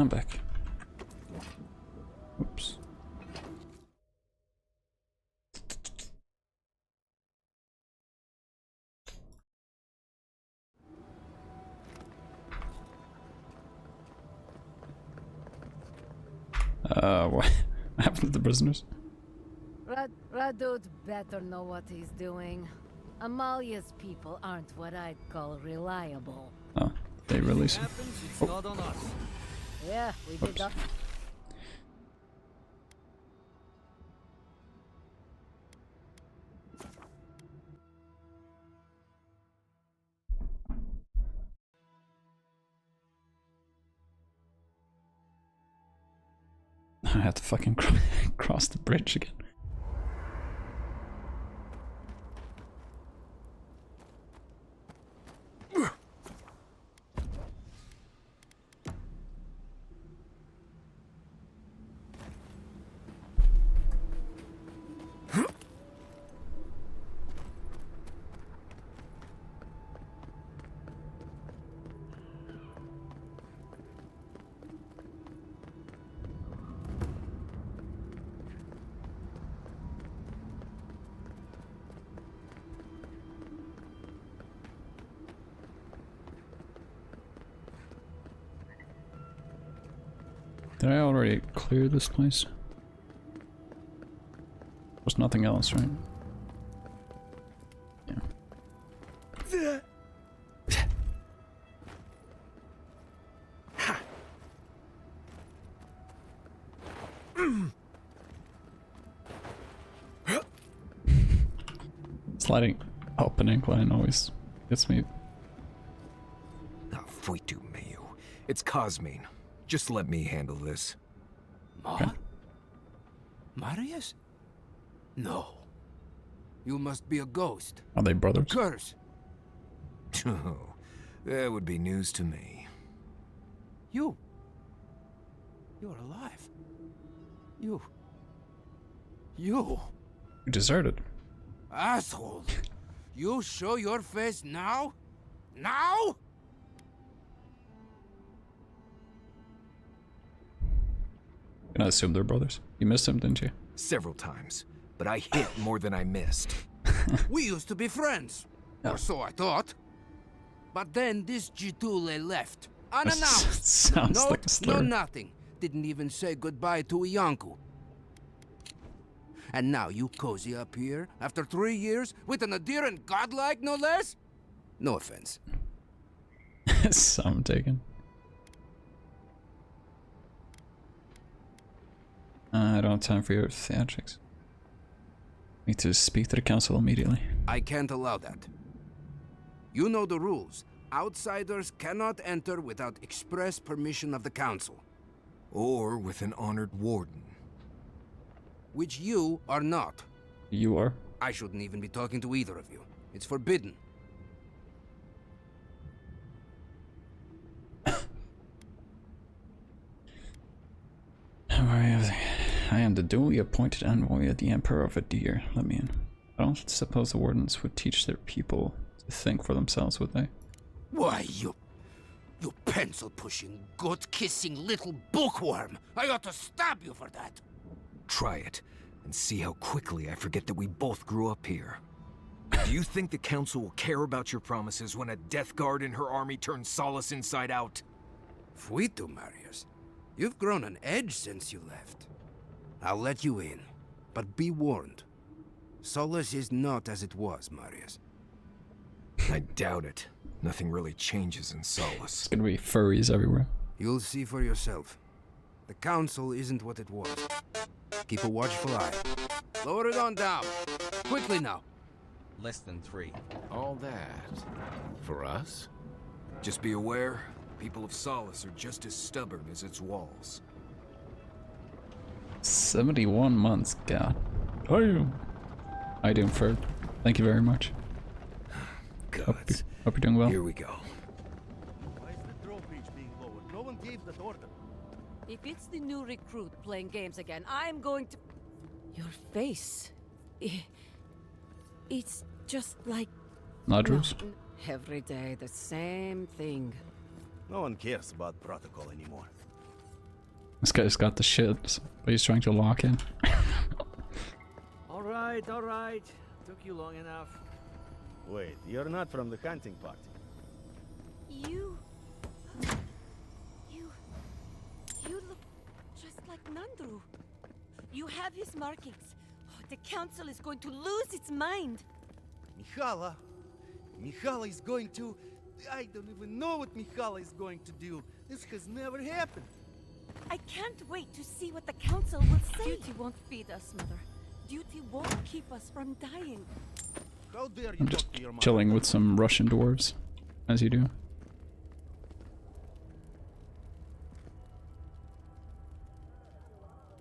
S1: I'm back. Oops. What happened to the prisoners?
S7: Radud better know what he's doing. Amalia's people aren't what I'd call reliable.
S1: Oh, they release him.
S6: It's not on us.
S7: Yeah, we did that.
S1: I had to fucking cross the bridge again. Did I already clear this place? There's nothing else, right? Yeah. Sliding up an incline always gets me.
S3: Fuitu, Mayu. It's Cosmine. Just let me handle this.
S1: Okay.
S12: Marius? No. You must be a ghost.
S1: Are they brothers?
S12: A curse.
S3: Oh, that would be news to me.
S12: You're alive. You
S1: deserted.
S12: Asshole. You show your face now? Now?
S1: Can I assume they're brothers? You missed him, didn't you?
S3: Several times, but I hit more than I missed.
S12: We used to be friends. Or so I thought. But then this Jitule left. Unannounced.
S1: Sounds
S12: no,
S1: like a slur.
S12: No nothing. Didn't even say goodbye to Ianku. And now you cozy up here, after 3 years, with an adherent godlike, no less? No offense.
S1: Some taken. I don't have time for your theatrics. Need to speak to the council immediately.
S12: I can't allow that. You know the rules. Outsiders cannot enter without express permission of the council.
S3: Or with an honored warden.
S12: Which you are not.
S1: You are?
S12: I shouldn't even be talking to either of you. It's forbidden.
S1: I am the duly appointed envoy of the Emperor of Adir. Let me in. I don't suppose the wardens would teach their people to think for themselves, would they?
S12: Why, you pencil-pushing, goat-kissing little bookworm! I ought to stab you for that!
S3: Try it, and see how quickly I forget that we both grew up here. Do you think the council will care about your promises when a death guard and her army turns Solace inside out?
S12: Fuitu, Marius. You've grown an edge since you left. I'll let you in, but be warned. Solace is not as it was, Marius.
S3: I doubt it. Nothing really changes in Solace.
S1: It's gonna be furries everywhere.
S12: You'll see for yourself. The council isn't what it was. Keep a watchful eye. Lower it on down. Quickly now.
S2: Less than 3. All that. For us?
S3: Just be aware, people of Solace are just as stubborn as its walls.
S1: 71 months, God. How are you? How you doing, Ferd? Thank you very much. Hope you're doing well.
S3: Here we go.
S21: Why is the draw page being lowered? No one gave that order.
S7: If it's the new recruit playing games again, I'm going to... Your face... It's just like...
S1: Nadrus?
S7: No, every day, the same thing.
S21: No one cares about protocol anymore.
S1: This guy's got the shit, but he's trying to lock in.
S6: All right, all right. Took you long enough.
S21: Wait, you're not from the hunting party.
S9: You look just like Nandru. You have his markings. Oh, the council is going to lose its mind.
S21: Mihala is going to... I don't even know what Mihala is going to do. This has never happened.
S9: I can't wait to see what the council will say. Duty won't feed us, Mother. Duty won't keep us from dying.
S21: How dare you
S1: I'm
S21: talk
S1: just
S21: to your mother?
S1: chilling with some Russian dwarves, as you do.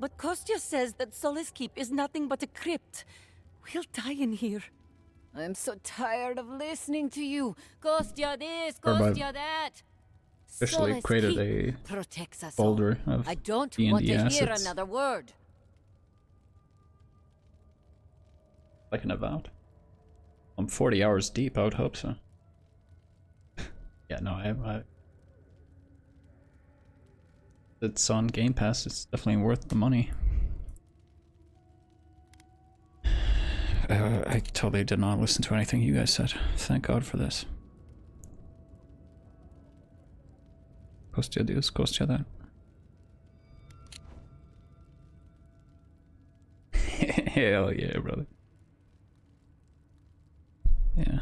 S9: But Kostya says that Solace Keep is nothing but a crypt. We'll die in here.
S7: I'm so tired of listening to you. Kostya this,
S1: Or
S7: Kostya that.
S1: Officially
S7: Solace
S1: created
S7: Keep
S1: a
S7: protects us
S1: folder
S7: all.
S1: of
S7: I don't
S1: D&D
S7: want to hear
S1: assets.
S7: another word.
S1: Like an Avowed. I'm 40 hours deep, I would hope so. Yeah, no, it's on Game Pass, it's definitely worth the money. I totally did not listen to anything you guys said. Thank God for this. Kostya this, Kostya that. Hell yeah, brother. Yeah.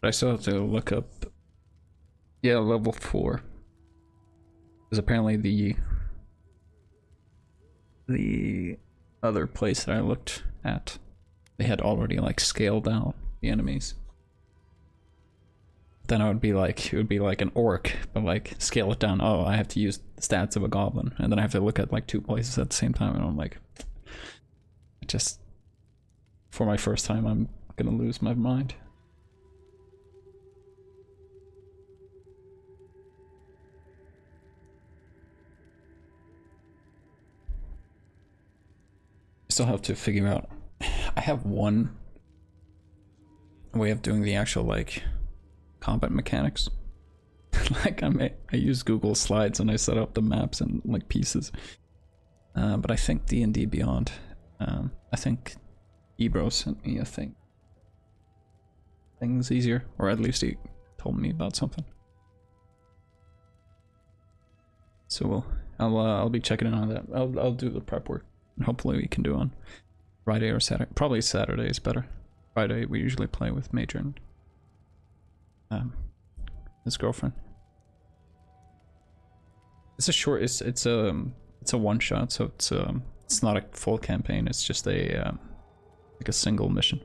S1: But I still have to look up... Yeah, level 4. Because apparently the other place that I looked at, they had already like scaled down the enemies. Then I would be like, it would be like an orc, but like scale it down. Oh, I have to use the stats of a goblin, and then I have to look at like 2 places at the same time, and I'm like, just for my first time, I'm gonna lose my mind. Still have to figure out. I have one way of doing the actual like combat mechanics. Like I use Google Slides and I set up the maps and like pieces. But I think D&D Beyond. I think Ebro sent me a thing. Things easier, or at least he told me about something. So I'll be checking in on that. I'll do the prep work. And hopefully we can do on Friday or Saturday. Probably Saturday is better. Friday we usually play with Major and his girlfriend. It's a short. It's a one shot, so it's not a full campaign. It's just a like a single mission.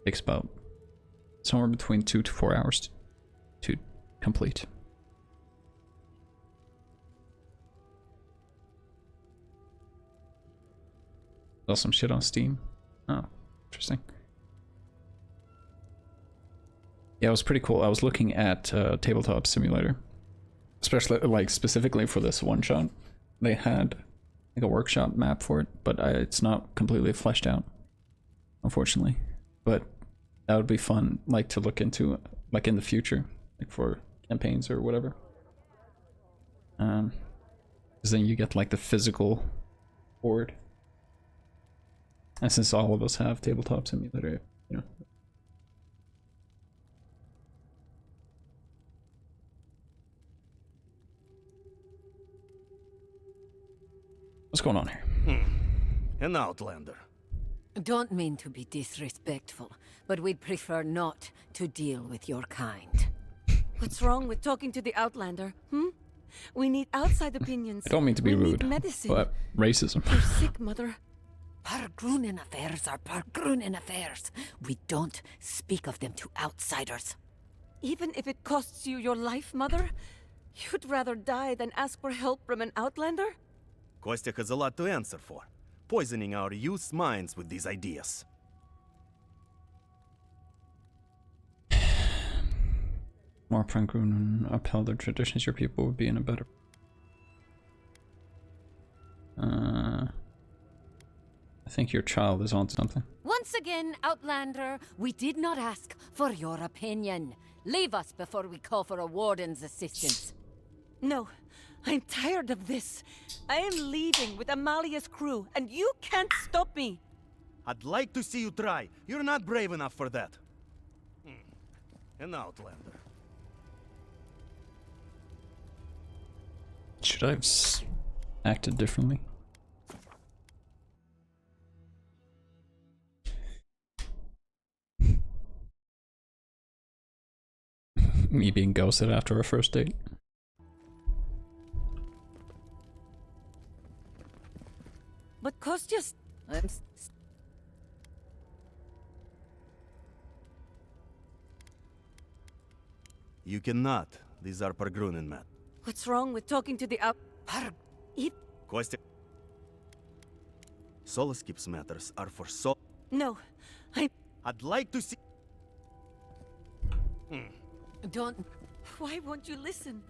S1: Takes about somewhere between 2 to 4 hours to complete. Saw some shit on Steam. Oh, interesting. Yeah, it was pretty cool. I was looking at Tabletop Simulator, especially like specifically for this one shot. They had like a workshop map for it, but it's not completely fleshed out, unfortunately. But that would be fun, like to look into, like in the future, like for campaigns or whatever. Because then you get like the physical board. And since all of us have Tabletop Simulator, you know. What's going on here?
S21: An outlander.
S7: Don't mean to be disrespectful, but we'd prefer not to deal with your kind.
S9: What's wrong with talking to the Outlander, We need outside opinions.
S1: I don't mean to be
S9: we
S1: rude,
S9: need medicine.
S1: but racism.
S9: You're sick, Mother.
S7: Pargrunen affairs are Pargrunen affairs. We don't speak of them to outsiders.
S9: Even if it costs you your life, Mother? You'd rather die than ask for help from an Outlander?
S21: Kostya has a lot to answer for, poisoning our youth's minds with these ideas.
S1: More Pargrunen upheld their traditions, your people would be in a better... I think your child is on something.
S7: Once again, Outlander, we did not ask for your opinion. Leave us before we call for a warden's assistance.
S5: No, I'm tired of this. I am leaving with Amalia's crew, and you can't stop me.
S21: I'd like to see you try. You're not brave enough for that. An outlander.
S1: Should I have acted differently? Me being ghosted after our first date.
S5: But Kostya's...
S21: You cannot. These are Pargrunen, Matt.
S5: What's wrong with talking to the
S21: Kostya. Solus keeps matters are for Sol.
S5: No,
S21: I'd like to see.
S5: Don't... Why won't you listen?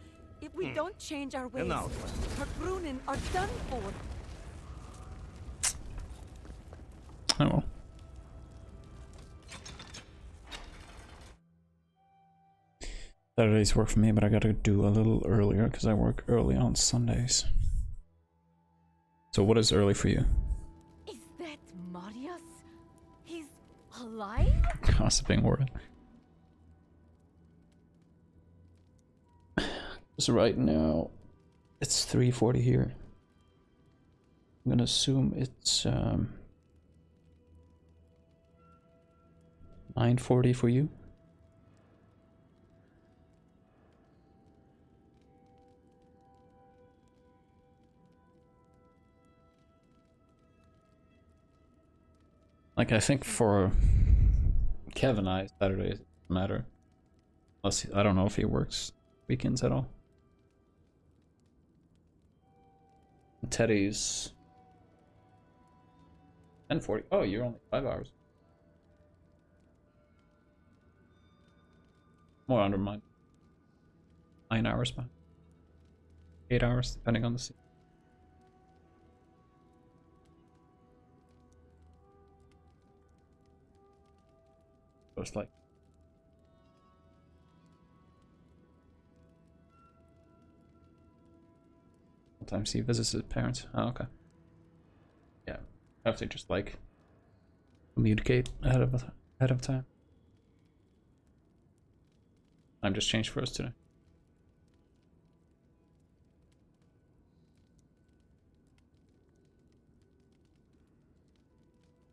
S5: If we don't change our ways,
S21: An outlander.
S5: Pargrunen are done for.
S1: Oh well. Saturdays work for me, but I gotta do a little earlier because I work early on Sundays. So what is early for you?
S7: Is that Marius? He's alive?
S1: Gossiping word. So right now, it's 3:40 here. I'm gonna assume it's 9:40 for you. Like, I think for Kevin, Saturday doesn't matter. Unless I don't know if he works weekends at all. Teddy's 10:40. Oh, you're only 5 hours. More under mine. 9 hours behind. 8 hours, depending on the season. So it's like sometimes he visits his parents. Oh, okay. Yeah, I have to just like communicate ahead of time. I'm just changed for us today.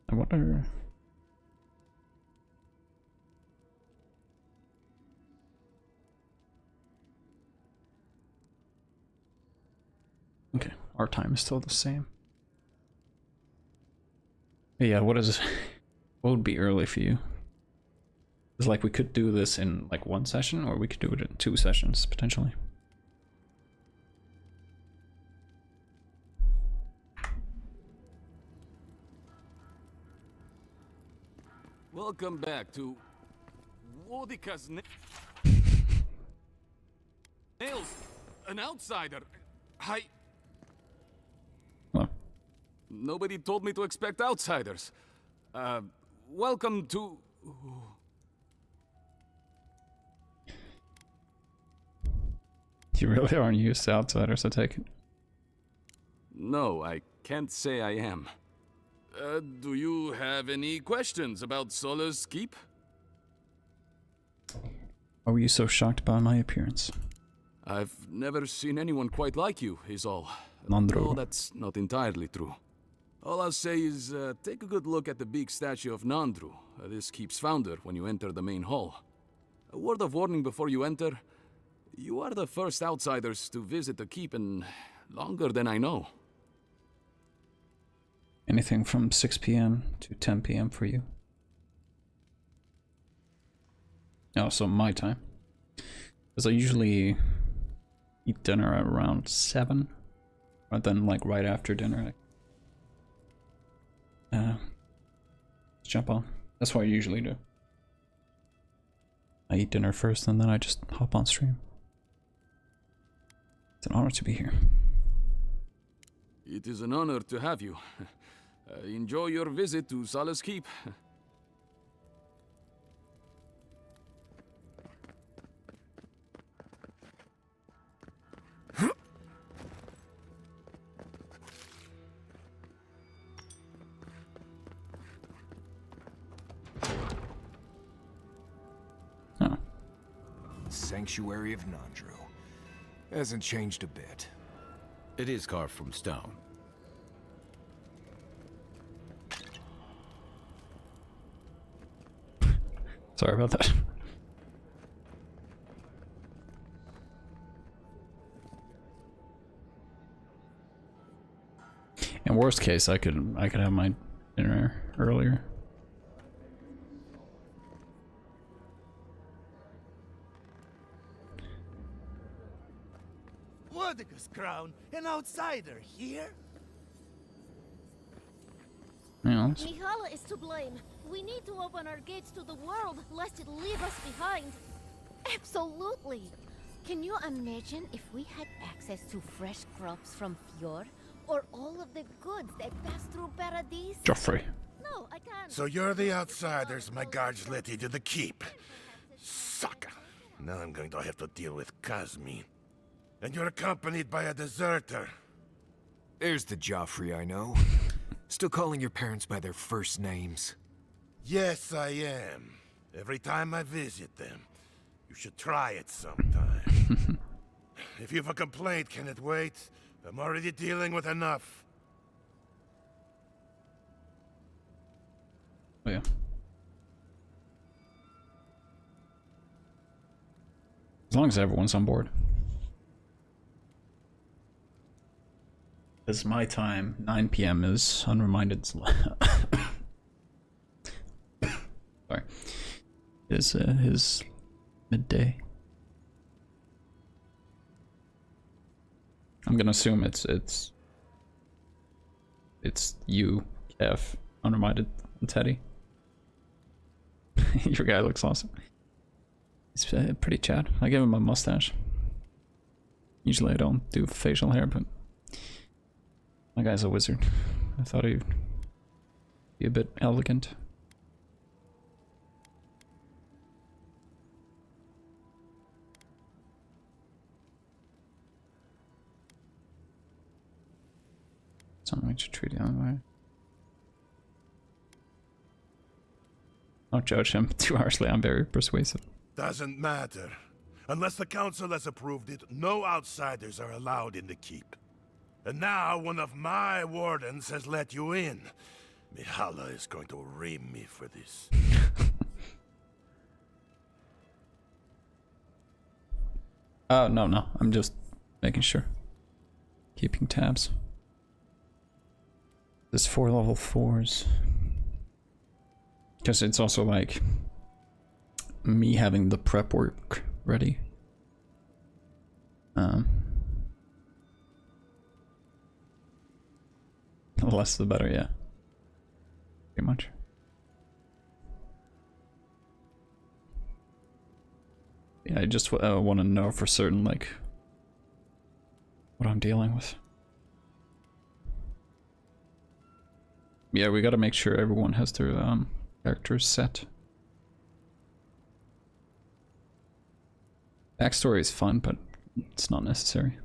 S1: I wonder. Okay, our time is still the same. But yeah, what would be early for you? It's like we could do this in like one session, or we could do it in 2 sessions potentially.
S17: Welcome back to Wodika's nails. An outsider.
S1: Hello.
S17: Nobody told me to expect outsiders. Welcome to...
S1: You really aren't used to outsiders, I take it.
S17: No, I can't say I am. Do you have any questions about Sola's keep?
S1: Why were you so shocked by my appearance?
S17: I've never seen anyone quite like you, is all.
S1: Nandro.
S17: No, that's not entirely true. All I'll say is, take a good look at the big statue of Nandru, this keep's founder, when you enter the main hall. A word of warning before you enter. You are the first outsiders to visit the keep in longer than I know.
S1: Anything from 6 p.m. to 10 p.m. for you? Oh, so my time. Because I usually eat dinner at around 7. Or then like right after dinner. Jump on. That's what I usually do. I eat dinner first and then I just hop on stream. It's an honor to be here.
S17: It is an honor to have you. Enjoy your visit to Sala's Keep.
S3: sanctuary of Nandru. Hasn't changed a bit.
S2: It is carved from stone.
S1: Sorry about that. In worst case, I could have my dinner earlier.
S21: Wordica's crown, an outsider here?
S1: Yeah.
S13: Mihala is to blame. We need to open our gates to the world, lest it leave us behind. Absolutely. Can you imagine if we had access to fresh crops from Fjord? Or all of the goods that pass through Paradise?
S1: Joffrey.
S13: No, I can't.
S19: So you're the outsiders my guards let you to the keep. Sucker. Now I'm going to have to deal with Kazmi. And you're accompanied by a deserter.
S3: There's the Joffrey I know. Still calling your parents by their first names.
S19: Yes, I am. Every time I visit them. You should try it sometime. If you've a complaint, can it wait? I'm already dealing with enough.
S1: Oh yeah. As long as everyone's on board. It's my time. 9 p.m. is unreminded. Sorry. Is his midday. I'm gonna assume it's you, Kev, unreminded, and Teddy. Your guy looks awesome. He's pretty Chad. I give him a mustache. Usually I don't do facial hair, but my guy's a wizard. I thought he'd be a bit elegant. Something to treat the other way. Don't judge him too harshly. I'm very persuasive.
S19: Doesn't matter. Unless the council has approved it, no outsiders are allowed in the keep. And now one of my wardens has let you in. Mihala is going to ream me for this.
S1: Oh, no. I'm just making sure. Keeping tabs. There's 4 level 4s. Because it's also like me having the prep work ready. The less the better, yeah. Pretty much. Yeah, I just want to know for certain, like, what I'm dealing with. Yeah, we gotta make sure everyone has their characters set. Backstory is fun, but it's not necessary.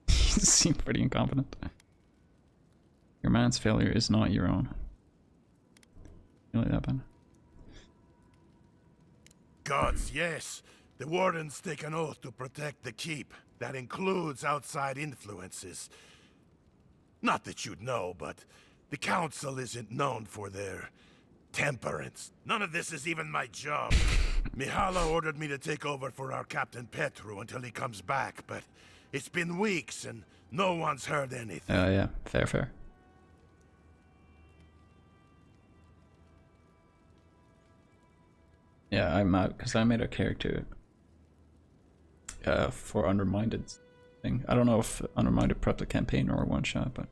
S1: You seem pretty incompetent. Your man's failure is not your own. Really that bad?
S19: Gods, yes. The wardens take an oath to protect the keep. That includes outside influences. Not that you'd know, but the council isn't known for their temperance. None of this is even my job. Mihala ordered me to take over for our Captain Petru until he comes back, but it's been weeks and no one's heard anything.
S1: Yeah, fair. Yeah, I'm out because I made a character for Underminded thing. I don't know if Underminded prepped a campaign or a one shot, but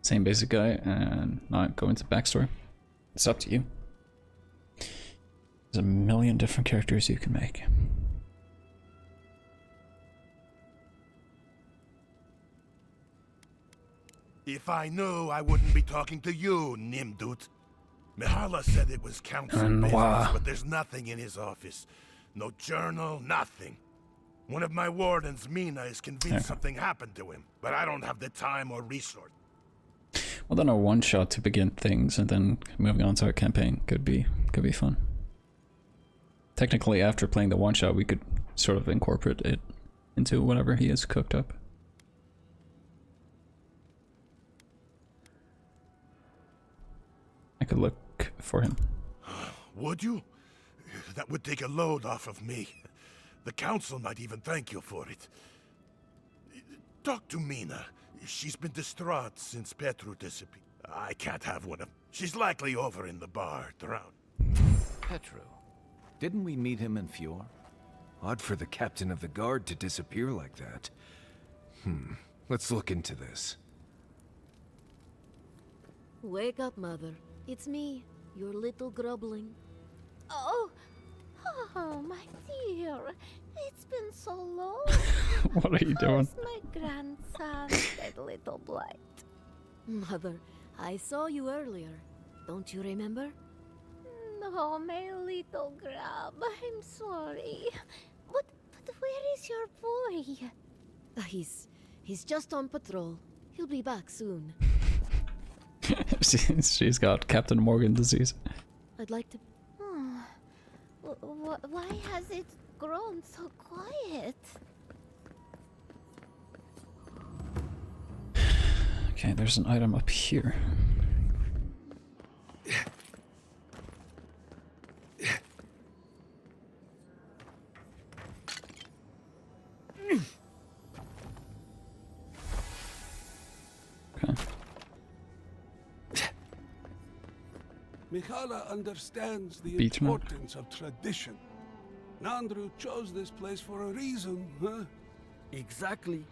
S1: same basic guy and not go into backstory. It's up to you. There's a million different characters you can make.
S19: If I knew, I wouldn't be talking to you, Nimdut. Mihala said it was council business, but there's nothing in his office. No journal, nothing. One of my wardens, Mina, is convinced something happened to him, but I don't have the time or resource.
S1: Well, then a one-shot to begin things, and then moving on to our campaign could be fun. Technically, after playing the one-shot, we could sort of incorporate it into whatever he has cooked up. I could look for him.
S19: Would you? That would take a load off of me. The council might even thank you for it. Talk to Mina. She's been distraught since Petru disappeared. I can't have one of... She's likely over in the bar, drowned.
S2: Petru. Didn't we meet him in Fjord?
S3: Odd for the captain of the guard to disappear like that. Let's look into this.
S13: Wake up, Mother. It's me, your little grubling. Oh, my dear. It's been so long.
S1: What are you doing?
S13: How's my grandson, that little blight? Mother, I saw you earlier. Don't you remember? No, my little grub. I'm sorry. But where is your boy? He's just on patrol. He'll be back soon.
S1: She's got Captain Morgan disease.
S13: I'd like to... Why has it grown so quiet?
S1: Okay, there's an item up here.
S18: Mikhala understands the
S1: Beach map.
S18: importance of tradition. Nandru chose this place for a reason, huh?
S20: Exactly.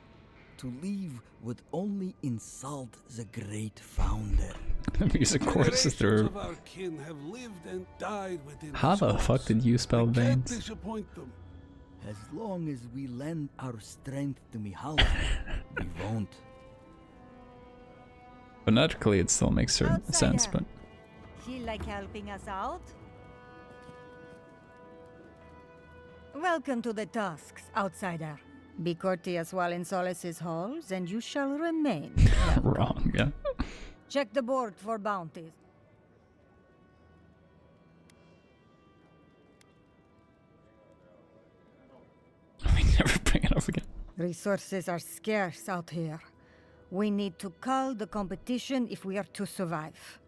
S20: To leave would only insult the great founder.
S1: The music courses through.
S18: Generations of our kin have lived and died within
S1: How the
S18: this
S1: fuck did you spell
S18: Can't
S1: veins?
S18: disappoint them.
S20: As long as we lend our strength to Mihala, we won't.
S1: Phonetically, it still makes certain sense, but
S23: Feel like helping us out? Welcome to the Tusks, outsider. Be courteous while in Solace's halls, and you shall remain.
S1: wrong, yeah.
S23: Check the board for bounties.
S1: We never bring it up again.
S23: Resources are scarce out here. We need to cull the competition if we are to survive.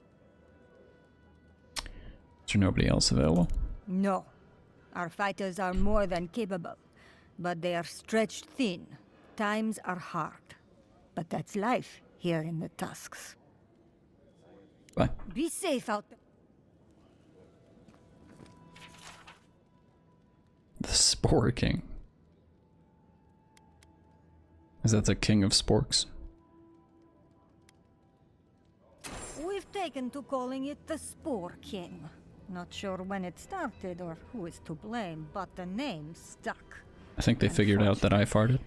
S1: Is there nobody else available?
S23: No. Our fighters are more than capable, but they are stretched thin. Times are hard. But that's life here in the Tusks.
S1: Bye.
S23: Be safe out there.
S1: The Spore King. Is that the king of sporks?
S23: We've taken to calling it the Spore King. Not sure when it started or who is to blame, but the name stuck.
S1: I think they figured out that I farted.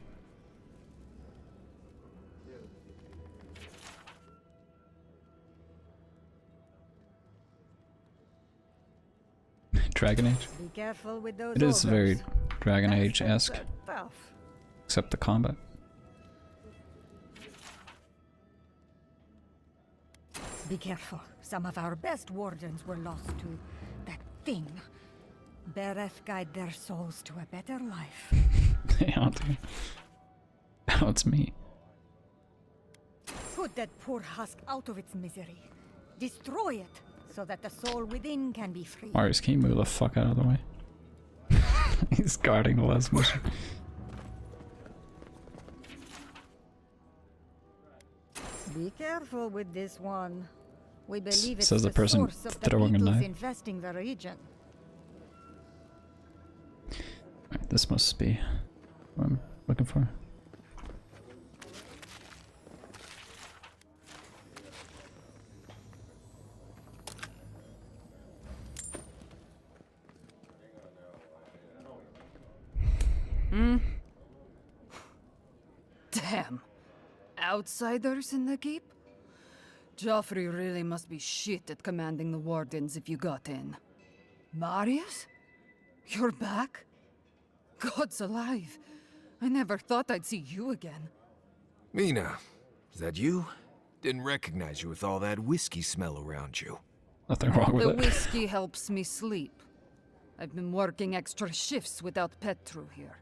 S1: Dragon Age?
S23: Be careful with those
S1: It is very
S23: ogres.
S1: Dragon Age-esque,
S23: They're tough.
S1: except the combat.
S23: Be careful. Some of our best wardens were lost to that thing. Bereth guide their souls to a better life.
S1: They haunt you. Oh, it's me.
S23: Put that poor husk out of its misery. Destroy it, so that the soul within can be free.
S1: Marius, can you move the fuck out of the way? He's guarding the last mission.
S23: Be careful with this one. We believe it's
S1: Says the person
S23: source of the
S1: throwing a
S23: beetles
S1: knife.
S23: infesting the region.
S1: Alright, this must be what I'm looking for.
S24: Damn. Outsiders in the keep? Joffrey really must be shit at commanding the wardens if you got in. Marius? You're back? God's alive. I never thought I'd see you again.
S3: Mina, is that you? Didn't recognize you with all that whiskey smell around you.
S1: Nothing wrong with
S24: The
S1: it.
S24: whiskey helps me sleep. I've been working extra shifts without Petru here.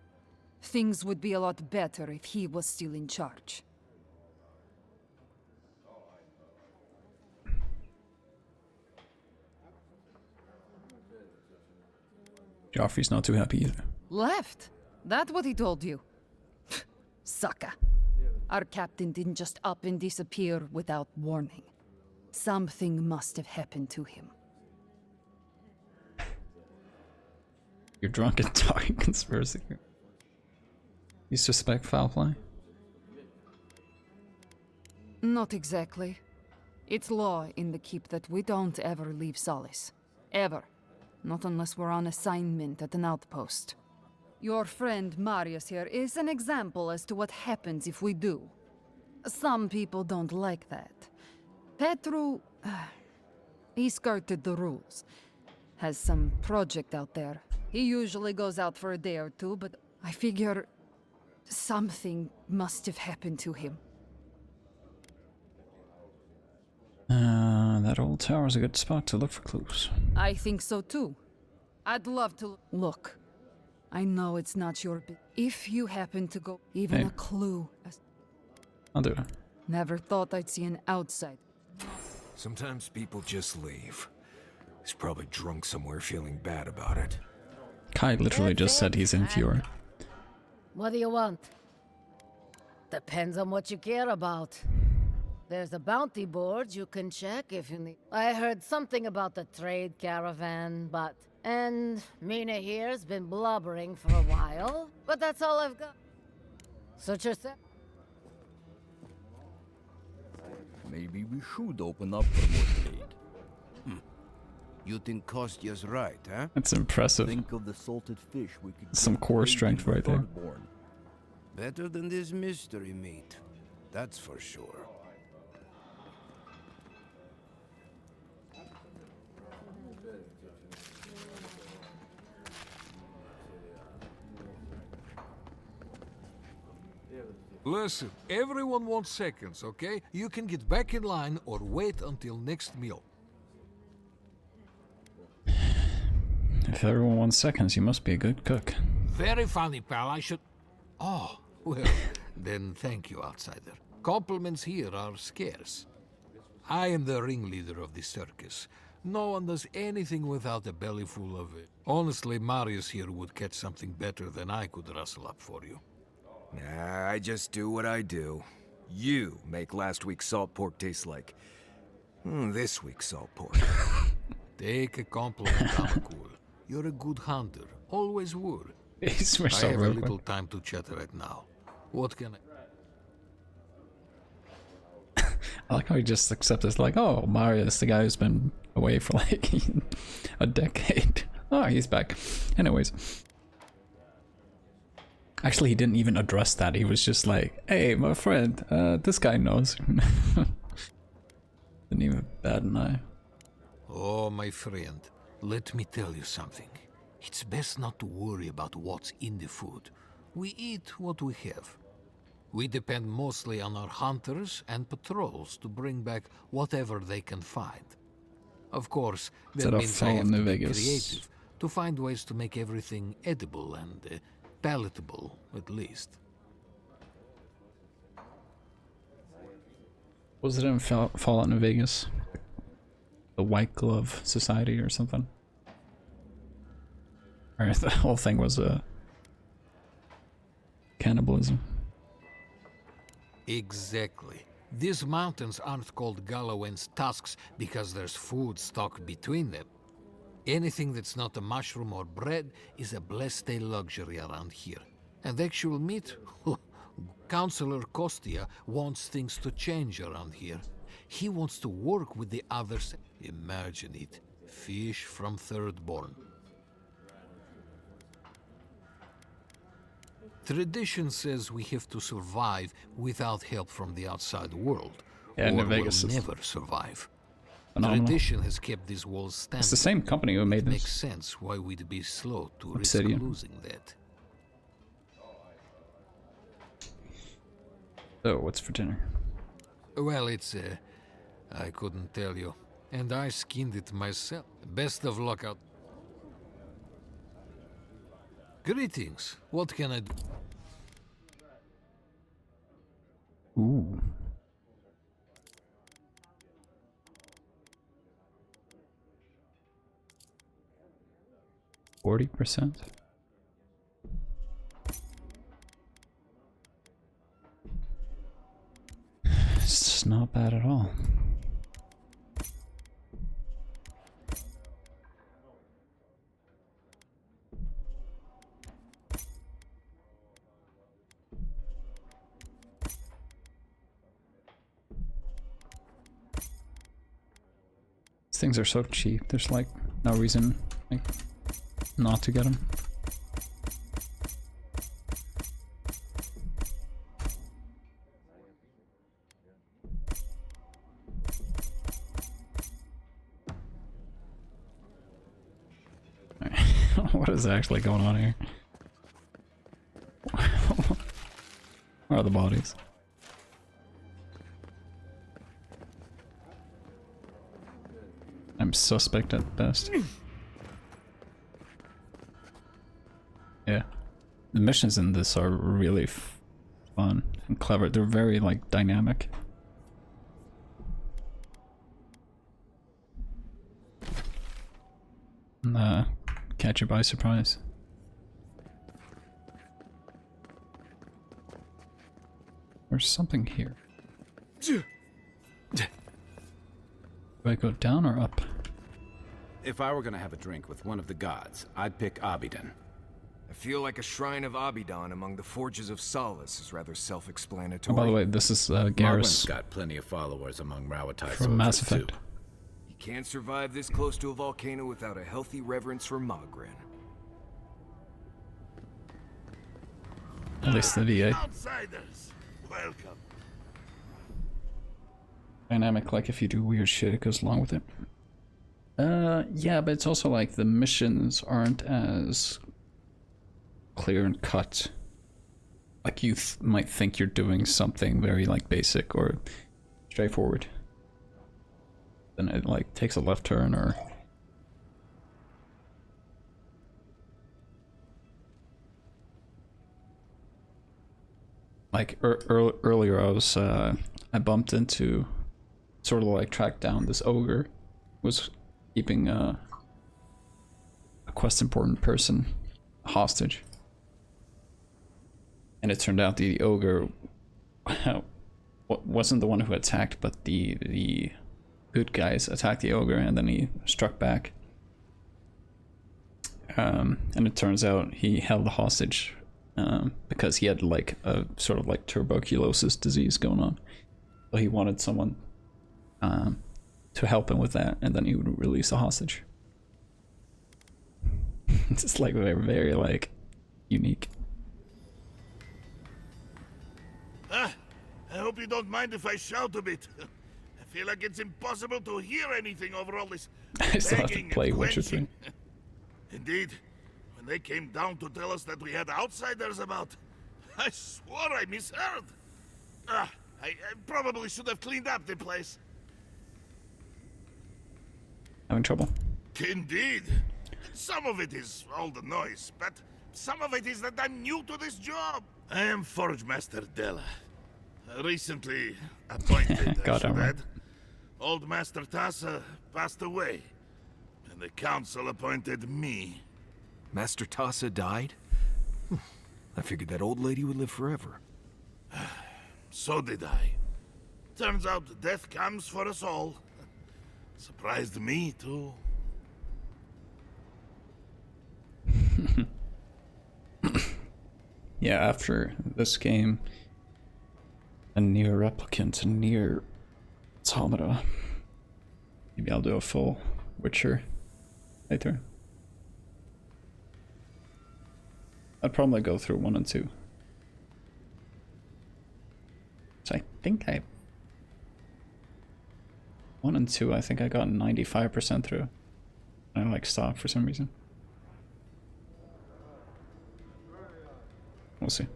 S24: Things would be a lot better if he was still in charge.
S1: Joffrey's not too happy either.
S24: Left? That what he told you? Sucker. Our captain didn't just up and disappear without warning. Something must have happened to him.
S1: You're drunk and talking conspiracy. You suspect foul play?
S24: Not exactly. It's law in the keep that we don't ever leave Solace. Ever. Not unless we're on assignment at an outpost. Your friend Marius here is an example as to what happens if we do. Some people don't like that. Petru... he skirted the rules. Has some project out there. He usually goes out for a day or two, but I figure... something must have happened to him.
S1: That old tower's a good spot to look for clues.
S24: I think so too. I'd love to look. I know it's not your bit. If you happen to go, even
S1: Hey.
S24: a clue.
S1: I'll do it.
S24: Never thought I'd see an outside.
S3: Sometimes people just leave. He's probably drunk somewhere feeling bad about it.
S1: Kai literally just said he's in Fury.
S7: What do you want? Depends on what you care about. There's a bounty board you can check if you need. I heard something about the trade caravan, but... And Mina here's been blubbering for a while, but that's all I've got. Such yourself.
S20: Maybe we should open up for more trade.
S12: You think Kostya's right, huh?
S1: That's impressive.
S20: Think of the salted fish we could
S1: Some
S20: get
S1: core
S20: trading
S1: strength
S20: with
S1: right there.
S20: Bloodborne.
S12: Better than this mystery meat. That's for sure.
S10: Listen, everyone wants seconds, okay? You can get back in line or wait until next meal.
S1: If everyone wants seconds, you must be a good cook.
S10: Very funny, pal. I should... Oh, well, then thank you, outsider. Compliments here are scarce. I am the ringleader of the circus. No one does anything without a belly full of it. Honestly, Marius here would catch something better than I could rustle up for you.
S3: Nah, I just do what I do. You make last week's salt pork taste like... this week's salt pork.
S10: Take a compliment, Amakul. You're a good hunter. Always were.
S1: He switched
S10: I
S1: up
S10: have a
S1: real
S10: little
S1: quick.
S10: time to chat right now. What can
S1: I like how he just accepts like, oh, Marius, the guy who's been away for like a decade. Oh, he's back. Anyways. Actually, he didn't even address that. He was just like, hey, my friend, this guy knows. Didn't even bat an eye.
S10: Oh, my friend, let me tell you something. It's best not to worry about what's in the food. We eat what we have. We depend mostly on our hunters and patrols to bring back whatever they can find. Of course, that means I have to be creative to find ways to make everything edible and palatable, at least.
S1: Was it in Fallout New Vegas? The White Glove Society or something? Or the whole thing was cannibalism.
S10: Exactly. These mountains aren't called Galawen's tusks because there's food stuck between them. Anything that's not a mushroom or bread is a blessed luxury around here. And actual meat? Councillor Kostya wants things to change around here. He wants to work with the others. Imagine it. Fish from Thirdborn. Tradition says we have to survive without help from the outside world.
S1: Yeah,
S10: or
S1: New Vegas
S10: we'll
S1: is
S10: never survive.
S1: phenomenal.
S10: Tradition has kept these walls standing.
S1: It's the same company who made
S10: It
S1: this.
S10: makes sense why we'd be slow to risk
S1: Obsidian.
S10: losing that.
S1: So, what's for dinner?
S10: Well, it's, I couldn't tell you. And I skinned it myself. Best of luck out. Greetings. What can I do?
S1: Ooh. %. It's not bad at all. These things are so cheap. There's like no reason like not to get them. What is actually going on here? Where are the bodies? I'm suspect at best. Yeah. The missions in this are really fun and clever. They're very, like, dynamic. And, catch you by surprise. There's something here. Do I go down or up?
S2: If I were gonna have a drink with one of the gods, I'd pick Abidan.
S3: I feel like a shrine of Abidan among the forges of Solace is rather
S1: Oh,
S3: self-explanatory.
S1: by the way, this is
S2: Marwen's
S1: Garrus
S2: got plenty of followers among Rauatai
S1: from Mass
S2: soldiers,
S1: Effect.
S2: too.
S3: You can't survive this close to a volcano without a healthy reverence for Magrin.
S1: At least the VA.
S19: Outsiders, welcome.
S1: Dynamic, like if you do weird shit, it goes along with it. Yeah, but it's also like the missions aren't as clear and cut. Like you might think you're doing something very like basic or straightforward. Then it like takes a left turn or... Like earlier I was, I bumped into, sort of like tracked down this ogre, was keeping a quest important person hostage. And it turned out the ogre wasn't the one who attacked, but the good guys attacked the ogre and then he struck back. And it turns out he held the hostage because he had like a sort of like tuberculosis disease going on. So he wanted someone to help him with that, and then he would release the hostage. It's just like very, very like unique.
S19: I hope you don't mind if I shout a bit. I feel like it's impossible to hear anything over all this
S1: I still have to
S19: begging
S1: play
S19: and
S1: Witcher 3.
S19: quenching. Indeed, when they came down to tell us that we had outsiders about, I swore I misheard. I probably should have cleaned up the place.
S1: Having trouble?
S19: Indeed. Some of it is all the noise, but some of it is that I'm new to this job. I am Forge Master Della. Recently appointed,
S1: God,
S19: I
S1: I'm
S19: should
S1: right.
S19: add. Old Master Tassa passed away, and the council appointed me.
S3: Master Tassa died? I figured that old lady would live forever.
S19: So did I. Turns out death comes for us all. Surprised me, too.
S1: Yeah, after this game, a near replicant, a near automata. Maybe I'll do a full Witcher later. I'd probably go through 1 and 2. So I think 1 and 2, I think I got 95% through. I like stopped for some reason. We'll see.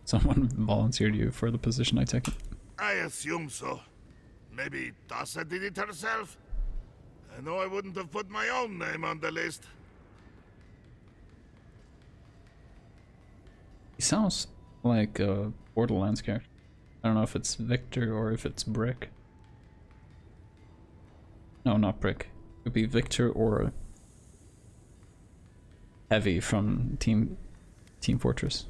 S1: Someone volunteered you for the position, I take it.
S19: I assume so. Maybe Tassa did it herself? I know I wouldn't have put my own name on the list.
S1: He sounds like a Borderlands character. I don't know if it's Victor or if it's Brick. No, not Brick. It would be Victor or Heavy from Team Fortress.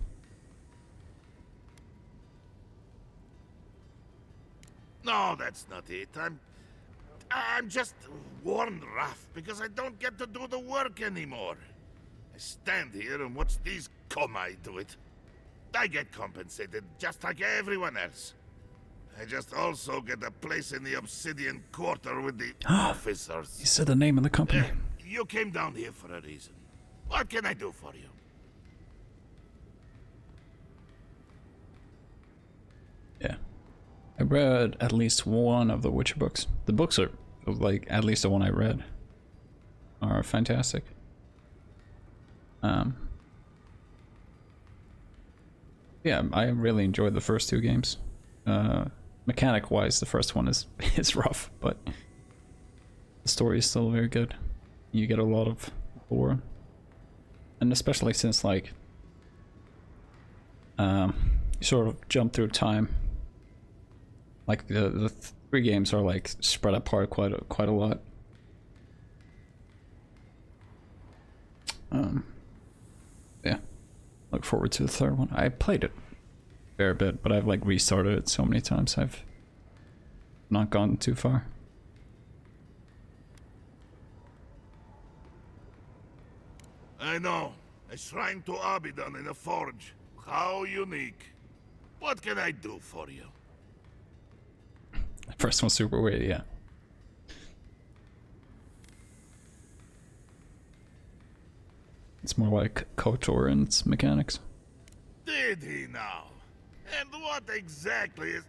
S19: No, that's not it. I'm just worn rough because I don't get to do the work anymore. I stand here and watch these Komai do it. I get compensated just like everyone else. I just also get a place in the Obsidian Quarter with the officers.
S1: You said the name of the company.
S19: You came down here for a reason. What can I do for you?
S1: Yeah. I read at least one of the Witcher books. The books are, like, at least the one I read, are fantastic. Yeah, I really enjoyed the first two games. Mechanic-wise, the first one is rough, but the story is still very good. You get a lot of lore, and especially since, like, you sort of jump through time. Like the three games are like spread apart quite a lot. Yeah, look forward to the third one. I played it a fair bit, but I've like restarted it so many times I've not gone too far.
S19: I know. A shrine to Abidan in a forge. How unique. What can I do for you?
S1: The first one's super weird, yeah. It's more like KOTOR and its mechanics.
S19: Did he now? And what exactly is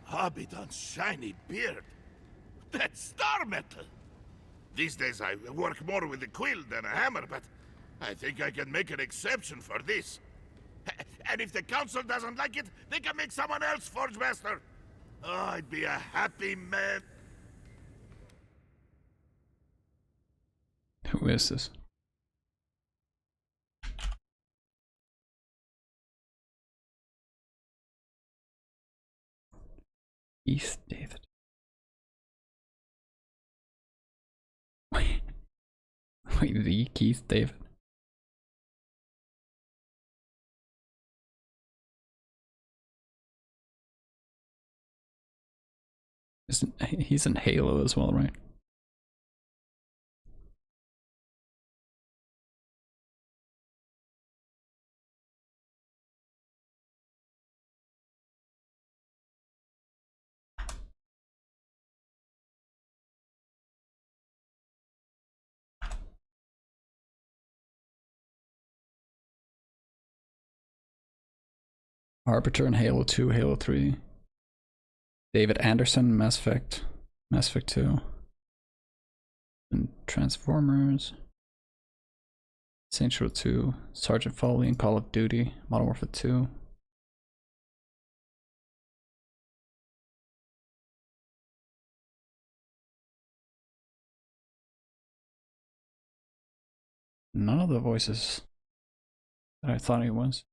S19: Abidan's shiny beard? That's star metal. These days I work more with a quill than a hammer, but I think I can make an exception for this. And if the council doesn't like it, they can make someone else Forge Master. Oh, I'd be a happy man.
S1: Who is this? Keith David. Wait, the Keith David? He's in Halo as well, right? Arbiter in Halo 2, Halo 3. David Anderson, Mass Effect 2. And Transformers. Saints Row 2, Sergeant Foley in Call of Duty, Modern Warfare 2. None of the voices that I thought he was.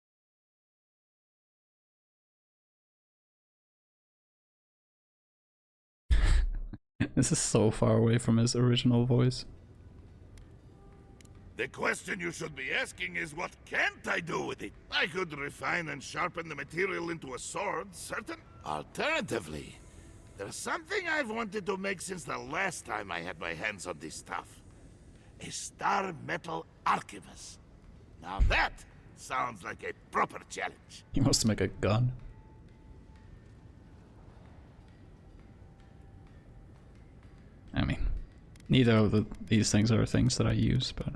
S1: This is so far away from his original voice.
S19: The question you should be asking is what can't I do with it? I could refine and sharpen the material into a sword, certain. Alternatively, there's something I've wanted to make since the last time I had my hands on this stuff. A star metal arquebus. Now that sounds like a proper challenge.
S1: He wants to make a gun. I mean, neither of these things are things that I use, but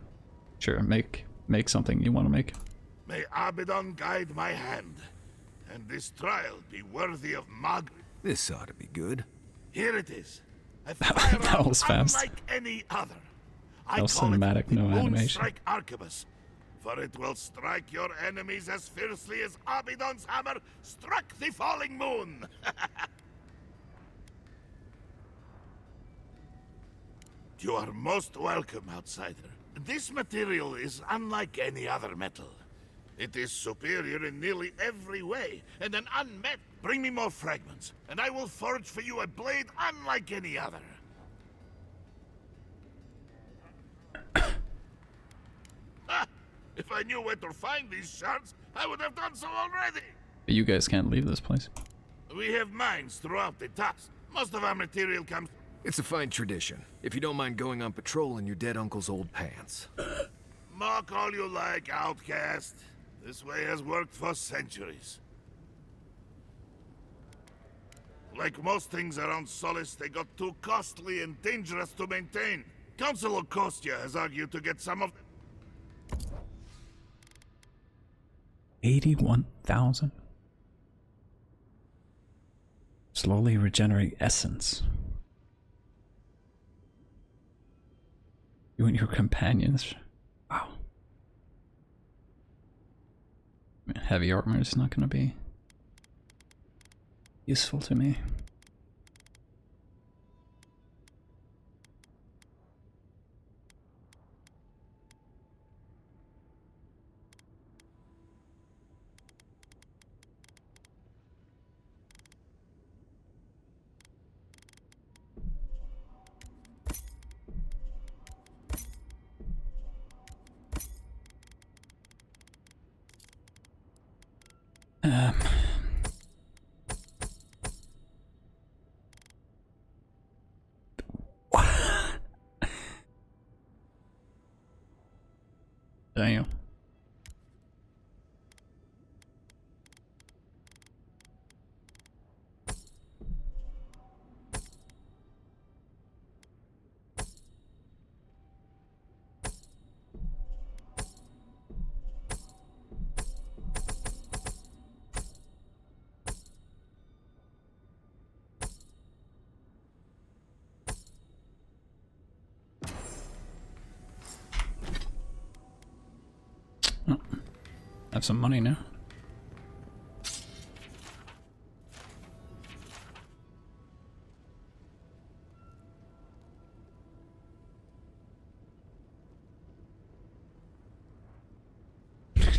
S1: sure, make something you want to make.
S19: May Abaddon guide my hand, and this trial be worthy of
S12: This ought to be good.
S19: Here it is. A
S1: That was fast.
S19: unlike any other.
S1: No cinematic, no animation.
S19: Moonstrike Arquebus. for it will strike your enemies as fiercely as Abidon's hammer struck the falling moon. You are most welcome, outsider. This material is unlike any other metal. It is superior in nearly every way, and an unmet. Bring me more fragments, and I will forge for you a blade unlike any other. If I knew where to find these shards, I would have done so already.
S1: But you guys can't leave this place.
S19: We have mines throughout the tusk. Most of our material comes...
S3: It's a fine tradition, if you don't mind going on patrol in your dead uncle's old pants.
S19: Mock all you like, outcast. This way has worked for centuries. Like most things around Solace, they got too costly and dangerous to maintain. Council of Kostia has argued to get some of...
S1: 81,000. Slowly regenerate essence. You and your companions. Wow. Heavy armor is not going to be useful to me. Damn. Oh, have some money now.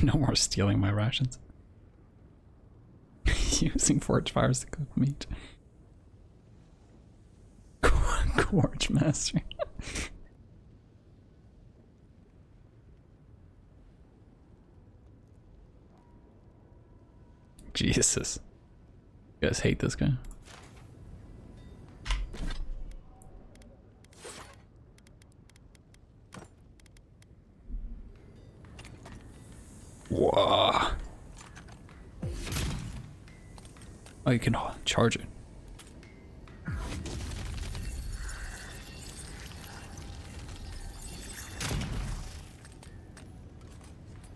S1: No more stealing my rations. Using forge fires to cook meat. Gorge master. Jesus. You guys hate this guy. Whoa. Oh, you can charge it.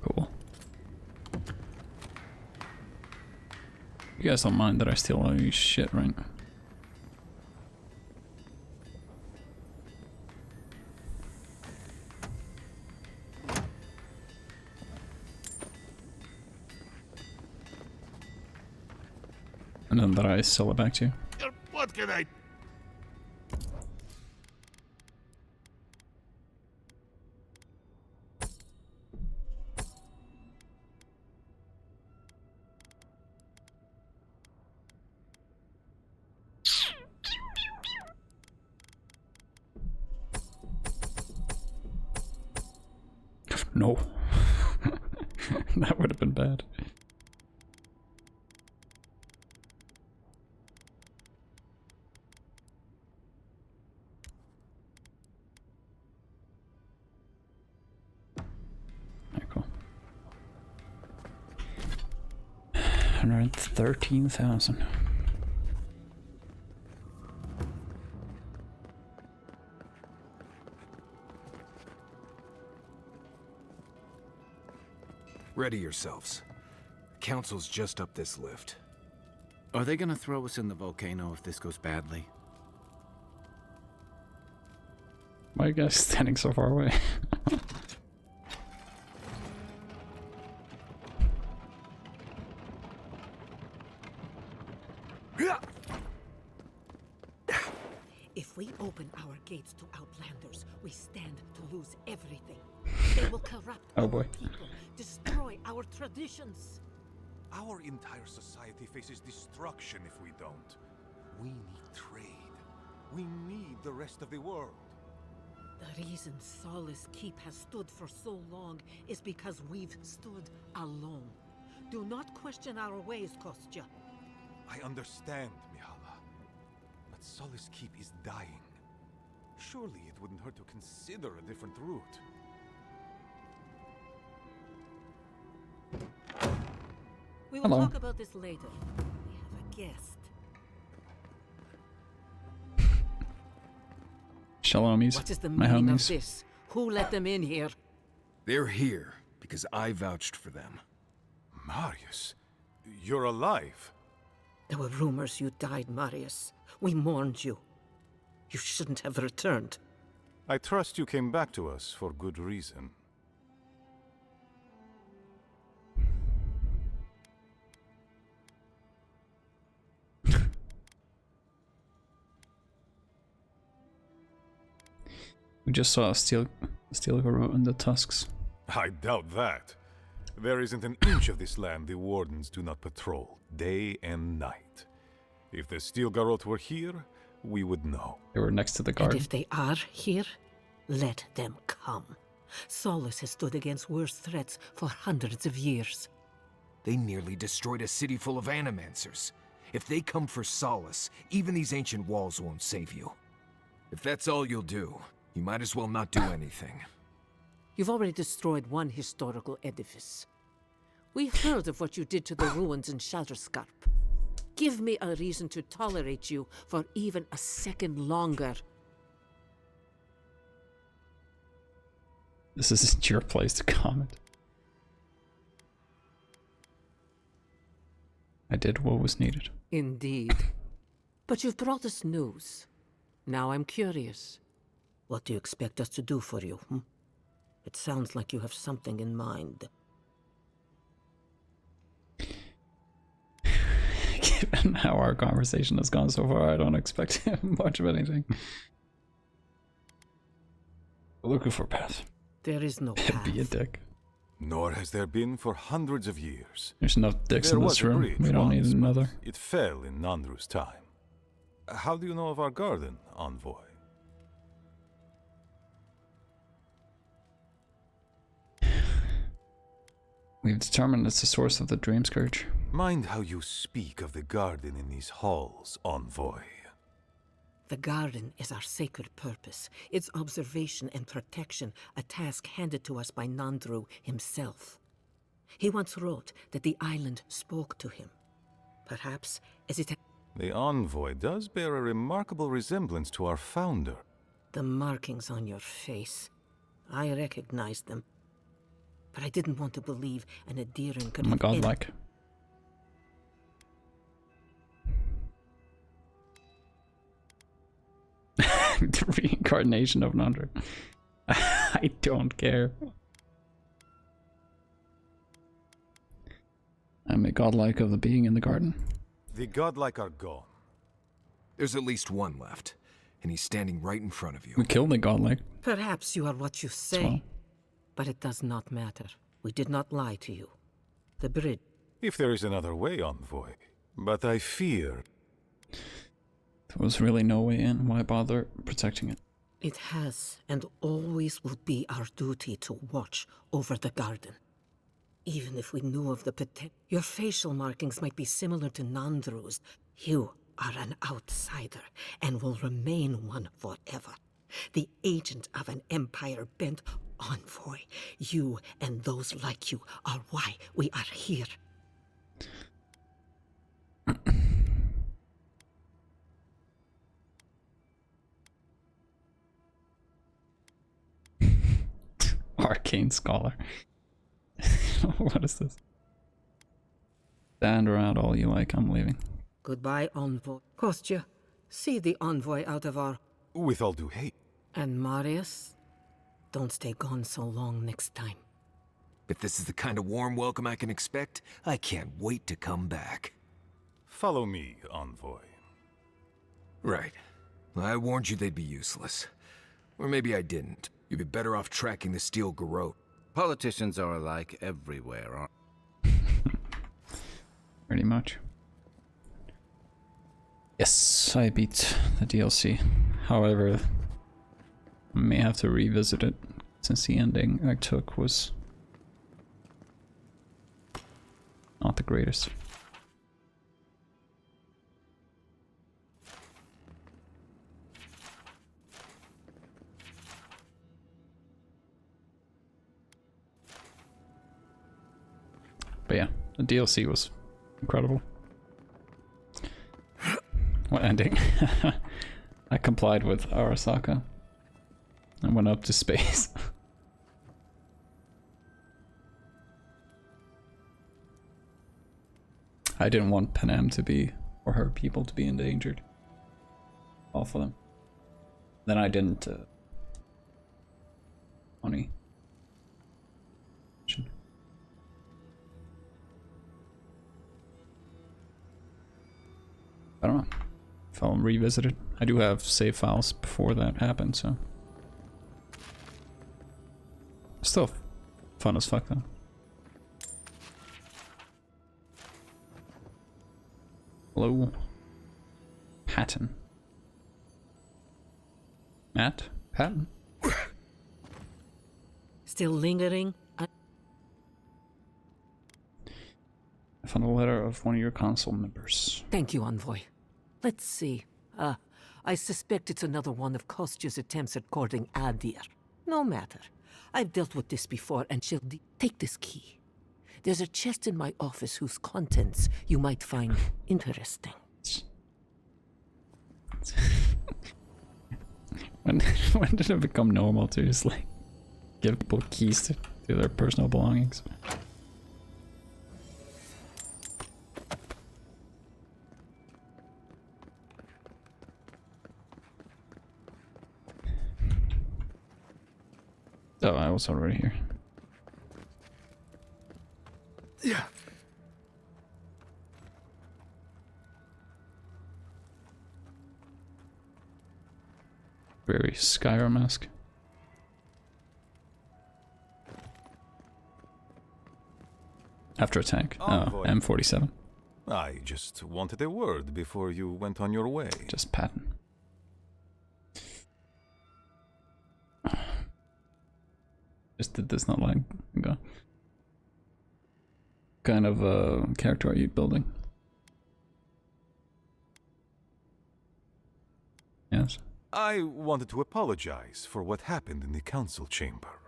S1: Cool. You guys don't mind that I steal all your shit, right? And then that I sell it back to you.
S19: What can I...
S1: No. That would have been bad. Alright, cool. 113,000.
S3: Ready yourselves. Council's just up this lift.
S2: Are they gonna throw us in the volcano if this goes badly?
S1: Why are you guys standing so far away?
S11: If we open our gates to Outlanders, we stand to lose everything. They will corrupt
S1: Oh
S11: our
S1: boy.
S11: people, destroy our traditions.
S14: Our entire society faces destruction if we don't. We need trade. We need the rest of the world.
S11: The reason Solace Keep has stood for so long is because we've stood alone. Do not question our ways, Kostya.
S14: I understand, Mihala. But Solace Keep is dying. Surely it wouldn't hurt to consider a different route.
S11: We will
S1: Hello.
S11: talk about this later. We have a guest.
S1: Shalomies,
S11: What is the
S1: my
S11: meaning of
S1: homies.
S11: this? Who let them in here?
S3: They're here because I vouched for them.
S14: Marius, you're alive.
S11: There were rumors you died, Marius. We mourned you. You shouldn't have returned.
S14: I trust you came back to us for good reason.
S1: We just saw a steel garrote in the tusks.
S14: I doubt that. There isn't an inch of this land the wardens do not patrol, day and night. If the steel garrote were here, we would know.
S1: They were next to the
S11: And
S1: garden.
S11: if they are here, let them come. Solace has stood against worse threats for hundreds of years.
S3: They nearly destroyed a city full of animancers. If they come for Solace, even these ancient walls won't save you. If that's all you'll do, you might as well not do anything.
S11: You've already destroyed one historical edifice. We heard of what you did to the ruins in Shatterscarp. Give me a reason to tolerate you for even a second longer.
S1: This isn't your place to comment. I did what was needed.
S11: Indeed. But you've brought us news. Now I'm curious. What do you expect us to do for you, hmm? It sounds like you have something in mind.
S1: Given how our conversation has gone so far, I don't expect much of anything. Looking for a path.
S11: There is no path.
S1: Be a dick.
S14: Nor has there been for hundreds of years.
S1: There's enough dicks
S14: There
S1: in
S14: was
S1: this
S14: a
S1: room.
S14: bridge
S1: We don't need
S14: once, but
S1: another.
S14: It fell in Nandru's time. How do you know of our garden, envoy?
S1: We've determined it's the source of the dream scourge.
S14: Mind how you speak of the garden in these halls, envoy.
S11: The garden is our sacred purpose, its observation and protection, a task handed to us by Nandru himself. He once wrote that the island spoke to him. Perhaps as it...
S14: The envoy does bear a remarkable resemblance to our founder.
S11: The markings on your face. I recognized them. But I didn't want to believe an Adiran could
S1: Oh my
S11: have
S1: god,
S11: any-
S1: like. The reincarnation of Nandru. I don't care. I'm a godlike of the being in the garden.
S14: The godlike are gone.
S3: There's at least one left, and he's standing right in front of you.
S1: We killed the godlike.
S11: Perhaps you are what you say,
S1: well.
S11: but it does not matter. We did not lie to you. The bridge...
S14: If there is another way, envoy. But I fear...
S1: There was really no way in. Why bother protecting it?
S11: It has and always will be our duty to watch over the garden. Even if we knew of the potential... Your facial markings might be similar to Nandru's. You are an outsider and will remain one forever. The agent of an empire bent envoy. You and those like you are why we are here.
S1: Arcane scholar. What is this? Stand around all you like, I'm leaving.
S11: Goodbye, envoy. Kostya, see the envoy out of our...
S14: With all due hate.
S11: And Marius, don't stay gone so long next time.
S3: If this is the kind of warm welcome I can expect, I can't wait to come back.
S14: Follow me, envoy.
S3: Right. I warned you they'd be useless. Or maybe I didn't. You'd be better off tracking the steel garrote.
S2: Politicians are alike everywhere, aren't
S1: Pretty much. Yes, I beat the DLC. However, I may have to revisit it since the ending I took was not the greatest. But yeah, the DLC was incredible. What ending? I complied with Arasaka and went up to space. I didn't want Panem to be, or her people to be endangered. All for them. Then I didn't. Money. I don't know if I'll revisit it. I do have save files before that happened, so. Still fun as fuck though. Hello. Patton. Matt? Patton?
S11: Still lingering?
S1: I found a letter of one of your council members.
S11: Thank you, Envoy. Let's see. I suspect it's another one of Kostya's attempts at courting Adir. No matter. I've dealt with this before, and she'll take this key. There's a chest in my office whose contents you might find interesting.
S1: when did it become normal to just like give people keys to their personal belongings? Oh, I was already here.
S3: Yeah.
S1: Very Skyrim-esque. After attack. Oh, M47.
S14: I just wanted a word before you went on your way.
S1: Just Patton. Just did this not long ago. Kind of character are you building? Yes.
S14: I wanted to apologize for what happened in the council chamber.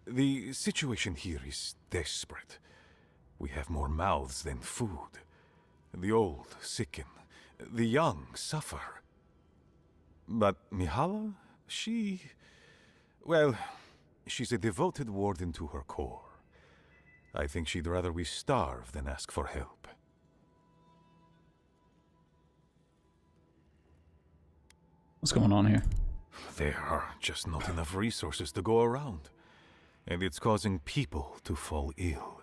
S14: The situation here is desperate. We have more mouths than food. The old sicken, the young suffer. But Mihala, well, she's a devoted warden to her core. I think she'd rather we starve than ask for help.
S1: What's going on here?
S14: There are just not enough resources to go around. And it's causing people to fall ill.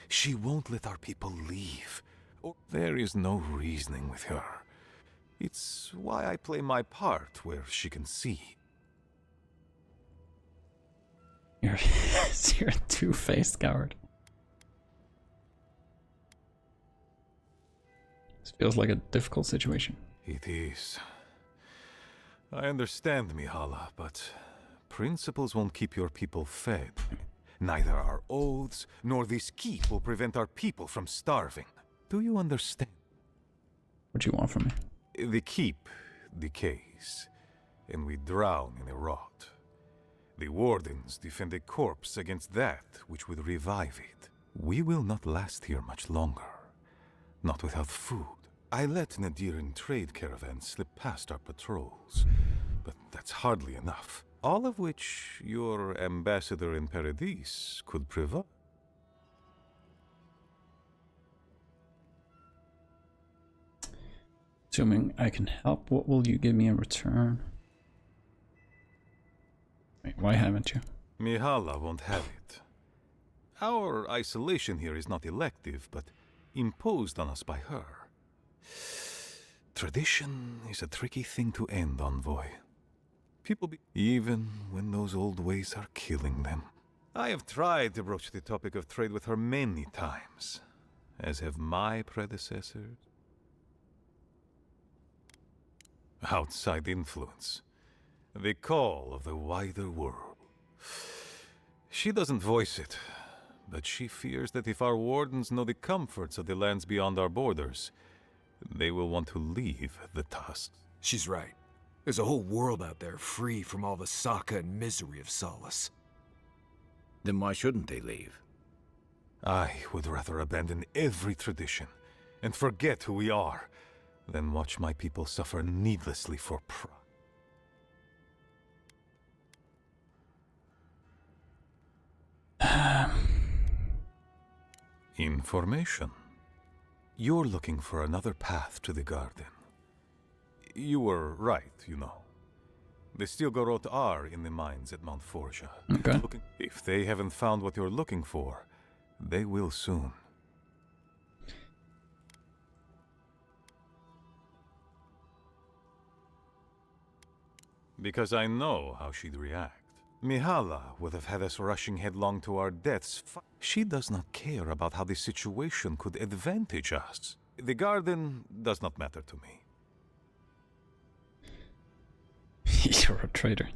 S14: She won't let our people leave. There is no reasoning with her. It's why I play my part where she can see.
S1: You're a two-faced coward. This feels like a difficult situation.
S14: It is. I understand, Mihala, but principles won't keep your people fed. Neither our oaths nor this keep will prevent our people from starving. Do you understand?
S1: What do you want from me?
S14: The keep decays, and we drown in a rot. The wardens defend a corpse against that which would revive it. We will not last here much longer. Not without food. I let Nadiran trade caravans slip past our patrols, but that's hardly enough. All of which your ambassador in Paradis could provide.
S1: Assuming I can help, what will you give me in return? Wait, why haven't you?
S14: Mihala won't have it. Our isolation here is not elective, but imposed on us by her. Tradition is a tricky thing to end, envoy. Even when those old ways are killing them. I have tried to broach the topic of trade with her many times, as have my predecessors. Outside influence. The call of the wider world. She doesn't voice it, but she fears that if our wardens know the comforts of the lands beyond our borders, they will want to leave the Tusk.
S3: She's right. There's a whole world out there free from all the Saka and misery of Solace.
S2: Then why shouldn't they leave?
S14: I would rather abandon every tradition and forget who we are than watch my people suffer needlessly for pride. Information. You're looking for another path to the garden. You were right, you know. The Stilgarot are in the mines at Mount Forja.
S1: Okay.
S14: If they haven't found what you're looking for, they will soon. Because I know how she'd react. Mihala would have had us rushing headlong to our deaths. She does not care about how the situation could advantage us. The garden does not matter to me.
S1: You're a traitor.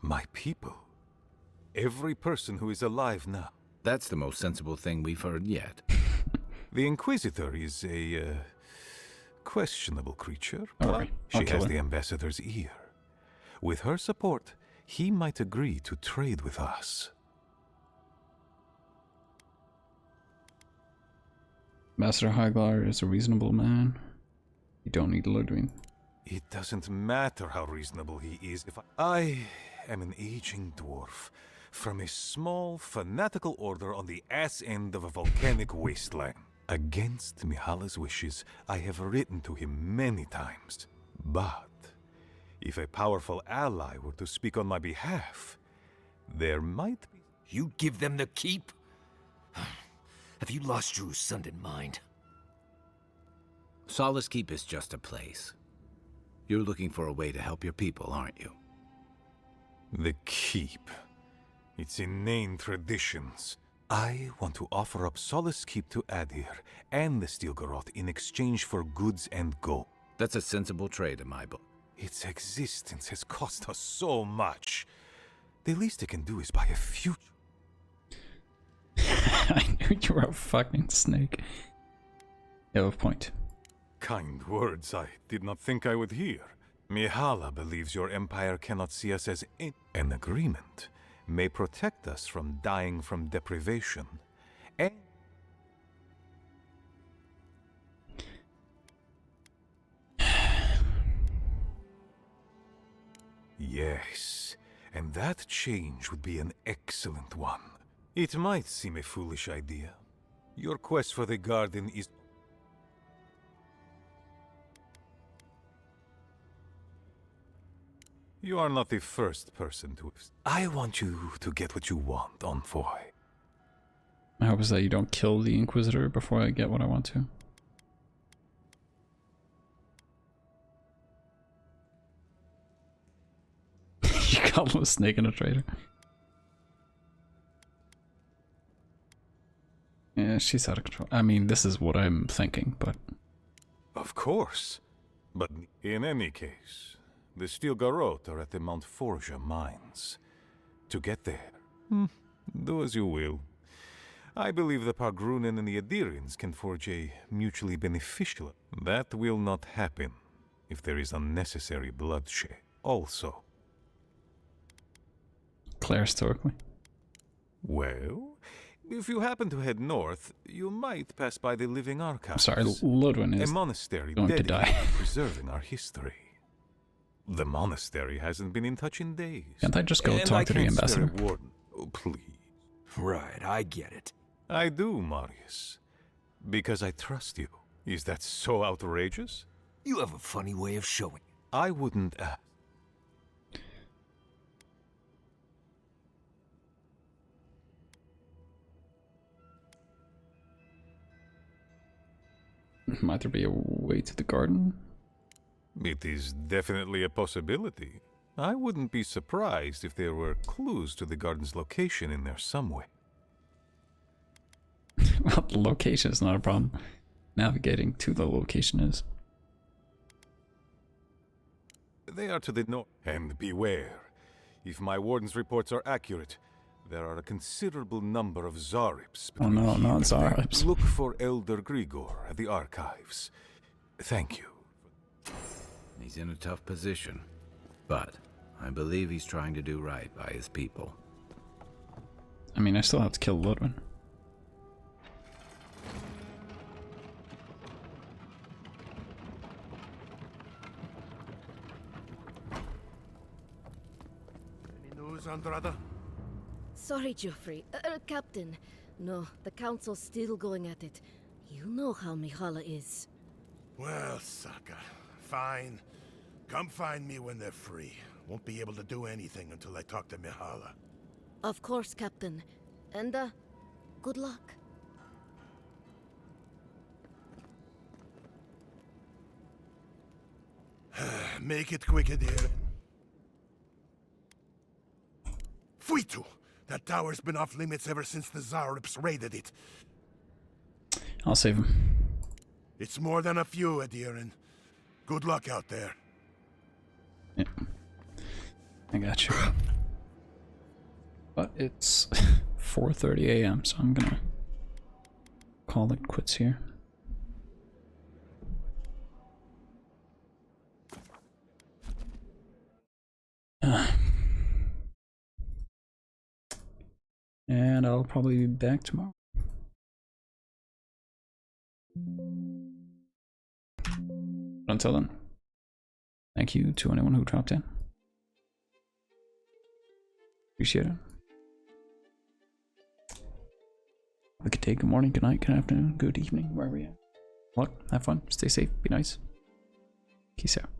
S14: My people. Every person who is alive now.
S2: That's the most sensible thing we've heard yet.
S14: The Inquisitor is a questionable creature,
S1: All
S14: but
S1: right.
S14: she has the ambassador's ear. With her support, he might agree to trade with us.
S1: Master Hyglar is a reasonable man. You don't need Ludwig.
S14: It doesn't matter how reasonable he is if I am an aging dwarf from a small, fanatical order on the ass end of a volcanic wasteland. Against Mihala's wishes, I have written to him many times. But if a powerful ally were to speak on my behalf, there might be...
S3: You'd give them the keep? Have you lost your Sundan mind?
S2: Solace Keep is just a place. You're looking for a way to help your people, aren't you?
S14: The Keep. Its inane traditions. I want to offer up Solace Keep to Adir and the Stilgarot in exchange for goods and gold.
S2: That's a sensible trade in my book.
S14: Its existence has cost us so much. The least it can do is buy a future.
S1: I knew you were a fucking snake. You have a point.
S14: Kind words I did not think I would hear. Mihala believes your empire cannot see us as an agreement may protect us from dying from deprivation. And yes, and that change would be an excellent one. It might seem a foolish idea. Your quest for the garden is... You are not the first person to... I want you to get what you want, Envoy.
S1: My hope is that you don't kill the Inquisitor before I get what I want to. You call him a snake and a traitor. Yeah, she's out of control. I mean, this is what I'm thinking, but...
S14: Of course. But in any case, the Stilgarot are at the Mount Forja mines. To get there, do as you will. I believe the Pargrunen and the Adirians can forge a mutually beneficial. That will not happen if there is unnecessary bloodshed. Also...
S1: Claire stoically.
S14: Well, if you happen to head north, you might pass by the Living Archives.
S1: Sorry, Ludwig is
S14: a monastery
S1: going to
S14: dedicated
S1: die.
S14: to preserving our history. The monastery hasn't been in touch in days.
S1: Can't I just go
S14: And
S1: talk
S14: I
S1: to the
S14: can't spare
S1: ambassador?
S14: a warden. Oh, please.
S3: Right, I get it.
S14: I do, Marius. Because I trust you. Is that so outrageous?
S3: You have a funny way of showing it.
S14: I wouldn't ask.
S1: Might there be a way to the garden?
S14: It is definitely a possibility. I wouldn't be surprised if there were clues to the garden's location in there some way.
S1: Well, the location is not a problem. Navigating to the location is.
S14: They are to the north. And beware. If my warden's reports are accurate, there are a considerable number of Zarips.
S1: Oh no, not Zarips.
S14: Look for Elder Grigor at the archives. Thank you.
S2: He's in a tough position, but I believe he's trying to do right by his people.
S1: I mean, I still have to kill Ludwig.
S19: Any news, Andrada?
S4: Sorry, Geoffrey. Captain. No, the Council's still going at it. You know how Mihala is.
S19: Well, Saka, fine. Come find me when they're free. Won't be able to do anything until I talk to Mihala.
S4: Of course, Captain. And, good luck.
S19: Make it quick, Adir. Fuitu! That tower's been off limits ever since the Zarips raided it.
S1: I'll save him.
S19: It's more than a few, Adirin. Good luck out there.
S1: Yeah. I got you. But it's 4:30 a.m., so I'm gonna call it quits here. And I'll probably be back tomorrow. Until then, thank you to anyone who dropped in. Appreciate it. Have a good day, good morning, good night, good afternoon, good evening, wherever you are. Luck, have fun, stay safe, be nice. Peace out.